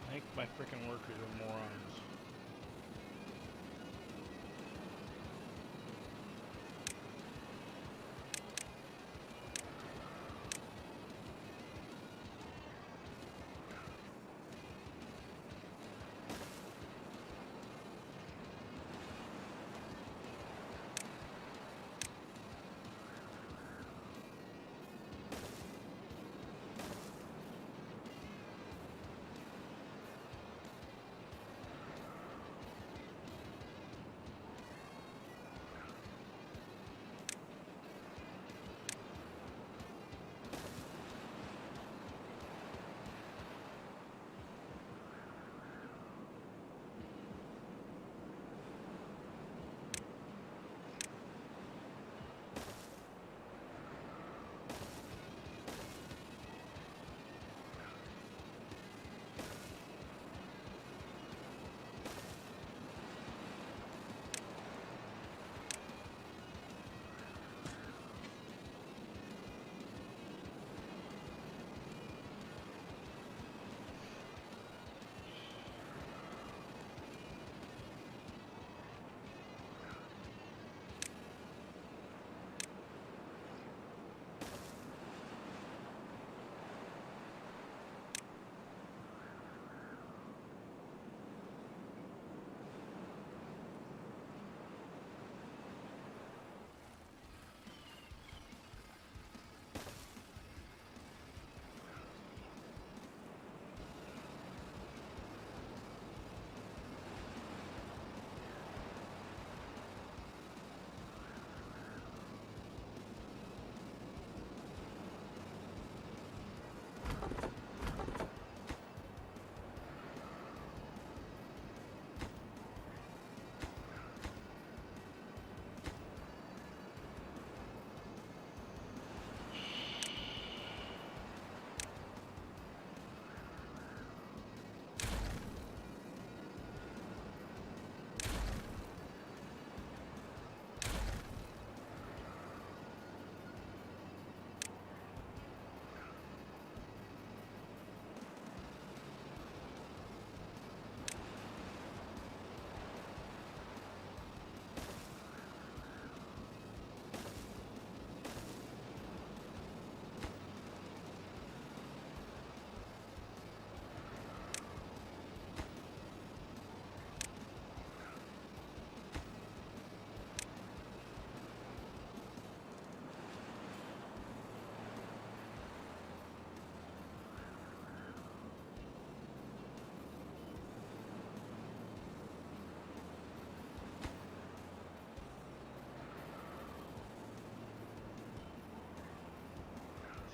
I think my freaking workers are morons.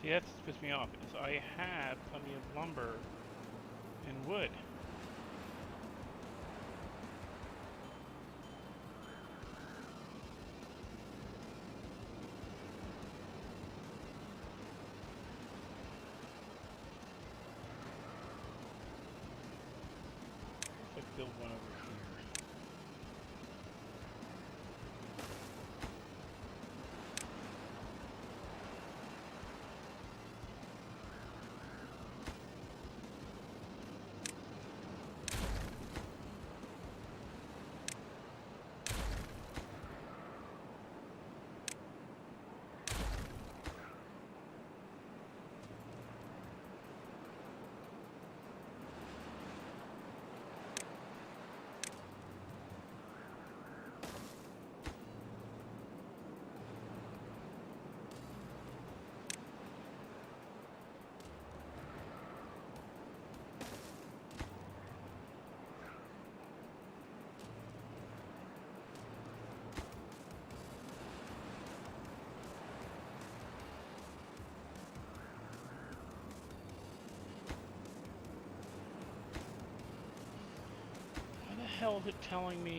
See, that's what's pissed me off, is I have plenty of lumber and wood. Let's build one over here. Why the hell is it telling me?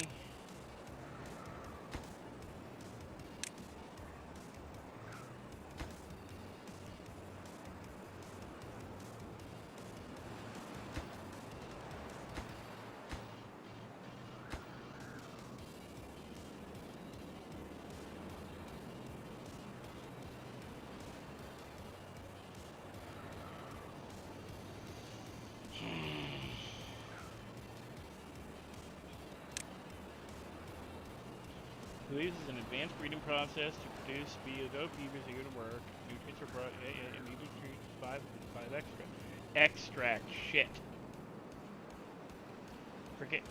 Who uses an advanced breeding process to produce speed of beavers eager to work. Nutrients are brought. Yeah. Beaver treat five extra. Extract shit. Forget.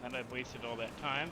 And I've wasted all that time.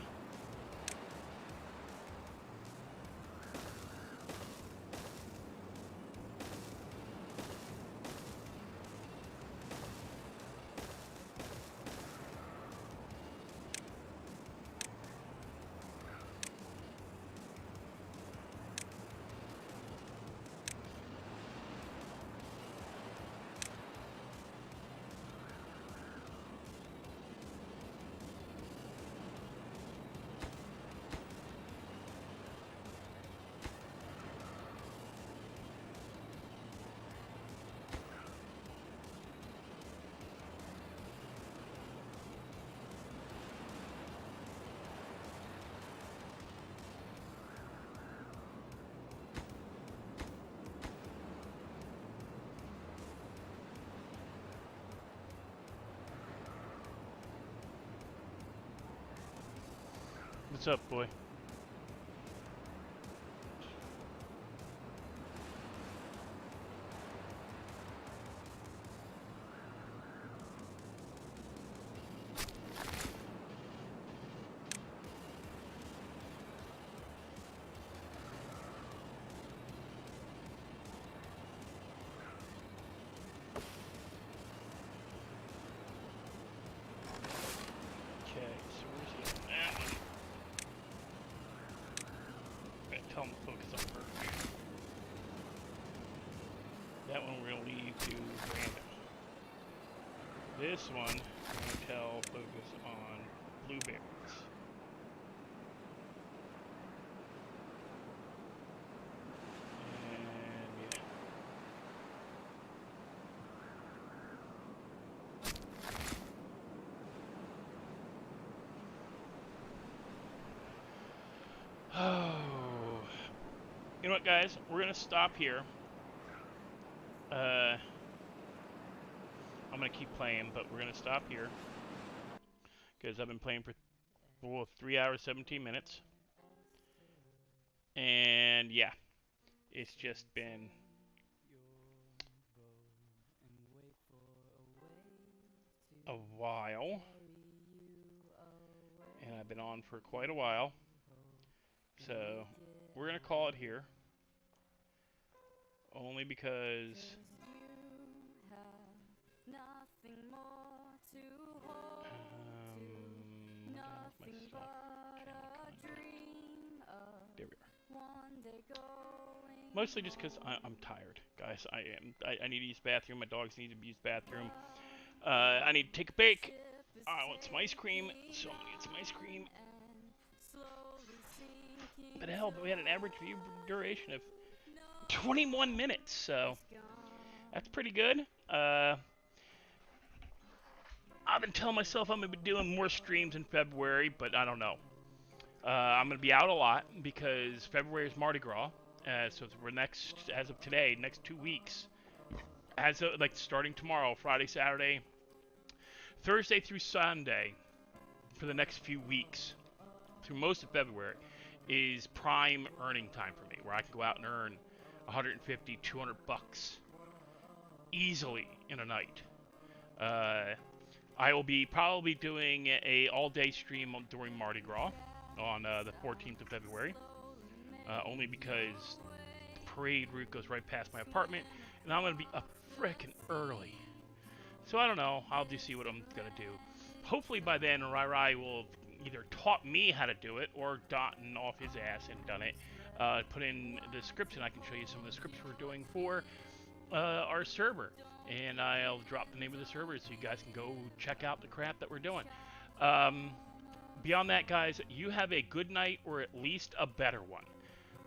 What's up, boy? Tell them to focus on birch. That one we're going to leave to random. This one, I'm going to tell focus on blueberries. And yeah. Oh. You know what, guys? We're going to stop here. I'm going to keep playing, but we're going to stop here. Because I've been playing for 3 hours, 17 minutes. And yeah, it's just been a while. And I've been on for quite a while. So we're going to call it here. Only because Mostly just because I'm tired, guys. I am. I need to use the bathroom. My dogs need to use the bathroom. I need to take a break. I want some ice cream, so I'm gonna get some ice cream. But hell, we had an average view duration of 21 minutes, so that's pretty good. I've been telling myself I'm gonna be doing more streams in February, but I don't know. I'm gonna be out a lot because February is Mardi Gras, so we're next, as of today, next 2 weeks, as of, like starting tomorrow, Friday, Saturday, Thursday through Sunday, for the next few weeks, through most of February, is prime earning time for me, where I can go out and earn 150, 200 bucks easily in a night. I will be probably doing a all-day stream during Mardi Gras on the 14th of February, only because the parade route goes right past my apartment, and I'm going to be up frickin' early. So I don't know. I'll just see what I'm going to do. Hopefully by then, Rai will have either taught me how to do it or gotten off his ass and done it. Put in the scripts, and I can show you some of the scripts we're doing for our server. And I'll drop the name of the server so you guys can go check out the crap that we're doing. Beyond that, guys, you have a good night, or at least a better one.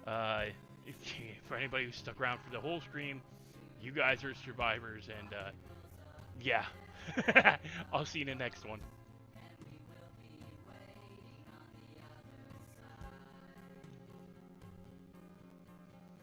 For anybody who stuck around for the whole stream, you guys are survivors, and yeah. I'll see you in the next one.